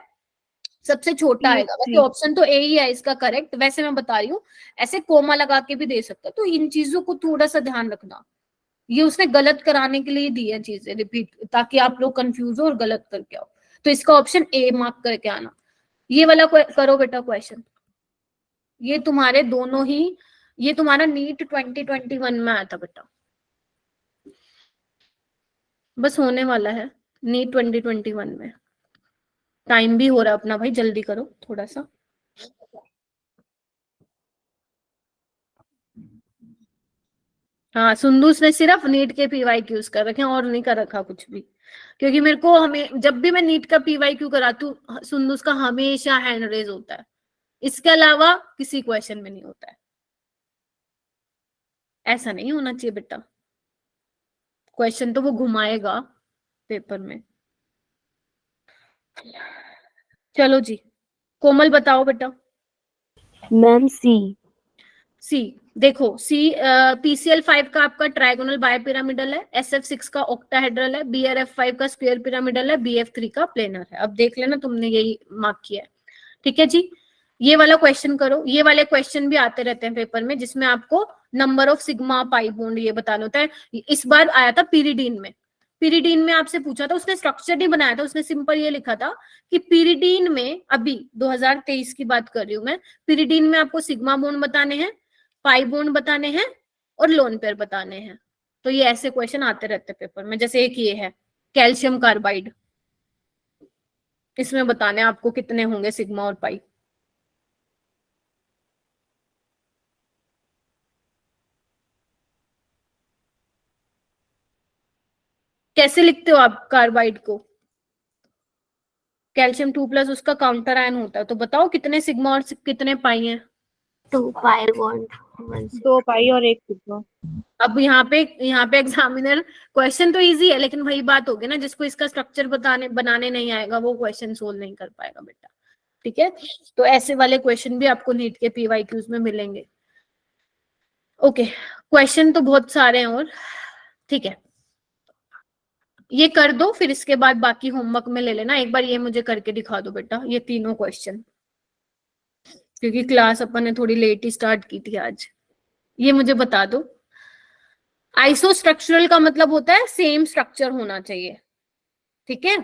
सबसे छोटा आएगा। वैसे BF3 ऑप्शन तो ए ही है इसका करेक्ट, वैसे मैं बता रही हूँ। ऐसे कोमा लगा के भी दे सकता है, तो इन चीजों को थोड़ा सा ध्यान रखना। ये उसने गलत कराने के लिए दी है चीजें रिपीट, ताकि आप लोग कंफ्यूज हो और गलत करके आओ। तो इसका ऑप्शन ए मार्क करके आना। ये वाला करो बेटा क्वेश्चन। ये तुम्हारे दोनों ही, ये तुम्हारा नीट 2021 में आया था बेटा, बस होने वाला है नीट 2021 में। टाइम भी हो रहा है अपना भाई, जल्दी करो थोड़ा सा। हाँ, सुंदूस ने सिर्फ नीट के PYQs कर रखे हैं और नहीं कर रखा कुछ भी। क्योंकि मेरे को, हमें जब भी मैं नीट का PYQ कराती हूँ, सुंदूस का हमेशा हैंड रेज होता है। इसके अलावा किसी क्वेश्चन में नहीं होता है। ऐसा नहीं होना चाहिए बेटा, क्वेश्चन तो वो घुमाएगा पेपर में। चलो जी, कोमल बताओ बेटा। मैम सी। सी, देखो सी, PCl5 का आपका ट्राइगोनल बायपिरामिडल है, SF6 का ऑक्टाहेड्रल है, BRF5 का स्क्वायर पिरामिडल है, BF3 का प्लेनर है। अब देख लेना, तुमने यही मार्क किया है। ठीक है जी, ये वाला क्वेश्चन करो। ये वाले क्वेश्चन भी आते रहते हैं पेपर में, जिसमें आपको number of sigma pi bond ये बताना होता है। इस बार आया था पीरिडीन में। पीरिडीन में आपसे पूछा था, उसने स्ट्रक्चर नहीं बनाया था, उसने सिंपल ये लिखा था कि पीरिडीन में, अभी 2023 की बात कर रही हूँ मैं, पीरिडीन में आपको सिग्मा बॉन्ड बताने हैं, पाई बॉन्ड बताने हैं और लोन पेयर बताने हैं। तो ये ऐसे क्वेश्चन आते रहते हैं पेपर में। जैसे एक ये है कैल्शियम कार्बाइड, इसमें बताने हैं आपको कितने होंगे सिग्मा और पाई। कैसे लिखते हो आप कार्बाइड को? कैल्शियम 2+, उसका काउंटर आयन होता है। तो बताओ कितने सिग्मा और कितने पाई हैं? 2 पाई बॉन्ड 2 पाई और 1 सिग्मा। अब यहाँ पे एग्जामिनर, क्वेश्चन तो इजी है, लेकिन वही बात होगी ना, जिसको इसका स्ट्रक्चर बनाने नहीं आएगा वो क्वेश्चन सोल्व नहीं कर पाएगा बेटा। ठीक है, तो ऐसे वाले क्वेश्चन भी आपको नीट के PYQs में मिलेंगे। ओके, क्वेश्चन तो बहुत सारे हैं और ठीक है, ये कर दो, फिर इसके बाद बाकी होमवर्क में ले लेना। एक बार ये मुझे करके दिखा दो बेटा, ये तीनों क्वेश्चन, क्योंकि क्लास अपन ने थोड़ी लेट ही स्टार्ट की थी आज। ये मुझे बता दो, आइसोस्ट्रक्चरल का मतलब होता है सेम स्ट्रक्चर होना चाहिए, ठीक है।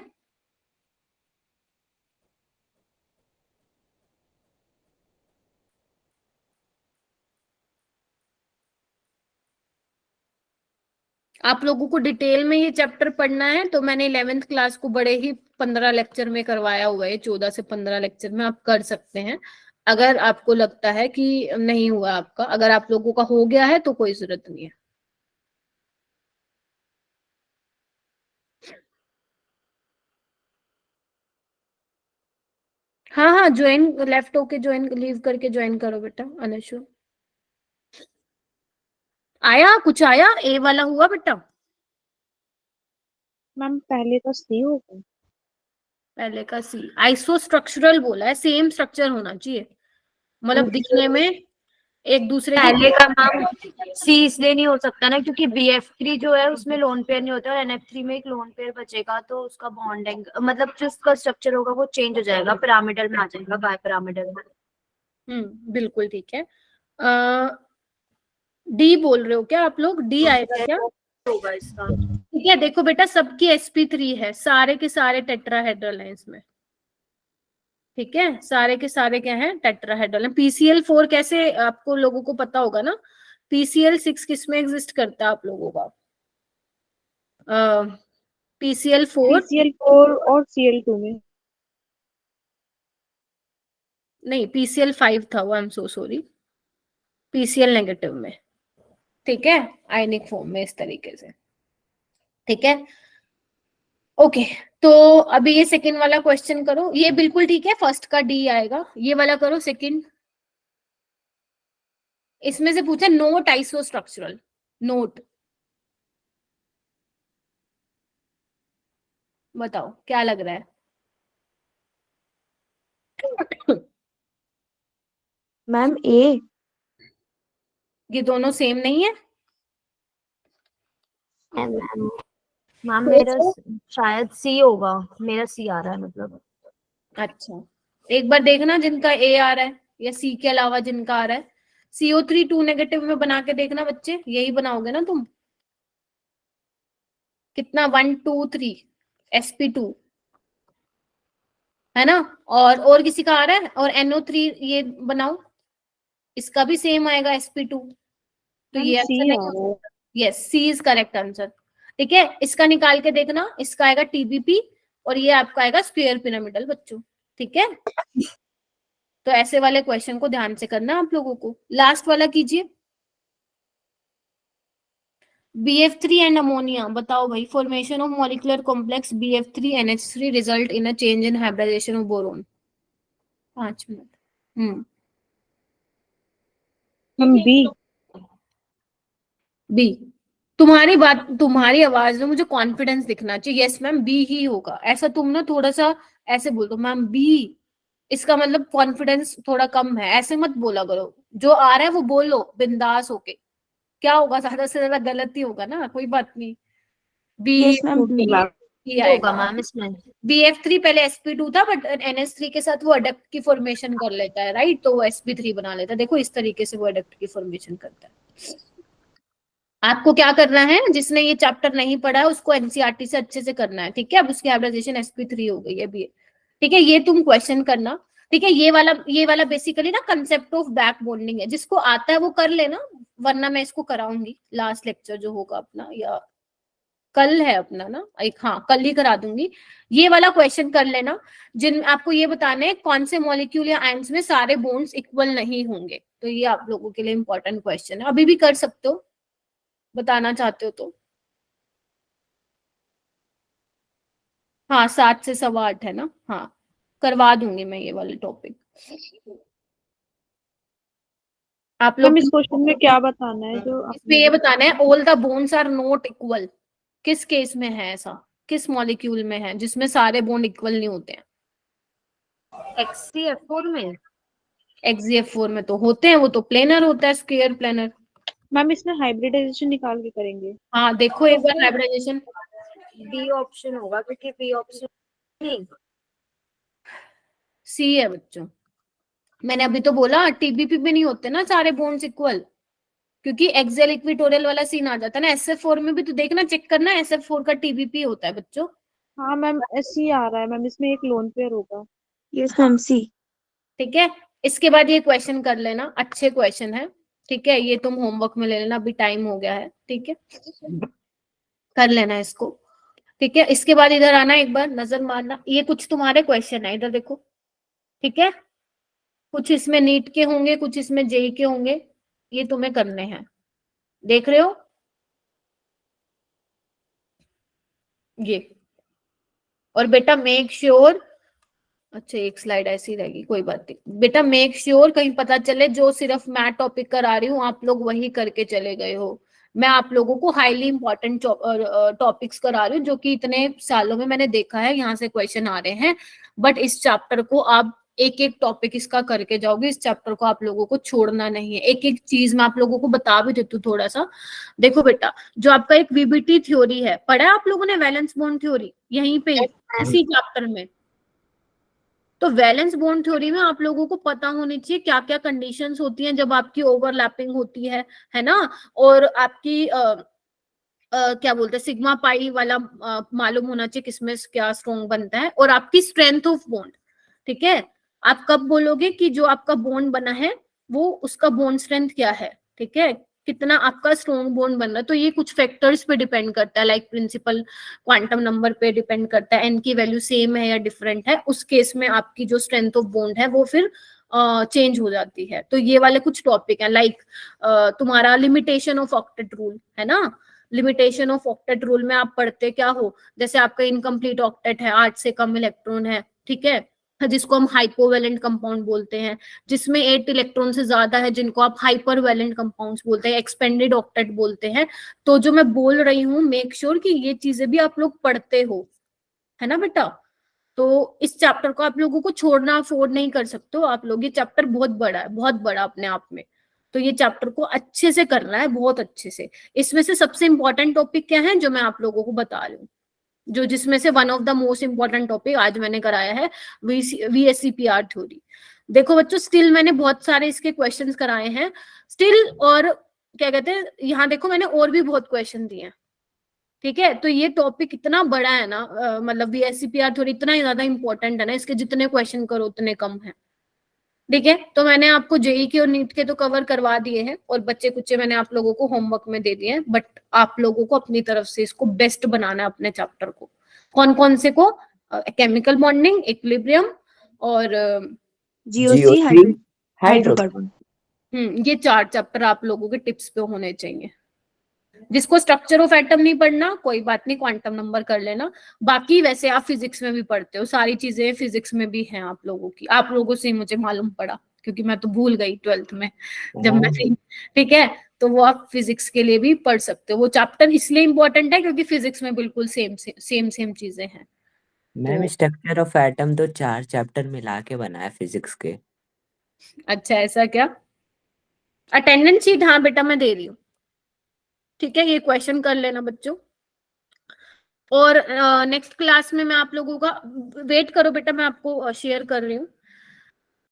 आप लोगों को डिटेल में ये चैप्टर पढ़ना है तो मैंने 11th क्लास को बड़े ही 15 लेक्चर में करवाया हुआ है, 14 से 15 लेक्चर में आप कर सकते हैं। अगर आपको लगता है कि नहीं हुआ आपका, अगर आप लोगों का हो गया है तो कोई जरूरत नहीं है। हाँ हाँ, ज्वाइन, लेफ्ट होके ज्वाइन, लीव करके ज्वाइन करो बेटा। अनशु आया, कुछ आया, ए वाला हुआ बेटा? मैम पहले तो सी हो गया। पहले का सी, आइसोस्ट्रक्चरल बोला है, सेम स्ट्रक्चर होना चाहिए, मतलब दिखने में एक दूसरे के पहले का मैम सी इसलिए नहीं हो सकता ना, क्योंकि BF3 जो है उसमें लोन पेयर नहीं होता, और NF3 में एक लोन पेयर बचेगा, तो उसका बॉन्डिंग मतलब जो उसका स्ट्रक्चर होगा वो चेंज हो जाएगा, पिरामिडल में आ जाएगा, बाय पिरामिडल में। बिल्कुल ठीक है। डी बोल रहे हो क्या आप लोग? डी आएगा क्या? होगा इसका। ठीक है, देखो बेटा सबकी sp3 है, सारे के सारे टेट्राहेड्रल हैं इसमें, ठीक है, सारे के सारे क्या हैं, टेट्राहेड्रल हैं। PCl4 कैसे, आपको लोगों को पता होगा ना, PCl6 किस में एग्जिस्ट करता है आप लोगों का? PCl4 PCl4 और Cl2 में। नहीं, PCl5 था वो, I am so sorry, PCl negative में, ठीक है, आयनिक फॉर्म में इस तरीके से, ठीक है। ओके, तो अभी ये सेकंड वाला क्वेश्चन करो, ये बिल्कुल ठीक है, फर्स्ट का डी आएगा, ये वाला करो सेकंड। इसमें से पूछा नोट आइसोस्ट्रक्चरल, नोट बताओ क्या लग रहा है? मैम ए। ये दोनों सेम नहीं है? मैम मेरा शायद सी होगा, मेरा सी आ रहा है मतलब। अच्छा, एक बार देखना जिनका ए आ रहा है या सी के अलावा जिनका आ रहा है, CO3 2 नेगेटिव में बना के देखना बच्चे, यही बनाओगे ना तुम? कितना 1 2 3 sp2 है ना, और किसी का आ रहा है? और NO3 ये बनाओ, इसका भी सेम आएगा sp2, तो मैम ये सी आंसर आ नहीं रहा हो है। सकता। Yes, C is correct answer, ठीक है। इसका निकाल के देखना, इसका आएगा TBP और ये आपका आएगा स्क्वायर पिरामिडल बच्चों, ठीक है। तो ऐसे वाले क्वेश्चन को ध्यान से करना आप लोगों को। लास्ट वाला कीजिए, BF3 एंड अमोनिया, बताओ भाई, formation of molecular complex BF3 NH3 result in a change in hybridisation of boron. 5 minute. Ma'am B. B, तुम्हारी बात, तुम्हारी आवाज में मुझे कॉन्फिडेंस दिखना चाहिए। यस मैम, बी ही होगा, ऐसा तुम ना थोड़ा सा ऐसे बोल दो मैम बी, इसका मतलब कॉन्फिडेंस थोड़ा कम है, ऐसे मत बोला करो, जो आ रहा है वो बोलो बिंदास होके। क्या होगा, ज्यादा से ज्यादा गलत ही होगा ना, कोई बात नहीं, बी ही यस मैम बी। ही होगा आएगा। मैम इसमें। BF3 पहले sp2 था, बट NH3 के साथ वो अडक्ट की फॉर्मेशन कर लेता है, राइट, तो वो sp3 बना लेता है। देखो इस तरीके से वो अडक्ट की फॉर्मेशन करता है। आपको क्या करना है, जिसने ये चैप्टर नहीं पढ़ा है उसको NCERT से अच्छे से करना है, ठीक है। अब उसकी हाइब्रिडाइजेशन sp3 हो गई है भी, ठीक है, ये तुम क्वेश्चन करना, ठीक है। ये वाला बेसिकली ना कंसेप्ट ऑफ बैक बॉन्डिंग है, जिसको आता है वो कर लेना, वरना मैं इसको कराऊंगी लास्ट लेक्चर जो होगा अपना, या कल है अपना ना एक, हाँ कल ही करा दूंगी। ये वाला क्वेश्चन कर लेना, जिन आपको ये बताना है कौन से मॉलिक्यूल या आयंस में सारे बॉन्ड्स इक्वल नहीं होंगे, तो ये आप लोगों के लिए इंपॉर्टेंट क्वेश्चन है, अभी भी कर सकते हो, बताना चाहते हो तो। हाँ, 7 से 8:15 है ना, हाँ करवा दूंगी मैं ये वाले टॉपिक। आप मैम लोग इस क्वेश्चन में क्या बताना है जो इसमें ये बताना है all the bonds are not equal, किस केस में है ऐसा, किस मॉलिक्यूल में है जिसमें सारे बॉन्ड इक्वल नहीं होते हैं? XCF4 में। XZF4 में तो होते हैं, वो तो प्लेनर होता है, स्क्वायर प्लेनर। मैम इसमें हाइब्रिडाइजेशन निकाल के करेंगे। हाँ देखो एक बार हाइब्रिडाइजेशन। बी ऑप्शन होगा क्योंकि बी ऑप्शन नहीं, सी है बच्चों, मैंने अभी तो बोला टीबीपी में नहीं होते ना सारे बॉन्ड्स इक्वल, क्योंकि एक्सेल इक्विटोरियल वाला सीन आ जाता है ना। SF4 में भी तो देखना, चेक करना, SF4 का टीबीपी होता है बच्चों। हाँ मैम सी आ रहा है मैम, इसमें एक लोन पेयर होगा। यस मैम, सी। ठीक है, इसके बाद ये क्वेश्चन कर लेना, अच्छे क्वेश्चन है। ठीक है, ये तुम होमवर्क में ले लेना, अभी टाइम हो गया है। ठीक है, कर लेना इसको। ठीक है, इसके बाद इधर आना, एक बार नजर मारना, ये कुछ तुम्हारे क्वेश्चन है, इधर देखो। ठीक है, कुछ इसमें नीट के होंगे, कुछ इसमें जेई के होंगे, ये तुम्हें करने हैं, देख रहे हो ये। और बेटा मेक श्योर, अच्छा एक स्लाइड ऐसी रहेगी, कोई बात नहीं बेटा, मेक श्योर कहीं पता चले जो सिर्फ मैं टॉपिक करा रही हूँ आप लोग वही करके चले गए हो। मैं आप लोगों को हाईली इंपॉर्टेंट टॉपिक्स करा रही हूँ जो कि इतने सालों में मैंने देखा है यहाँ से क्वेश्चन आ रहे हैं। बट इस चैप्टर को आप एक एक टॉपिक इसका करके जाओगे, इस चैप्टर को आप लोगों को छोड़ना नहीं है। एक एक चीज मैं आप लोगों को बता भी देती हूँ थोड़ा सा। देखो बेटा, जो आपका एक वीबीटी थ्योरी है, पढ़ा है आप लोगों ने वैलेंस बॉन्ड थ्योरी यहीं पे इसी चैप्टर में। तो वैलेंस बॉन्ड थ्योरी में आप लोगों को पता होनी चाहिए क्या क्या कंडीशंस होती हैं जब आपकी ओवरलैपिंग होती है ना। और आपकी क्या बोलते हैं सिग्मा पाई वाला मालूम होना चाहिए किसमें क्या स्ट्रॉन्ग बनता है, और आपकी स्ट्रेंथ ऑफ बॉन्ड। ठीक है, आप कब बोलोगे कि जो आपका बॉन्ड बना है वो उसका बॉन्ड स्ट्रेंथ क्या है। ठीक है, कितना आपका स्ट्रॉन्ग बॉन्ड बन रहा है, तो ये कुछ फैक्टर्स पे डिपेंड करता है, लाइक प्रिंसिपल क्वांटम नंबर पे डिपेंड करता है, एन की वैल्यू सेम है या डिफरेंट है, उस केस में आपकी जो स्ट्रेंथ ऑफ बॉन्ड है वो फिर चेंज हो जाती है। तो ये वाले कुछ टॉपिक है, लाइक तुम्हारा लिमिटेशन ऑफ ऑक्टेट रूल है ना। लिमिटेशन ऑफ ऑक्टेट रूल में आप पढ़ते क्या हो, जैसे आपका इनकम्प्लीट ऑक्टेट है, 8 से कम इलेक्ट्रॉन है। ठीक है, जिसको हम हाइपोवेलेंट कंपाउंड बोलते हैं, जिसमें 8 इलेक्ट्रॉन से ज्यादा है जिनको आप हाइपरवेलेंट कंपाउंड्स बोलते हैं, एक्सपेंडेड ऑक्टेट बोलते हैं। तो जो मैं बोल रही हूँ मेक श्योर कि ये चीजें भी आप लोग पढ़ते हो, है ना बेटा। तो इस चैप्टर को आप लोगों को छोड़ना अफोर्ड नहीं कर सकते हो आप लोग, ये चैप्टर बहुत बड़ा है, बहुत बड़ा अपने आप में। तो ये चैप्टर को अच्छे से करना है, बहुत अच्छे से। इसमें से सबसे इंपॉर्टेंट टॉपिक क्या है जो मैं आप लोगों को बता रही हूँ, जो जिसमें से one of the most important topic आज मैंने कराया है, VSEPR थ्योरी। देखो बच्चों, स्टिल मैंने बहुत सारे इसके क्वेश्चंस कराए हैं स्टिल, और क्या कहते हैं यहाँ देखो मैंने और भी बहुत क्वेश्चन दिए हैं। ठीक है, तो ये टॉपिक इतना बड़ा है ना, मतलब VSEPR थ्योरी इतना ही ज्यादा इंपॉर्टेंट है ना, इसके जितने क्वेश्चन करो उतने कम है। ठीक है, तो मैंने आपको जेई के और नीट के तो कवर करवा दिए हैं, और बच्चे कुछ मैंने आप लोगों को होमवर्क में दे दिए हैं, बट आप लोगों को अपनी तरफ से इसको बेस्ट बनाना है अपने चैप्टर को। कौन कौन से को, केमिकल बॉन्डिंग, इक्विलिब्रियम और GOC हाइड्रोकार्बन। ये 4 चैप्टर आप लोगों के टिप्स पे होने चाहिए। जिसको स्ट्रक्चर ऑफ एटम नहीं पढ़ना कोई बात नहीं, क्वांटम नंबर कर लेना। बाकी वैसे आप फिजिक्स में भी पढ़ते हो, सारी चीजें फिजिक्स में भी हैं आप लोगों की, आप लोगों से मुझे मालूम पड़ा क्योंकि मैं तो भूल गई 12th में जब मैं थी। ठीक है, तो वो आप फिजिक्स के लिए भी पढ़ सकते हो। वो चैप्टर इसलिए इंपॉर्टेंट है क्योंकि फिजिक्स में बिल्कुल सेम चीजें हैं। मैम तो स्ट्रक्चर ऑफ एटम तो 4 चैप्टर मिला के बना है फिजिक्स के। अच्छा ऐसा क्या, अटेंडेंस शीट हाँ बेटा मैं दे रही हूँ। ठीक है, ये क्वेश्चन कर लेना बच्चों। और नेक्स्ट क्लास में मैं आप लोगों का, वेट करो बेटा मैं आपको शेयर कर रही हूँ।